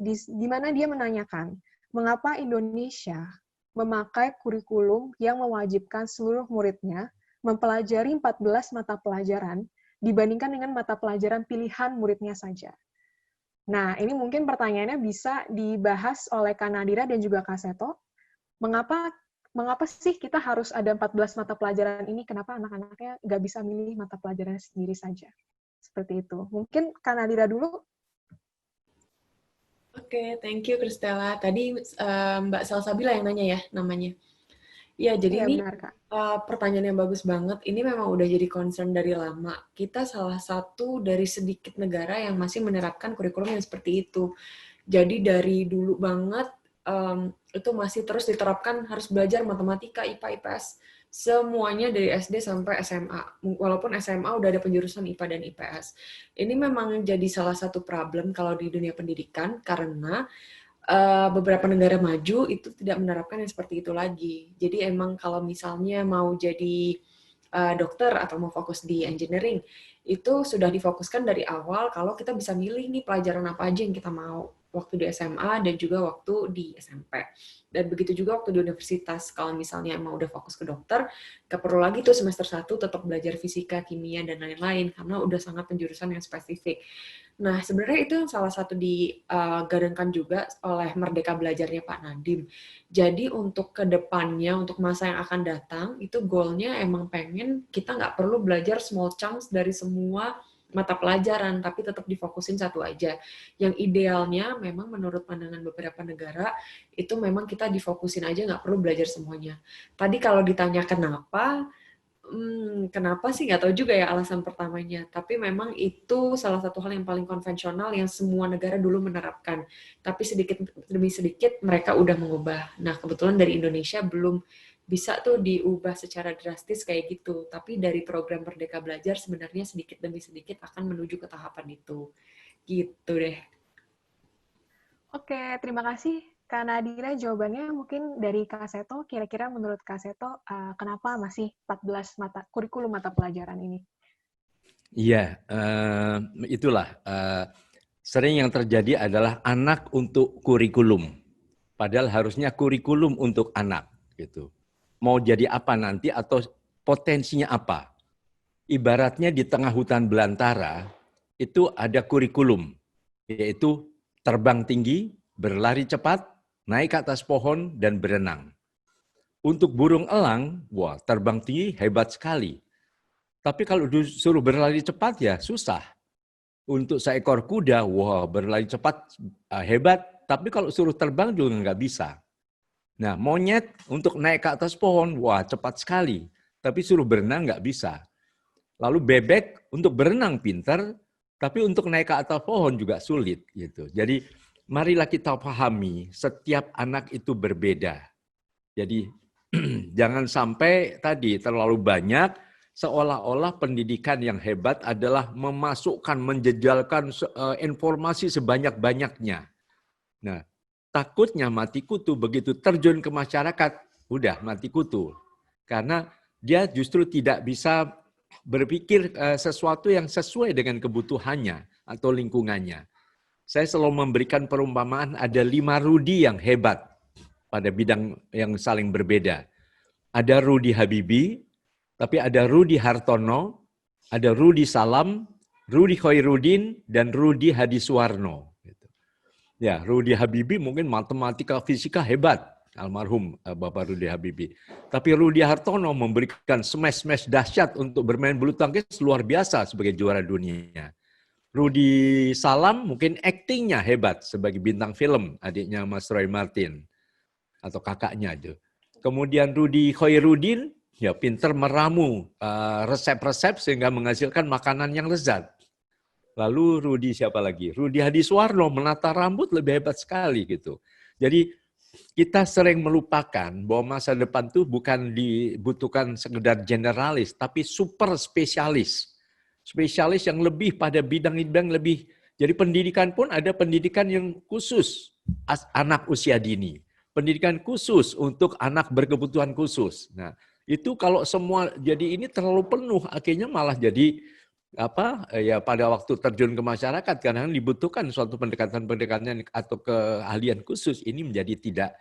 di mana dia menanyakan, mengapa Indonesia memakai kurikulum yang mewajibkan seluruh muridnya mempelajari 14 mata pelajaran dibandingkan dengan mata pelajaran pilihan muridnya saja. Nah, ini mungkin pertanyaannya bisa dibahas oleh Kak Nadira dan juga Kak Seto. Mengapa sih kita harus ada 14 mata pelajaran ini? Kenapa anak-anaknya nggak bisa milih mata pelajaran sendiri saja? Seperti itu. Mungkin Kak Nadira dulu. Oke, thank you Kristella. Tadi Mbak Salsabila yang nanya ya namanya. Ya, jadi ini benar, Kak. Pertanyaan yang bagus banget. Ini memang udah jadi concern dari lama. Kita salah satu dari sedikit negara yang masih menerapkan kurikulum yang seperti itu. Jadi dari dulu banget itu masih terus diterapkan harus belajar matematika, IPA, IPS, semuanya dari SD sampai SMA. Walaupun SMA udah ada penjurusan IPA dan IPS. Ini memang jadi salah satu problem kalau di dunia pendidikan karena beberapa negara maju itu tidak menerapkan yang seperti itu lagi. Jadi emang kalau misalnya mau jadi dokter atau mau fokus di engineering, itu sudah difokuskan dari awal kalau kita bisa milih nih pelajaran apa aja yang kita mau waktu di SMA dan juga waktu di SMP. Dan begitu juga waktu di universitas, kalau misalnya emang udah fokus ke dokter, gak perlu lagi tuh semester 1 tetap belajar fisika, kimia, dan lain-lain, karena udah sangat penjurusan yang spesifik. Nah, sebenarnya itu salah satu digadangkan juga oleh Merdeka Belajarnya Pak Nadiem. Jadi untuk kedepannya, untuk masa yang akan datang, itu goalnya emang pengen kita nggak perlu belajar small chunks dari semua mata pelajaran, tapi tetap difokusin satu aja. Yang idealnya memang menurut pandangan beberapa negara, itu memang kita difokusin aja, nggak perlu belajar semuanya. Tadi kalau ditanya kenapa, Kenapa sih nggak tahu juga ya alasan pertamanya. Tapi memang itu salah satu hal yang paling konvensional yang semua negara dulu menerapkan. Tapi sedikit demi sedikit mereka udah mengubah. Nah kebetulan dari Indonesia belum bisa tuh diubah secara drastis kayak gitu. Tapi dari program Merdeka Belajar sebenarnya sedikit demi sedikit akan menuju ke tahapan itu. Gitu deh. Oke, terima kasih Kak Nadira. Jawabannya mungkin dari Kak Seto, kira-kira menurut Kak Seto, kenapa masih 14 kurikulum mata pelajaran ini? Iya, itulah. Sering yang terjadi adalah anak untuk kurikulum. Padahal harusnya kurikulum untuk anak. Gitu. Mau jadi apa nanti atau potensinya apa. Ibaratnya di tengah hutan belantara, itu ada kurikulum. Yaitu terbang tinggi, berlari cepat, naik ke atas pohon, dan berenang. Untuk burung elang, wah terbang tinggi hebat sekali. Tapi kalau disuruh berlari cepat ya susah. Untuk seekor kuda, wah berlari cepat hebat. Tapi kalau suruh terbang juga nggak bisa. Nah monyet untuk naik ke atas pohon, wah cepat sekali. Tapi suruh berenang nggak bisa. Lalu bebek untuk berenang pintar, tapi untuk naik ke atas pohon juga sulit. Gitu. Jadi marilah kita pahami setiap anak itu berbeda. Jadi jangan sampai tadi terlalu banyak seolah-olah pendidikan yang hebat adalah memasukkan, menjejalkan informasi sebanyak-banyaknya. Nah, takutnya mati kutu begitu terjun ke masyarakat, udah mati kutu. Karena dia justru tidak bisa berpikir sesuatu yang sesuai dengan kebutuhannya atau lingkungannya. Saya selalu memberikan perumpamaan ada 5 Rudi yang hebat pada bidang yang saling berbeda. Ada Rudi Habibie, tapi ada Rudi Hartono, ada Rudi Salam, Rudi Khairuddin, dan Rudi Hadiswarno. Ya, Rudi Habibie mungkin matematika, fisika hebat, almarhum Bapak Rudi Habibie. Tapi Rudi Hartono memberikan smash-smash dahsyat untuk bermain bulu tangkis luar biasa sebagai juara dunia. Rudi Salam mungkin aktingnya hebat sebagai bintang film, adiknya Mas Roy Martin atau kakaknya itu. Kemudian Rudi Khairuddin ya pintar meramu resep-resep sehingga menghasilkan makanan yang lezat. Lalu Rudi siapa lagi? Rudi Hadiswarno menata rambut lebih hebat sekali gitu. Jadi kita sering melupakan bahwa masa depan itu bukan dibutuhkan sekedar generalis, tapi super spesialis. Spesialis yang lebih pada bidang-bidang lebih. Jadi pendidikan pun ada pendidikan yang khusus anak usia dini. Pendidikan khusus untuk anak berkebutuhan khusus. Nah, itu kalau semua jadi ini terlalu penuh, akhirnya malah jadi ya pada waktu terjun ke masyarakat kadang dibutuhkan suatu pendekatan-pendekatan atau keahlian khusus ini menjadi tidak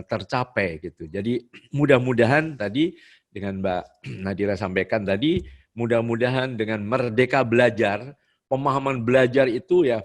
tercapai gitu. Jadi mudah-mudahan tadi dengan Mbak Nadira sampaikan tadi, mudah-mudahan dengan merdeka belajar, pemahaman belajar itu ya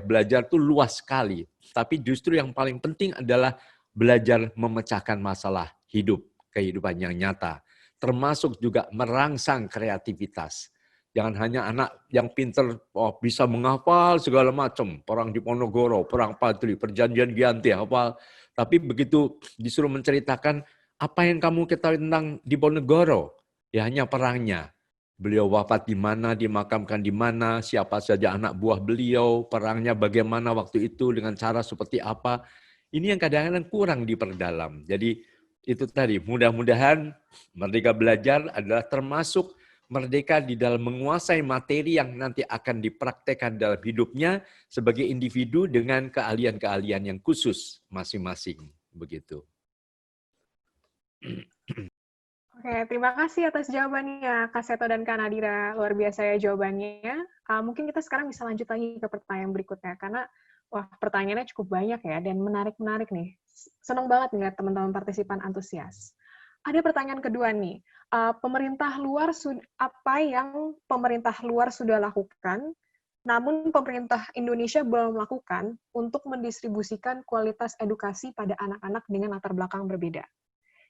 belajar itu luas sekali. Tapi justru yang paling penting adalah belajar memecahkan masalah hidup, kehidupan yang nyata, termasuk juga merangsang kreativitas. Jangan hanya anak yang pintar bisa menghafal segala macam, perang Diponegoro, perang Padri, perjanjian Giyanti, hafal. Tapi begitu disuruh menceritakan apa yang kamu ketahui tentang Diponegoro, ya hanya perangnya. Beliau wafat di mana, dimakamkan di mana, siapa saja anak buah beliau, perangnya bagaimana waktu itu, dengan cara seperti apa. Ini yang kadang-kadang kurang diperdalam. Jadi itu tadi, mudah-mudahan Merdeka Belajar adalah termasuk merdeka di dalam menguasai materi yang nanti akan dipraktekkan dalam hidupnya sebagai individu dengan keahlian-keahlian yang khusus masing-masing. Begitu. Oke, terima kasih atas jawabannya, Kak Seto dan Kak Nadira. Luar biasa ya jawabannya. Mungkin kita sekarang bisa lanjut lagi ke pertanyaan berikutnya, karena wah pertanyaannya cukup banyak ya, dan menarik-menarik nih. Senang banget ngeliat teman-teman partisipan antusias. Ada pertanyaan kedua nih, apa yang pemerintah luar sudah lakukan, namun pemerintah Indonesia belum lakukan untuk mendistribusikan kualitas edukasi pada anak-anak dengan latar belakang berbeda?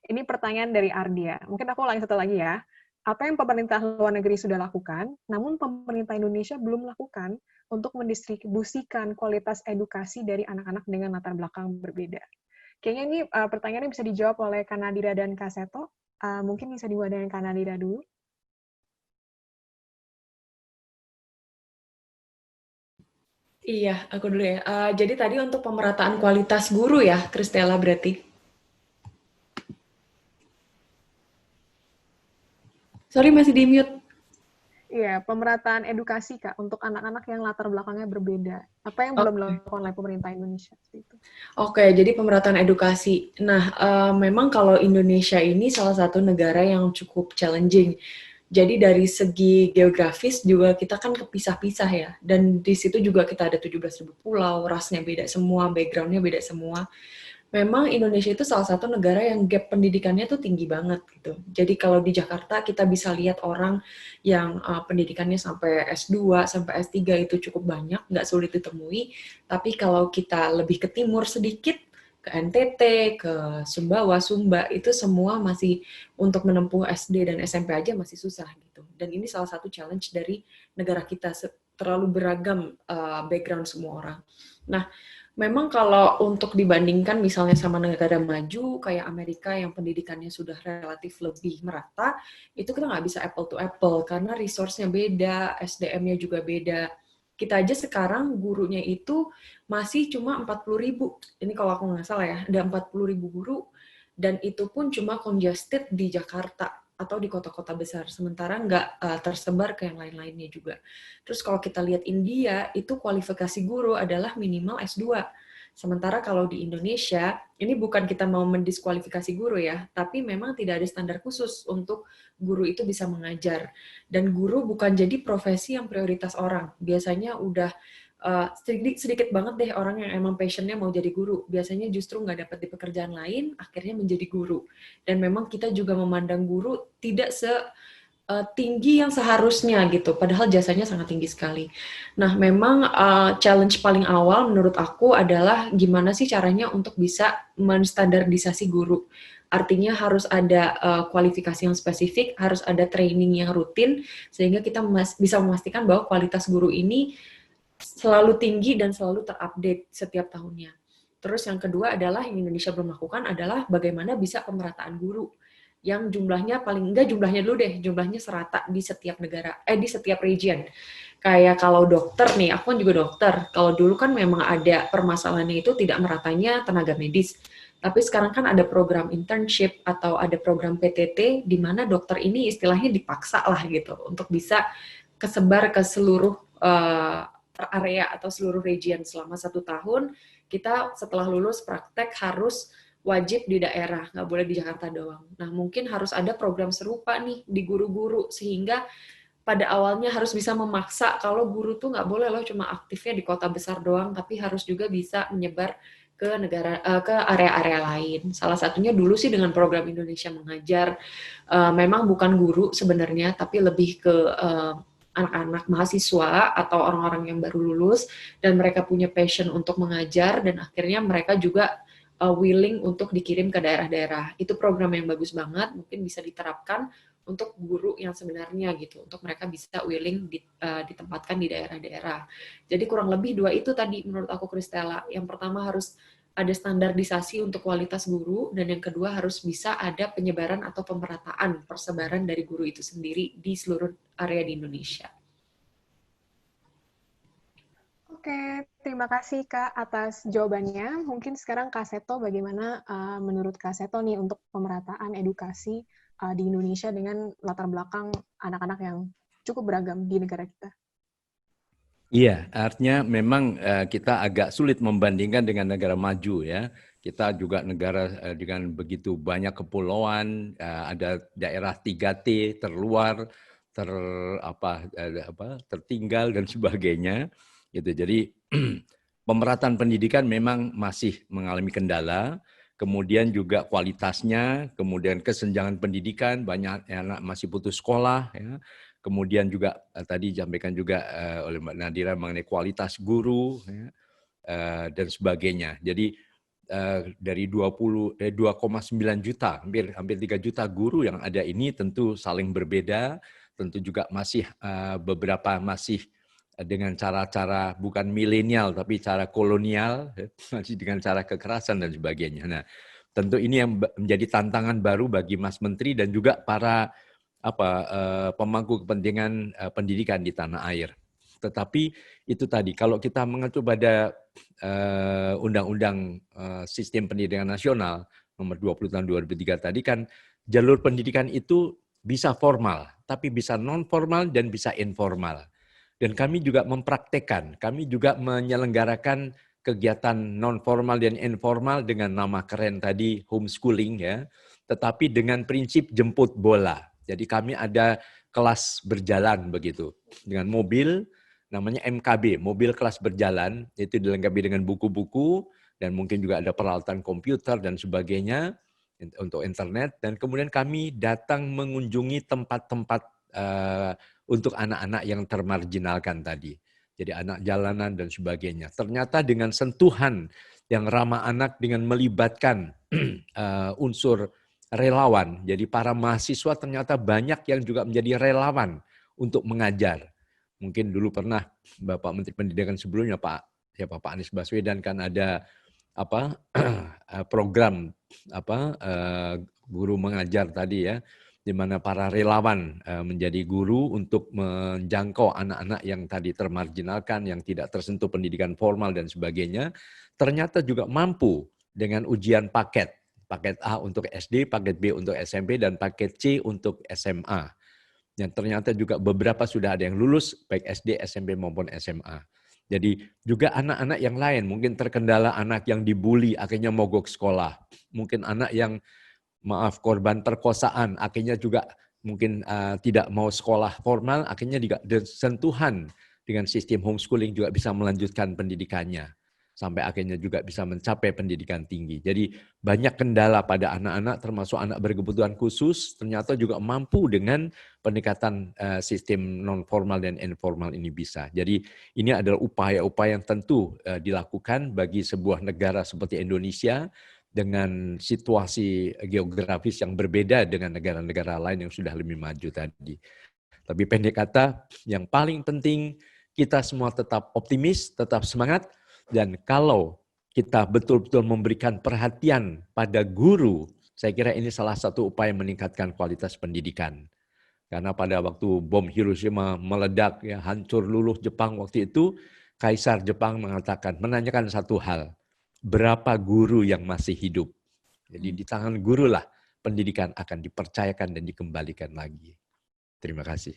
Ini pertanyaan dari Ardia. Mungkin aku ulangi satu lagi ya. Apa yang pemerintah luar negeri sudah lakukan, namun pemerintah Indonesia belum lakukan untuk mendistribusikan kualitas edukasi dari anak-anak dengan latar belakang berbeda? Kayaknya ini pertanyaannya bisa dijawab oleh Kak Nadira dan Kak Seto. Mungkin bisa dimulai dengan Kak Nadira dulu. Iya, aku dulu ya. Jadi tadi untuk pemerataan kualitas guru ya, Kristela berarti. Sorry, masih di mute. Iya, pemerataan edukasi, Kak, untuk anak-anak yang latar belakangnya berbeda. Apa yang belum dilakukan oleh pemerintah Indonesia? Itu. Oke, jadi pemerataan edukasi. Nah, memang kalau Indonesia ini salah satu negara yang cukup challenging. Jadi dari segi geografis juga kita kan kepisah-pisah ya. Dan di situ juga kita ada 17.000 pulau, rasnya beda semua, background-nya beda semua. Memang Indonesia itu salah satu negara yang gap pendidikannya tuh tinggi banget gitu. Jadi kalau di Jakarta kita bisa lihat orang yang pendidikannya sampai S2, sampai S3 itu cukup banyak, nggak sulit ditemui. Tapi kalau kita lebih ke timur sedikit, ke NTT, ke Sumbawa, Sumba, itu semua masih untuk menempuh SD dan SMP aja masih susah gitu. Dan ini salah satu challenge dari negara kita, terlalu beragam background semua orang. Nah, memang kalau untuk dibandingkan misalnya sama negara maju kayak Amerika yang pendidikannya sudah relatif lebih merata, itu kita nggak bisa apple to apple karena resource-nya beda, SDM-nya juga beda. Kita aja sekarang gurunya itu masih cuma 40.000. Ini kalau aku nggak salah ya, ada 40.000 guru dan itu pun cuma congested di Jakarta atau di kota-kota besar, sementara nggak tersebar ke yang lain-lainnya juga. Terus kalau kita lihat India, itu kualifikasi guru adalah minimal S2. Sementara kalau di Indonesia, ini bukan kita mau mendiskualifikasi guru ya, tapi memang tidak ada standar khusus untuk guru itu bisa mengajar. Dan guru bukan jadi profesi yang prioritas orang. Biasanya udah sedikit banget deh orang yang emang passionnya mau jadi guru. Biasanya justru nggak dapat di pekerjaan lain, akhirnya menjadi guru. Dan memang kita juga memandang guru tidak tinggi yang seharusnya gitu, padahal jasanya sangat tinggi sekali. Nah, memang challenge paling awal menurut aku adalah gimana sih caranya untuk bisa menstandardisasi guru. Artinya harus ada kualifikasi yang spesifik, harus ada training yang rutin, sehingga kita bisa memastikan bahwa kualitas guru ini selalu tinggi dan selalu terupdate setiap tahunnya. Terus yang kedua adalah yang Indonesia belum lakukan adalah bagaimana bisa pemerataan guru yang jumlahnya paling enggak jumlahnya dulu deh, jumlahnya serata di setiap negara, di setiap region. Kayak kalau dokter nih, aku kan juga dokter. Kalau dulu kan memang ada permasalahannya itu tidak meratanya tenaga medis. Tapi sekarang kan ada program internship atau ada program PTT di mana dokter ini istilahnya dipaksa lah gitu untuk bisa kesebar ke seluruh area atau seluruh region selama 1 tahun. Kita setelah lulus praktek harus wajib di daerah, nggak boleh di Jakarta doang. Nah, mungkin harus ada program serupa nih di guru-guru, sehingga pada awalnya harus bisa memaksa kalau guru tuh nggak boleh loh cuma aktifnya di kota besar doang, tapi harus juga bisa menyebar ke ke area-area lain. Salah satunya dulu sih dengan program Indonesia Mengajar. Memang bukan guru sebenarnya, tapi lebih ke anak-anak mahasiswa atau orang-orang yang baru lulus, dan mereka punya passion untuk mengajar, dan akhirnya mereka juga willing untuk dikirim ke daerah-daerah. Itu program yang bagus banget, mungkin bisa diterapkan untuk guru yang sebenarnya gitu, untuk mereka bisa willing ditempatkan di daerah-daerah. Jadi kurang lebih 2 itu tadi menurut aku, Kristela. Yang pertama harus ada standarisasi untuk kualitas guru, dan yang kedua harus bisa ada penyebaran atau pemerataan persebaran dari guru itu sendiri di seluruh area di Indonesia. Oke, terima kasih Kak atas jawabannya. Mungkin sekarang Kak Seto, bagaimana menurut Kak Seto nih untuk pemerataan edukasi di Indonesia dengan latar belakang anak-anak yang cukup beragam di negara kita? Iya, artinya memang kita agak sulit membandingkan dengan negara maju ya. Kita juga negara dengan begitu banyak kepulauan, ada daerah 3T terluar, tertinggal dan sebagainya. Gitu. Jadi pemerataan pendidikan memang masih mengalami kendala, kemudian juga kualitasnya, kemudian kesenjangan pendidikan, banyak anak masih putus sekolah, ya. Kemudian juga tadi disampaikan juga oleh Mbak Nadira mengenai kualitas guru, ya, dan sebagainya. Jadi dari 2,9 juta, hampir 3 juta guru yang ada ini tentu saling berbeda, tentu juga masih beberapa masih dengan cara-cara bukan milenial tapi cara kolonial, masih dengan cara kekerasan dan sebagainya. Nah, Tentu ini yang menjadi tantangan baru bagi Mas Menteri dan juga para pemangku kepentingan pendidikan di tanah air. Tetapi itu tadi, kalau kita mengacu pada Undang-Undang Sistem Pendidikan Nasional nomor 20 tahun 2003 tadi kan, jalur pendidikan itu bisa formal, tapi bisa non formal dan bisa informal. Dan kami juga mempraktekkan, kami juga menyelenggarakan kegiatan non formal dan informal dengan nama keren tadi homeschooling ya, tetapi dengan prinsip jemput bola. Jadi kami ada kelas berjalan begitu dengan mobil namanya MKB, mobil kelas berjalan, itu dilengkapi dengan buku-buku dan mungkin juga ada peralatan komputer dan sebagainya untuk internet, dan kemudian kami datang mengunjungi tempat-tempat untuk anak-anak yang termarginalkan tadi. Jadi anak jalanan dan sebagainya. Ternyata dengan sentuhan yang ramah anak dengan melibatkan unsur relawan. Jadi para mahasiswa ternyata banyak yang juga menjadi relawan untuk mengajar. Mungkin dulu pernah Bapak Menteri Pendidikan sebelumnya Pak Anies Baswedan kan ada program guru mengajar tadi ya, di mana para relawan menjadi guru untuk menjangkau anak-anak yang tadi termarginalkan, yang tidak tersentuh pendidikan formal dan sebagainya, ternyata juga mampu dengan ujian paket A untuk SD, paket B untuk SMP, dan paket C untuk SMA. Yang ternyata juga beberapa sudah ada yang lulus, baik SD, SMP maupun SMA. Jadi juga anak-anak yang lain, mungkin terkendala anak yang dibully, akhirnya mogok sekolah. Mungkin anak yang korban perkosaan, akhirnya juga mungkin tidak mau sekolah formal, akhirnya juga sentuhan dengan sistem homeschooling juga bisa melanjutkan pendidikannya. Sampai akhirnya juga bisa mencapai pendidikan tinggi. Jadi banyak kendala pada anak-anak, termasuk anak berkebutuhan khusus, ternyata juga mampu dengan pendekatan sistem non-formal dan informal ini bisa. Jadi ini adalah upaya-upaya yang tentu dilakukan bagi sebuah negara seperti Indonesia, dengan situasi geografis yang berbeda dengan negara-negara lain yang sudah lebih maju tadi. Tapi pendek kata, yang paling penting kita semua tetap optimis, tetap semangat, dan kalau kita betul-betul memberikan perhatian pada guru, saya kira ini salah satu upaya meningkatkan kualitas pendidikan. Karena pada waktu bom Hiroshima meledak, ya, hancur luluh Jepang waktu itu, Kaisar Jepang menanyakan satu hal, berapa guru yang masih hidup? Jadi di tangan guru lah pendidikan akan dipercayakan dan dikembalikan lagi. Terima kasih.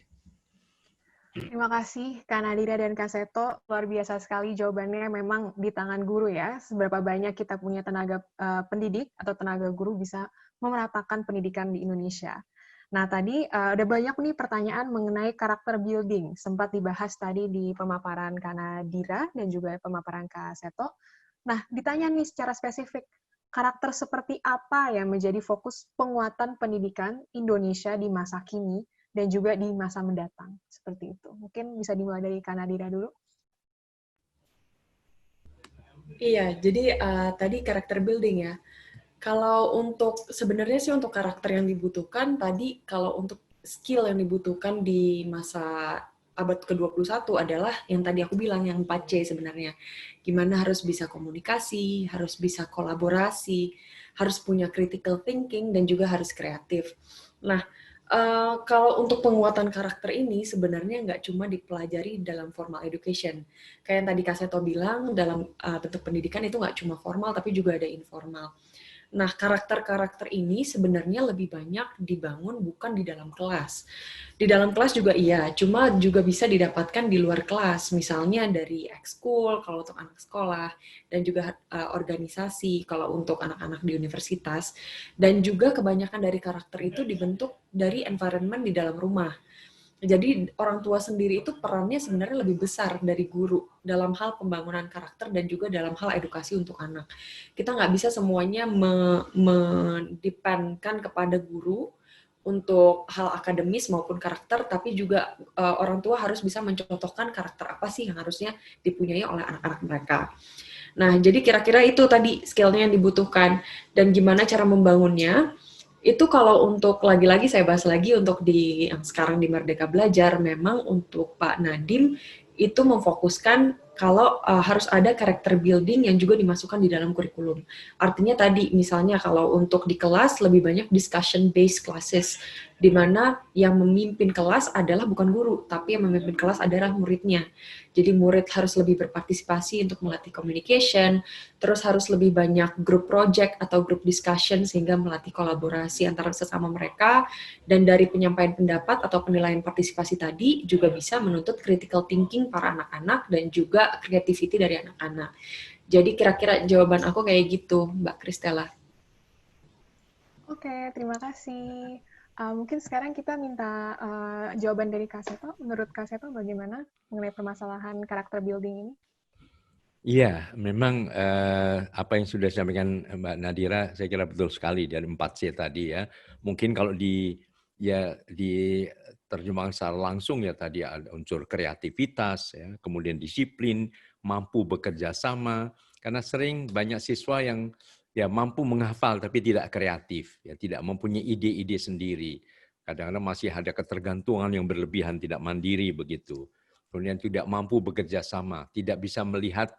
Terima kasih Kak Nadira dan Kak Seto. Luar biasa sekali jawabannya, memang di tangan guru ya. Seberapa banyak kita punya tenaga pendidik atau tenaga guru bisa memeratakan pendidikan di Indonesia. Nah, tadi ada banyak nih pertanyaan mengenai karakter building. Sempat dibahas tadi di pemaparan Kak Nadira dan juga pemaparan Kak Seto. Nah, ditanya nih secara spesifik, karakter seperti apa yang menjadi fokus penguatan pendidikan Indonesia di masa kini dan juga di masa mendatang? Seperti itu. Mungkin bisa dimulai dari Kak Nadira dulu. Iya, jadi tadi karakter building ya. Kalau sebenarnya sih untuk karakter yang dibutuhkan, tadi kalau untuk skill yang dibutuhkan di masa abad ke-21 adalah yang tadi aku bilang, yang 4C sebenarnya. Gimana harus bisa komunikasi, harus bisa kolaborasi, harus punya critical thinking, dan juga harus kreatif. Nah, kalau untuk penguatan karakter ini sebenarnya nggak cuma dipelajari dalam formal education. Kayak yang tadi Kak Seto bilang, dalam bentuk pendidikan itu nggak cuma formal, tapi juga ada informal. Nah, karakter-karakter ini sebenarnya lebih banyak dibangun bukan di dalam kelas. Di dalam kelas juga iya, cuma juga bisa didapatkan di luar kelas. Misalnya dari ekskul, kalau untuk anak sekolah, dan juga organisasi, kalau untuk anak-anak di universitas. Dan juga kebanyakan dari karakter itu dibentuk dari environment di dalam rumah. Jadi orang tua sendiri itu perannya sebenarnya lebih besar dari guru dalam hal pembangunan karakter dan juga dalam hal edukasi untuk anak. Kita nggak bisa semuanya mendependkan kepada guru untuk hal akademis maupun karakter, tapi juga orang tua harus bisa mencontohkan karakter apa sih yang harusnya dipunyai oleh anak-anak mereka. Nah, jadi kira-kira itu tadi skill-nya yang dibutuhkan. Dan gimana cara membangunnya? Itu kalau untuk, lagi-lagi saya bahas lagi, untuk yang sekarang di Merdeka Belajar, memang untuk Pak Nadiem itu memfokuskan kalau harus ada character building yang juga dimasukkan di dalam kurikulum. Artinya tadi misalnya kalau untuk di kelas lebih banyak discussion based classes, di mana yang memimpin kelas adalah bukan guru, tapi yang memimpin kelas adalah muridnya. Jadi murid harus lebih berpartisipasi untuk melatih communication, terus harus lebih banyak group project atau group discussion sehingga melatih kolaborasi antara sesama mereka, dan dari penyampaian pendapat atau penilaian partisipasi tadi juga bisa menuntut critical thinking para anak-anak dan juga creativity dari anak-anak. Jadi kira-kira jawaban aku kayak gitu, Mbak Kristela. Oke, terima kasih. Mungkin sekarang kita minta jawaban dari Kak Seto. Menurut Kak Seto bagaimana mengenai permasalahan karakter building ini? Iya, memang apa yang sudah disampaikan Mbak Nadira, saya kira betul sekali dari 4C tadi ya. Mungkin kalau diterjemahkan secara langsung ya tadi ada unsur kreativitas, ya, kemudian disiplin, mampu bekerja sama. Karena sering banyak siswa yang ya mampu menghafal tapi tidak kreatif, ya tidak mempunyai ide-ide sendiri. Kadang-kadang masih ada ketergantungan yang berlebihan, tidak mandiri begitu. Kemudian tidak mampu bekerja sama, tidak bisa melihat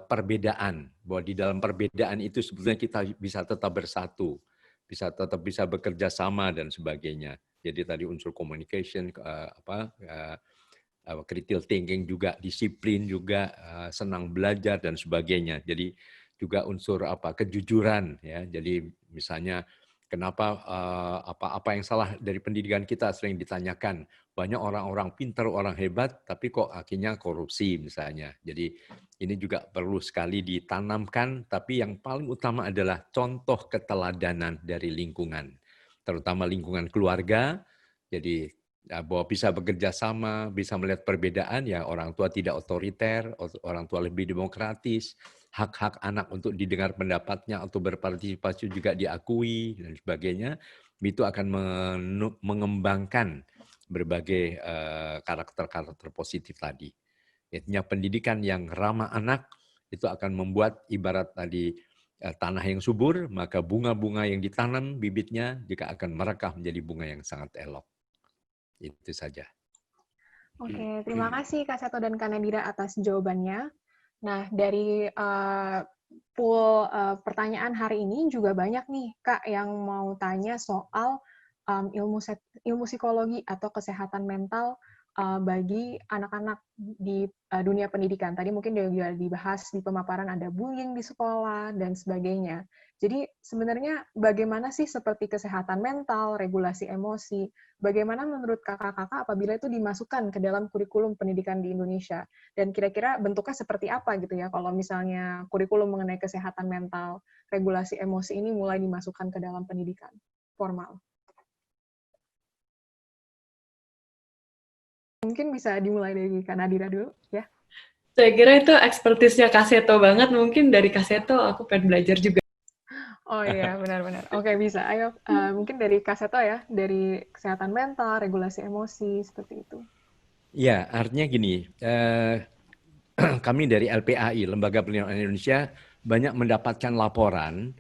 perbedaan, bahwa di dalam perbedaan itu sebetulnya kita bisa tetap bersatu, tetap bisa bekerja sama dan sebagainya. Jadi tadi unsur communication, critical thinking juga, disiplin juga, senang belajar dan sebagainya. Jadi juga unsur kejujuran ya. Jadi misalnya kenapa apa yang salah dari pendidikan kita sering ditanyakan. Banyak orang-orang pintar, orang hebat, tapi kok akhirnya korupsi misalnya. Jadi ini juga perlu sekali ditanamkan, tapi yang paling utama adalah contoh keteladanan dari lingkungan, terutama lingkungan keluarga. Jadi bahwa bisa bekerja sama, bisa melihat perbedaan, ya orang tua tidak otoriter, orang tua lebih demokratis, hak-hak anak untuk didengar pendapatnya atau berpartisipasi juga diakui dan sebagainya, itu akan mengembangkan berbagai karakter-karakter positif tadi. Artinya pendidikan yang ramah anak itu akan membuat ibarat tadi tanah yang subur, maka bunga-bunga yang ditanam bibitnya juga akan merekah menjadi bunga yang sangat elok. Itu saja. Oke, terima kasih Kak Seto dan Kak Nadira atas jawabannya. Nah, dari pool pertanyaan hari ini juga banyak nih Kak yang mau tanya soal ilmu psikologi atau kesehatan mental bagi anak-anak di dunia pendidikan. Tadi mungkin juga dibahas di pemaparan ada bullying di sekolah dan sebagainya. Jadi sebenarnya bagaimana sih seperti kesehatan mental, regulasi emosi, bagaimana menurut kakak-kakak apabila itu dimasukkan ke dalam kurikulum pendidikan di Indonesia? Dan kira-kira bentuknya seperti apa gitu ya kalau misalnya kurikulum mengenai kesehatan mental, regulasi emosi ini mulai dimasukkan ke dalam pendidikan formal? Mungkin bisa dimulai dari Kak Nadira dulu, ya. Saya kira itu ekspertisnya Kak Seto banget, mungkin dari Kak Seto aku pengen belajar juga. Oh iya, benar-benar. Oke, bisa. Ayo, mungkin dari Kak Seto ya, dari kesehatan mental, regulasi emosi, seperti itu. Ya, artinya gini, kami dari LPAI, Lembaga Perlindungan Indonesia, banyak mendapatkan laporan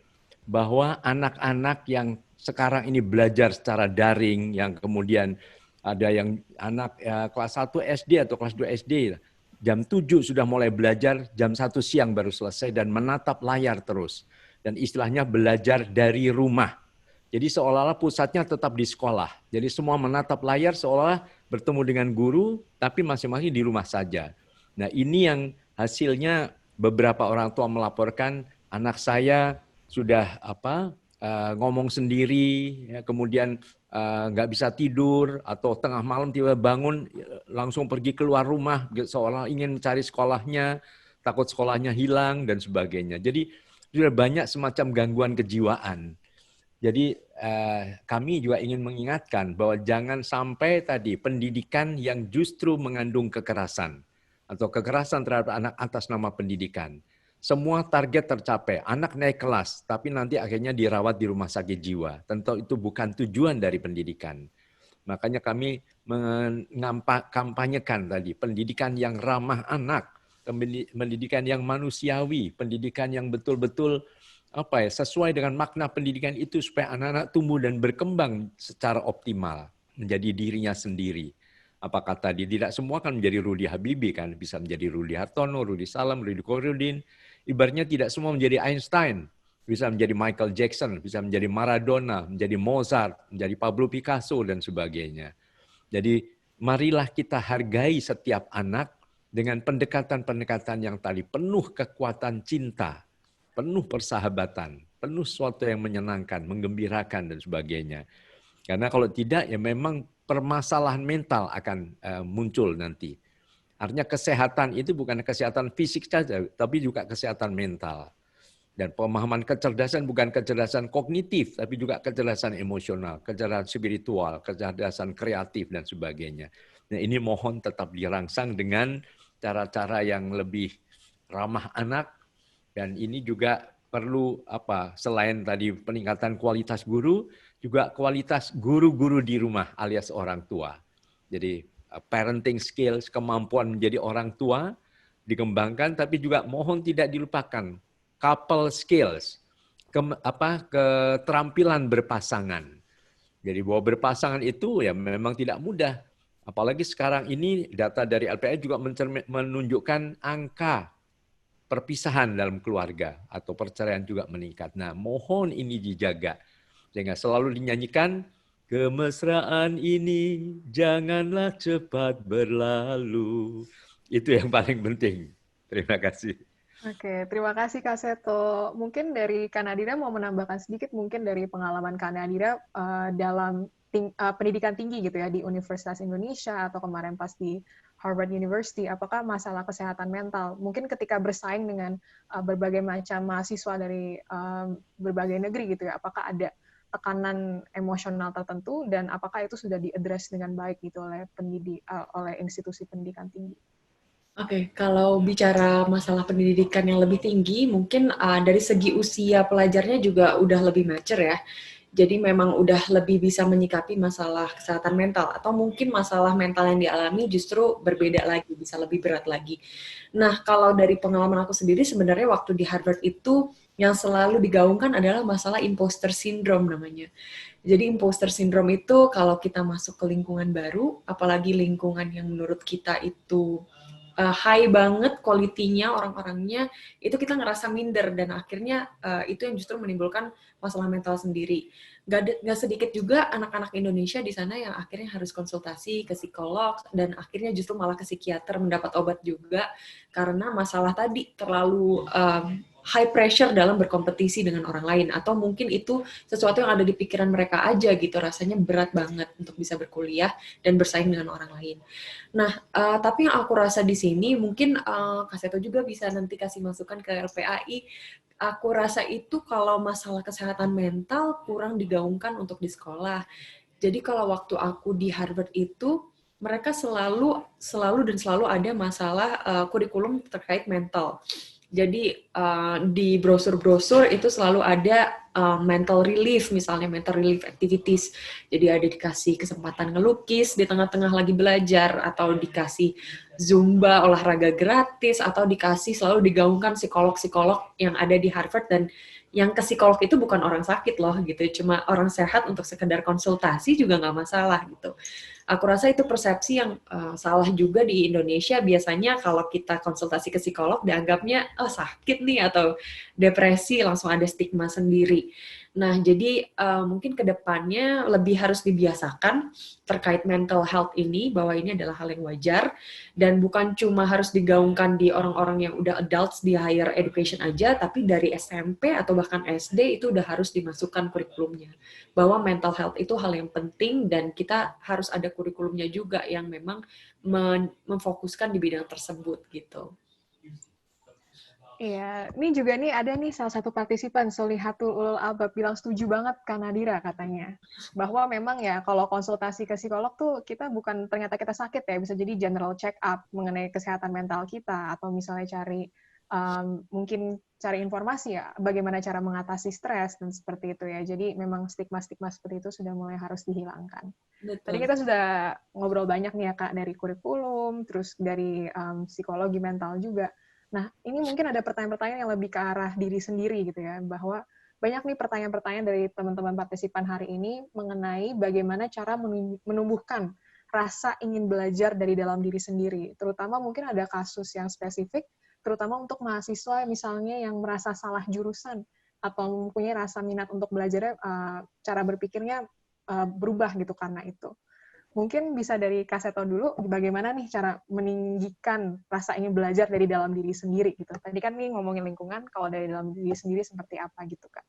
bahwa anak-anak yang sekarang ini belajar secara daring, yang kemudian ada yang anak kelas 1 SD atau kelas 2 SD, jam 7 sudah mulai belajar, jam 1 siang baru selesai, dan menatap layar terus. Dan istilahnya belajar dari rumah. Jadi seolah-olah pusatnya tetap di sekolah. Jadi semua menatap layar seolah bertemu dengan guru, tapi masing-masing di rumah saja. Nah ini yang hasilnya beberapa orang tua melaporkan anak saya sudah ngomong sendiri, ya, kemudian nggak bisa tidur atau tengah malam tiba bangun langsung pergi keluar rumah seolah ingin mencari sekolahnya, takut sekolahnya hilang dan sebagainya. Jadi sudah banyak semacam gangguan kejiwaan. Jadi kami juga ingin mengingatkan bahwa jangan sampai tadi pendidikan yang justru mengandung kekerasan atau kekerasan terhadap anak atas nama pendidikan. Semua target tercapai, anak naik kelas, tapi nanti akhirnya dirawat di rumah sakit jiwa. Tentu itu bukan tujuan dari pendidikan. Makanya kami mengampanyekan tadi pendidikan yang ramah anak, pendidikan yang manusiawi, pendidikan yang betul-betul sesuai dengan makna pendidikan itu supaya anak-anak tumbuh dan berkembang secara optimal menjadi dirinya sendiri. Apakah tadi tidak semua kan menjadi Rudy Habibie kan, bisa menjadi Rudi Hartono, Rudi Salam, Rudi Khairuddin. Ibaratnya tidak semua menjadi Einstein, bisa menjadi Michael Jackson, bisa menjadi Maradona, menjadi Mozart, menjadi Pablo Picasso dan sebagainya. Jadi marilah kita hargai setiap anak dengan pendekatan-pendekatan yang tadi penuh kekuatan cinta, penuh persahabatan, penuh sesuatu yang menyenangkan, menggembirakan dan sebagainya. Karena kalau tidak ya memang permasalahan mental akan muncul nanti. Artinya kesehatan itu bukan kesehatan fisik saja, tapi juga kesehatan mental. Dan pemahaman kecerdasan bukan kecerdasan kognitif, tapi juga kecerdasan emosional, kecerdasan spiritual, kecerdasan kreatif, dan sebagainya. Nah, ini mohon tetap dirangsang dengan cara-cara yang lebih ramah anak, dan ini juga perlu selain tadi peningkatan kualitas guru, juga kualitas guru-guru di rumah alias orang tua. Jadi parenting skills, kemampuan menjadi orang tua dikembangkan, tapi juga mohon tidak dilupakan couple skills, keterampilan berpasangan. Jadi bahwa berpasangan itu ya memang tidak mudah. Apalagi sekarang ini data dari LPI juga menunjukkan angka perpisahan dalam keluarga atau perceraian juga meningkat. Nah, mohon ini dijaga. Sehingga selalu dinyanyikan, kemesraan ini janganlah cepat berlalu. Itu yang paling penting. Terima kasih. Oke, terima kasih Kak Seto. Mungkin dari Kak Nadira mau menambahkan sedikit mungkin dari pengalaman Kak Nadira dalam pendidikan tinggi gitu ya di Universitas Indonesia atau kemarin pas di Harvard University, apakah masalah kesehatan mental mungkin ketika bersaing dengan berbagai macam mahasiswa dari berbagai negeri gitu ya, apakah ada tekanan emosional tertentu dan apakah itu sudah diadres dengan baik gitu oleh oleh institusi pendidikan tinggi? Oke, kalau bicara masalah pendidikan yang lebih tinggi, mungkin dari segi usia pelajarnya juga udah lebih mature ya. Jadi memang udah lebih bisa menyikapi masalah kesehatan mental, atau mungkin masalah mental yang dialami justru berbeda lagi, bisa lebih berat lagi. Nah, kalau dari pengalaman aku sendiri, sebenarnya waktu di Harvard itu yang selalu digaungkan adalah masalah imposter syndrome namanya. Jadi imposter syndrome itu kalau kita masuk ke lingkungan baru, apalagi lingkungan yang menurut kita itu high banget quality-nya, orang-orangnya, itu kita ngerasa minder, dan akhirnya itu yang justru menimbulkan masalah mental sendiri. Gak sedikit juga anak-anak Indonesia di sana yang akhirnya harus konsultasi ke psikolog, dan akhirnya justru malah ke psikiater mendapat obat juga, karena masalah tadi terlalu high pressure dalam berkompetisi dengan orang lain, atau mungkin itu sesuatu yang ada di pikiran mereka aja gitu, rasanya berat banget untuk bisa berkuliah dan bersaing dengan orang lain. Nah, tapi yang aku rasa di sini, mungkin Kak Seto juga bisa nanti kasih masukan ke LPAI, aku rasa itu kalau masalah kesehatan mental kurang digaungkan untuk di sekolah. Jadi kalau waktu aku di Harvard itu, mereka selalu ada masalah kurikulum terkait mental. Jadi di brosur-brosur itu selalu ada mental relief, misalnya mental relief activities. Jadi ada dikasih kesempatan ngelukis di tengah-tengah lagi belajar, atau dikasih Zumba olahraga gratis, atau dikasih selalu digaungkan psikolog-psikolog yang ada di Harvard, dan yang ke psikolog itu bukan orang sakit loh gitu, cuma orang sehat untuk sekedar konsultasi juga nggak masalah gitu. Aku rasa itu persepsi yang salah juga di Indonesia. Biasanya kalau kita konsultasi ke psikolog dianggapnya sakit nih atau depresi, langsung ada stigma sendiri. Nah, jadi mungkin ke depannya lebih harus dibiasakan terkait mental health ini, bahwa ini adalah hal yang wajar, dan bukan cuma harus digaungkan di orang-orang yang udah adults di higher education aja, tapi dari SMP atau bahkan SD itu udah harus dimasukkan kurikulumnya. Bahwa mental health itu hal yang penting, dan kita harus ada kurikulumnya juga yang memang memfokuskan di bidang tersebut gitu. Iya, ini juga nih ada nih salah satu partisipan, Solihatul Ulul Albab, bilang setuju banget Kak Nadira katanya. Bahwa memang ya kalau konsultasi ke psikolog tuh kita bukan ternyata kita sakit ya, bisa jadi general check up mengenai kesehatan mental kita, atau misalnya cari mungkin cari informasi ya, bagaimana cara mengatasi stres dan seperti itu ya. Jadi memang stigma-stigma seperti itu sudah mulai harus dihilangkan. Betul. Tadi kita sudah ngobrol banyak nih ya Kak, dari kurikulum, terus dari psikologi mental juga. Nah, ini mungkin ada pertanyaan-pertanyaan yang lebih ke arah diri sendiri gitu ya, bahwa banyak nih pertanyaan-pertanyaan dari teman-teman partisipan hari ini mengenai bagaimana cara menumbuhkan rasa ingin belajar dari dalam diri sendiri. Terutama mungkin ada kasus yang spesifik, terutama untuk mahasiswa misalnya yang merasa salah jurusan atau mempunyai rasa minat untuk belajarnya, cara berpikirnya berubah gitu karena itu. Mungkin bisa dari Kak Seto dulu, bagaimana nih cara meninggikan rasa ingin belajar dari dalam diri sendiri gitu. Tadi kan nih ngomongin lingkungan, kalau dari dalam diri sendiri seperti apa gitu, Kak?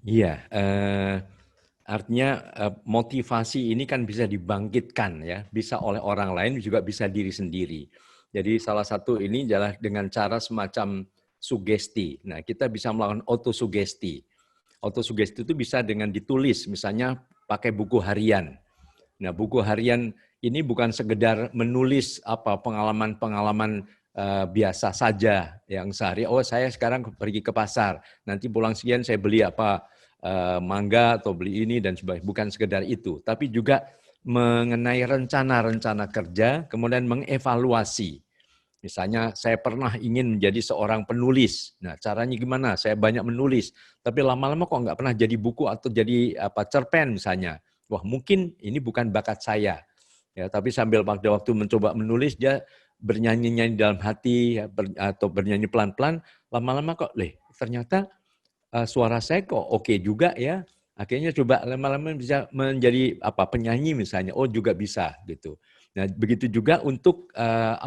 Iya, artinya motivasi ini kan bisa dibangkitkan ya, bisa oleh orang lain juga bisa diri sendiri. Jadi salah satu ini adalah dengan cara semacam sugesti. Nah, kita bisa melakukan autosugesti. Autosugesti itu bisa dengan ditulis, misalnya pakai buku harian. Nah, buku harian ini bukan sekedar menulis pengalaman-pengalaman biasa saja yang sehari. Oh, saya sekarang pergi ke pasar, nanti pulang sekian saya beli mangga atau beli ini dan sebagainya. Bukan sekedar itu, tapi juga mengenai rencana-rencana kerja, kemudian mengevaluasi. Misalnya saya pernah ingin menjadi seorang penulis. Nah, caranya gimana? Saya banyak menulis, tapi lama-lama kok nggak pernah jadi buku atau jadi cerpen misalnya. Wah, mungkin ini bukan bakat saya. Ya, tapi sambil pada waktu mencoba menulis, dia bernyanyi-nyanyi dalam hati atau bernyanyi pelan-pelan, lama-lama kok, ternyata suara saya kok oke juga ya. Akhirnya coba lama-lama bisa menjadi penyanyi misalnya. Oh, juga bisa gitu. Nah, begitu juga untuk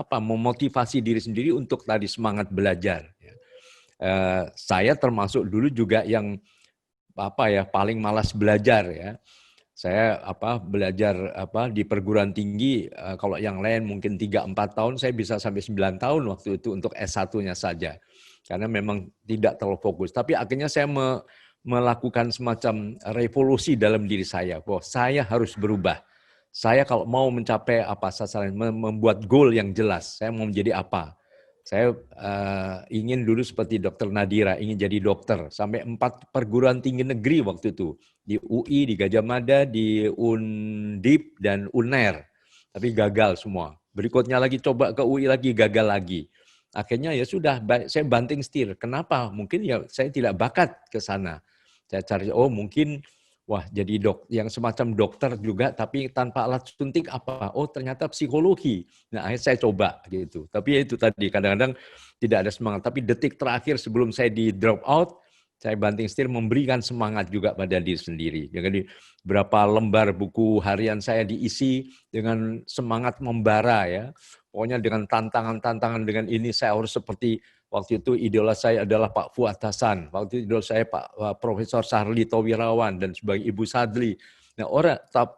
memotivasi diri sendiri untuk tadi semangat belajar. Saya termasuk dulu juga yang paling malas belajar ya. Saya belajar di perguruan tinggi, kalau yang lain mungkin 3-4 tahun, saya bisa sampai 9 tahun waktu itu untuk S1-nya saja. Karena memang tidak terlalu fokus. Tapi akhirnya saya melakukan semacam revolusi dalam diri saya, bahwa saya harus berubah. Saya kalau mau mencapai sasaran, membuat goal yang jelas, saya mau menjadi apa. Saya ingin dulu seperti Dr. Nadira, ingin jadi dokter. Sampai 4 perguruan tinggi negeri waktu itu. Di UI, di Gajah Mada, di Undip, dan UNER. Tapi gagal semua. Berikutnya lagi coba ke UI lagi, gagal lagi. Akhirnya ya sudah, saya banting setir. Kenapa? Mungkin ya saya tidak bakat ke sana. Saya cari, mungkin jadi yang semacam dokter juga, tapi tanpa alat suntik apa? Oh, ternyata psikologi. Nah, akhirnya saya coba gitu. Tapi ya itu tadi, kadang-kadang tidak ada semangat. Tapi detik terakhir sebelum saya di drop out, saya banting setir memberikan semangat juga pada diri sendiri. Jadi berapa lembar buku harian saya diisi dengan semangat membara ya. Pokoknya dengan tantangan-tantangan dengan ini saya harus seperti waktu itu idola saya adalah Pak Fuad Hasan, waktu itu idola saya Pak Profesor Sarli Towirawan dan sebagai Ibu Sadli. Nah,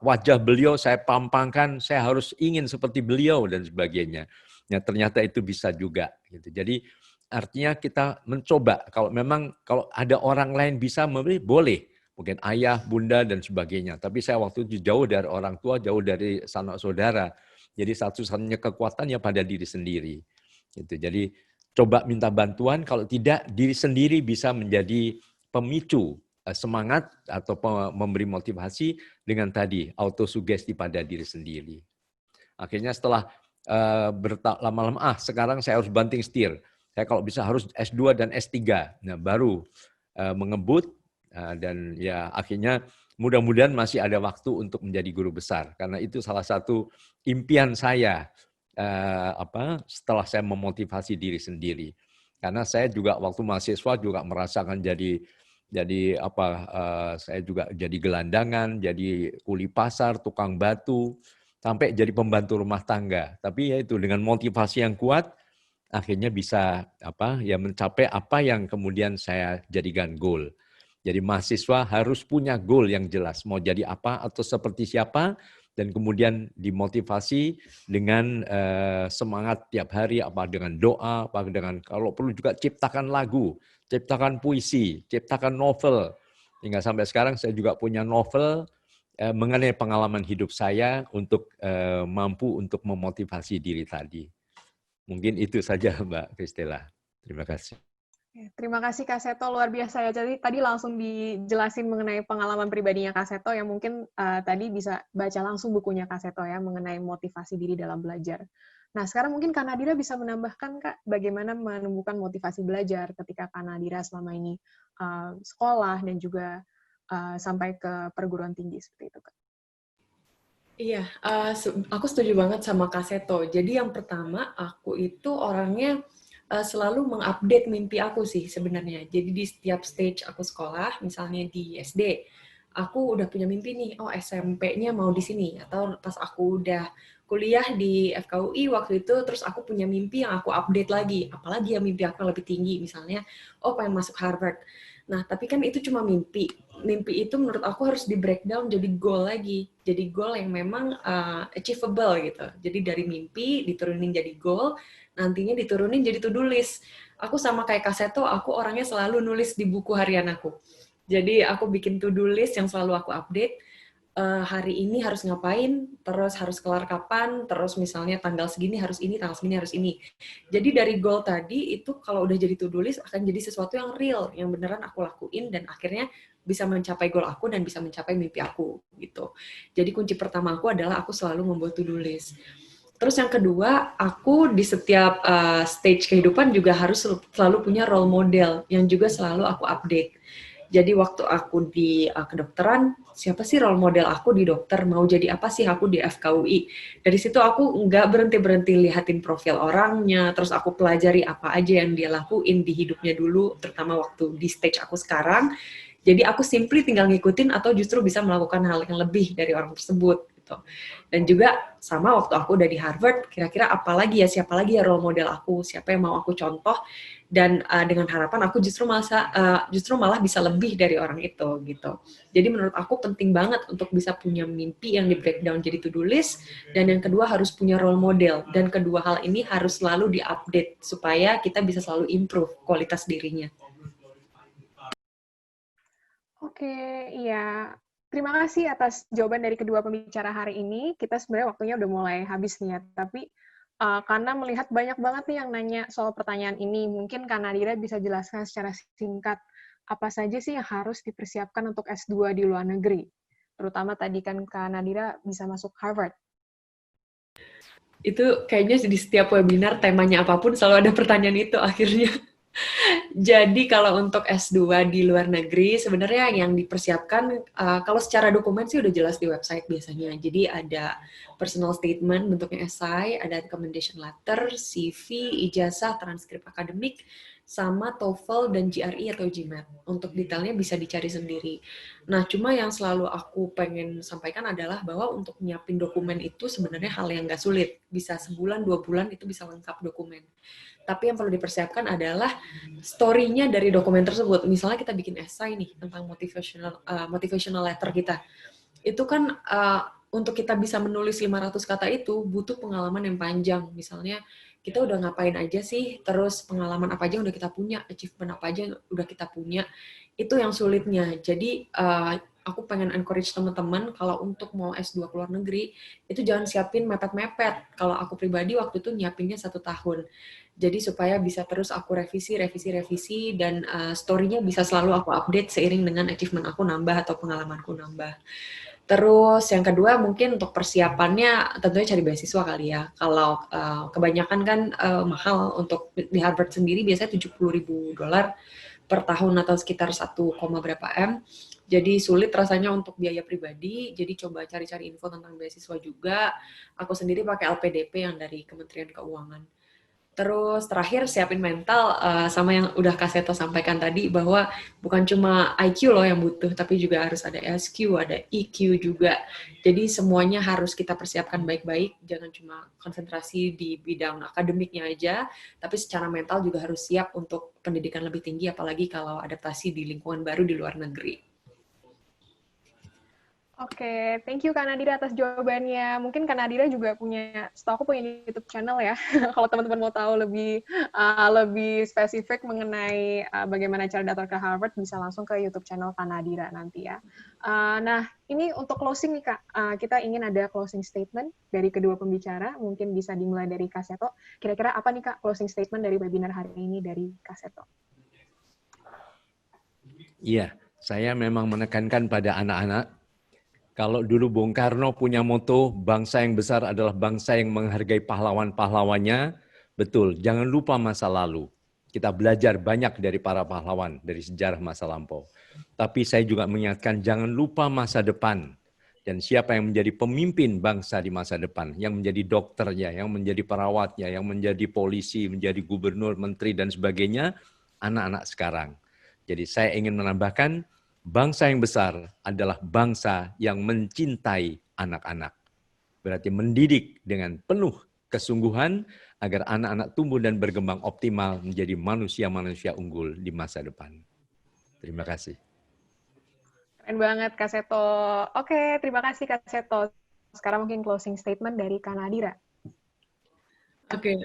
wajah beliau saya pampangkan, saya harus ingin seperti beliau dan sebagainya. Nah, ternyata itu bisa juga gitu. Jadi artinya kita mencoba, kalau ada orang lain bisa memberi, boleh. Mungkin ayah, bunda, dan sebagainya. Tapi saya waktu itu jauh dari orang tua, jauh dari sanak saudara. Jadi satu-satunya kekuatannya pada diri sendiri. Gitu. Jadi coba minta bantuan, kalau tidak diri sendiri bisa menjadi pemicu semangat atau memberi motivasi dengan tadi autosugesti pada diri sendiri. Akhirnya setelah lama-lama sekarang saya harus banting setir. Saya kalau bisa harus S2 dan S3. Nah, baru mengebut dan ya akhirnya mudah-mudahan masih ada waktu untuk menjadi guru besar, karena itu salah satu impian saya setelah saya memotivasi diri sendiri. Karena saya juga waktu mahasiswa juga merasakan saya juga jadi gelandangan, jadi kuli pasar, tukang batu, sampai jadi pembantu rumah tangga. Tapi ya itu dengan motivasi yang kuat akhirnya bisa mencapai apa yang kemudian saya jadikan goal. Jadi mahasiswa harus punya goal yang jelas, mau jadi apa atau seperti siapa, dan kemudian dimotivasi dengan semangat tiap hari, dengan doa, dengan kalau perlu juga ciptakan lagu, ciptakan puisi, ciptakan novel. Hingga sampai sekarang saya juga punya novel mengenai pengalaman hidup saya untuk mampu untuk memotivasi diri tadi. Mungkin itu saja Mbak Kristela. Terima kasih. Terima kasih Kak Seto, luar biasa ya. Jadi tadi langsung dijelasin mengenai pengalaman pribadinya Kak Seto yang mungkin tadi bisa baca langsung bukunya Kak Seto ya mengenai motivasi diri dalam belajar. Nah sekarang mungkin Kak Nadira bisa menambahkan Kak bagaimana menumbuhkan motivasi belajar ketika Kak Nadira selama ini sekolah dan juga sampai ke perguruan tinggi seperti itu Kak. Iya, aku setuju banget sama Kak Seto. Jadi yang pertama, aku itu orangnya selalu mengupdate mimpi aku sih sebenarnya. Jadi di setiap stage aku sekolah, misalnya di SD, aku udah punya mimpi nih, oh SMP-nya mau di sini. Atau pas aku udah kuliah di FKUI waktu itu, terus aku punya mimpi yang aku update lagi. Apalagi ya mimpi aku yang lebih tinggi, misalnya, oh pengen masuk Harvard. Nah, tapi kan itu cuma mimpi. Mimpi itu menurut aku harus di breakdown jadi goal lagi. Jadi goal yang memang achievable gitu. Jadi dari mimpi diturunin jadi goal, nantinya diturunin jadi to-do list. Aku sama kayak Kaseto, aku orangnya selalu nulis di buku harian aku. Jadi aku bikin to-do list yang selalu aku update. Hari ini harus ngapain, terus harus kelar kapan, terus misalnya tanggal segini harus ini, tanggal segini harus ini. Jadi dari goal tadi itu kalau udah jadi to-do list akan jadi sesuatu yang real, yang beneran aku lakuin dan akhirnya bisa mencapai goal aku dan bisa mencapai mimpi aku gitu. Jadi kunci pertama aku adalah aku selalu membuat to-do list. Terus yang kedua, aku di setiap stage kehidupan juga harus selalu punya role model yang juga selalu aku update. Jadi waktu aku di kedokteran, siapa sih role model aku di dokter? Mau jadi apa sih aku di FKUI? Dari situ aku nggak berhenti-berhenti lihatin profil orangnya, terus aku pelajari apa aja yang dia lakuin di hidupnya dulu, terutama waktu di stage aku sekarang. Jadi aku simply tinggal ngikutin atau justru bisa melakukan hal yang lebih dari orang tersebut. Gitu. Dan juga sama waktu aku udah di Harvard, kira-kira siapa lagi ya role model aku, siapa yang mau aku contoh, dan dengan harapan aku justru malah bisa lebih dari orang itu gitu. Jadi menurut aku penting banget untuk bisa punya mimpi yang di breakdown jadi to-do list, dan yang kedua harus punya role model, dan kedua hal ini harus selalu diupdate supaya kita bisa selalu improve kualitas dirinya. Oke, iya. Terima kasih atas jawaban dari kedua pembicara hari ini. Kita sebenarnya waktunya udah mulai habis nih ya, tapi karena melihat banyak banget nih yang nanya soal pertanyaan ini, mungkin Kak Nadira bisa jelaskan secara singkat apa saja sih yang harus dipersiapkan untuk S2 di luar negeri. Terutama tadi kan Kak Nadira bisa masuk Harvard. Itu kayaknya di setiap webinar temanya apapun selalu ada pertanyaan itu akhirnya. Jadi kalau untuk S2 di luar negeri, sebenarnya yang dipersiapkan, kalau secara dokumen sih udah jelas di website biasanya. Jadi ada personal statement bentuknya essay, ada recommendation letter, CV, ijazah, transkrip akademik, sama TOEFL dan GRE atau GMAT. Untuk detailnya bisa dicari sendiri. Nah, cuma yang selalu aku pengen sampaikan adalah bahwa untuk nyiapin dokumen itu sebenarnya hal yang nggak sulit. Bisa sebulan, 2 bulan itu bisa lengkap dokumen. Tapi yang perlu dipersiapkan adalah story-nya dari dokumen tersebut. Misalnya kita bikin essay nih tentang motivational letter kita. Itu kan untuk kita bisa menulis 500 kata itu butuh pengalaman yang panjang. Misalnya kita udah ngapain aja sih, terus pengalaman apa aja yang udah kita punya, achievement apa aja yang udah kita punya. Itu yang sulitnya. Jadi aku pengen encourage teman-teman kalau untuk mau S2 ke luar negeri, itu jangan siapin mepet-mepet. Kalau aku pribadi waktu itu nyiapinnya 1 tahun. Jadi supaya bisa terus aku revisi, dan story-nya bisa selalu aku update seiring dengan achievement aku nambah atau pengalamanku nambah. Terus yang kedua mungkin untuk persiapannya tentunya cari beasiswa kali ya. Kalau kebanyakan kan mahal untuk di Harvard sendiri biasanya $70.000 per tahun atau sekitar 1, berapa M. Jadi sulit rasanya untuk biaya pribadi. Jadi coba cari-cari info tentang beasiswa juga. Aku sendiri pakai LPDP yang dari Kementerian Keuangan. Terus terakhir siapin mental sama yang udah Kak Seto sampaikan tadi bahwa bukan cuma IQ loh yang butuh, tapi juga harus ada SQ, ada EQ juga. Jadi semuanya harus kita persiapkan baik-baik, jangan cuma konsentrasi di bidang akademiknya aja, tapi secara mental juga harus siap untuk pendidikan lebih tinggi, apalagi kalau adaptasi di lingkungan baru di luar negeri. Oke, thank you Kak Nadira atas jawabannya. Mungkin Kak Nadira juga setahu aku punya YouTube channel ya. Kalau teman-teman mau tahu lebih spesifik mengenai bagaimana cara daftar ke Harvard, bisa langsung ke YouTube channel Kak Nadira nanti ya. Nah, ini untuk closing nih Kak. Kita ingin ada closing statement dari kedua pembicara. Mungkin bisa dimulai dari Kak Seto. Kira-kira apa nih Kak closing statement dari webinar hari ini dari Kak Seto? Iya, saya memang menekankan pada anak-anak. Kalau dulu Bung Karno punya moto, bangsa yang besar adalah bangsa yang menghargai pahlawan-pahlawannya, betul, jangan lupa masa lalu. Kita belajar banyak dari para pahlawan, dari sejarah masa lampau. Tapi saya juga mengingatkan, jangan lupa masa depan. Dan siapa yang menjadi pemimpin bangsa di masa depan, yang menjadi dokternya, yang menjadi perawatnya, yang menjadi polisi, menjadi gubernur, menteri, dan sebagainya, anak-anak sekarang. Jadi saya ingin menambahkan, bangsa yang besar adalah bangsa yang mencintai anak-anak. Berarti mendidik dengan penuh kesungguhan agar anak-anak tumbuh dan berkembang optimal menjadi manusia-manusia unggul di masa depan. Terima kasih. Keren banget, Kak Seto. Oke, terima kasih, Kak Seto. Sekarang mungkin closing statement dari Kak Nadira. Oke,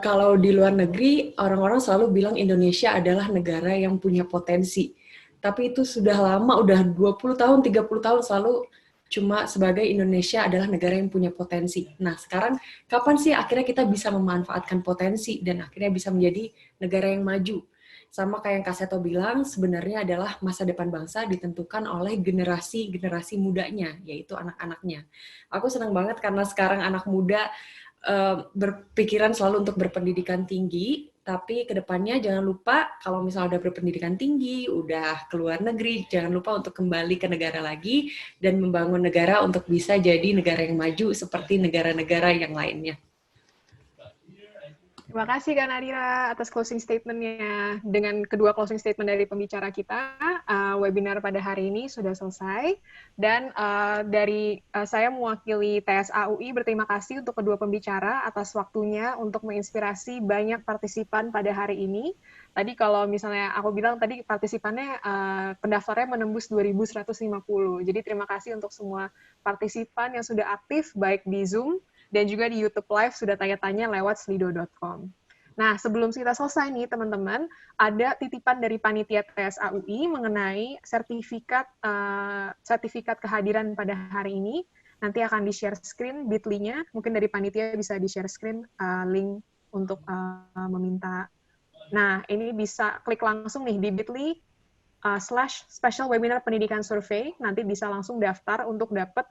kalau di luar negeri, orang-orang selalu bilang Indonesia adalah negara yang punya potensi. Tapi itu sudah lama, udah 20 tahun, 30 tahun selalu cuma sebagai Indonesia adalah negara yang punya potensi. Nah, sekarang kapan sih akhirnya kita bisa memanfaatkan potensi dan akhirnya bisa menjadi negara yang maju? Sama kayak yang Kak Seto bilang, sebenarnya adalah masa depan bangsa ditentukan oleh generasi-generasi mudanya, yaitu anak-anaknya. Aku senang banget karena sekarang anak muda berpikiran selalu untuk berpendidikan tinggi, tapi kedepannya jangan lupa kalau misalnya udah berpendidikan tinggi, udah keluar negeri, jangan lupa untuk kembali ke negara lagi dan membangun negara untuk bisa jadi negara yang maju seperti negara-negara yang lainnya. Terima kasih Kak Nadira atas closing statement-nya. Dengan kedua closing statement dari pembicara kita, webinar pada hari ini sudah selesai. Dan saya mewakili TSA UI berterima kasih untuk kedua pembicara atas waktunya untuk menginspirasi banyak partisipan pada hari ini. Tadi kalau misalnya aku bilang tadi partisipannya, pendaftarnya menembus 2.150. Jadi terima kasih untuk semua partisipan yang sudah aktif, baik di Zoom, dan juga di YouTube Live sudah tanya-tanya lewat slido.com. Nah, sebelum kita selesai nih, teman-teman, ada titipan dari panitia TSA UI mengenai sertifikat kehadiran pada hari ini. Nanti akan di-share screen bit.ly-nya. Mungkin dari panitia bisa di-share screen link untuk meminta. Nah, ini bisa klik langsung nih di bit.ly /special webinar pendidikan survei. Nanti bisa langsung daftar untuk dapat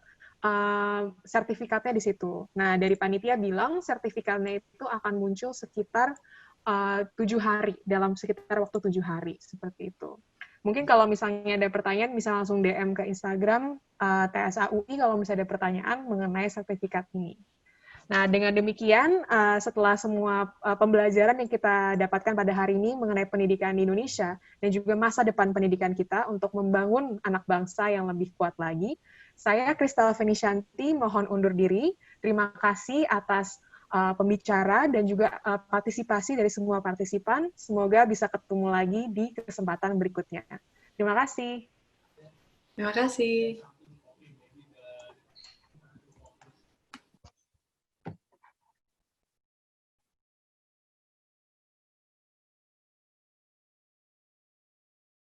sertifikatnya di situ. Nah, dari panitia bilang sertifikatnya itu akan muncul sekitar 7 hari, dalam sekitar waktu 7 hari, seperti itu. Mungkin kalau misalnya ada pertanyaan, bisa langsung DM ke Instagram TSA UI kalau misalnya ada pertanyaan mengenai sertifikat ini. Nah, dengan demikian, setelah semua pembelajaran yang kita dapatkan pada hari ini mengenai pendidikan di Indonesia, dan juga masa depan pendidikan kita untuk membangun anak bangsa yang lebih kuat lagi, saya, Kristal Fenisyanti, mohon undur diri. Terima kasih atas pembicara dan juga partisipasi dari semua partisipan. Semoga bisa ketemu lagi di kesempatan berikutnya. Terima kasih. Terima kasih.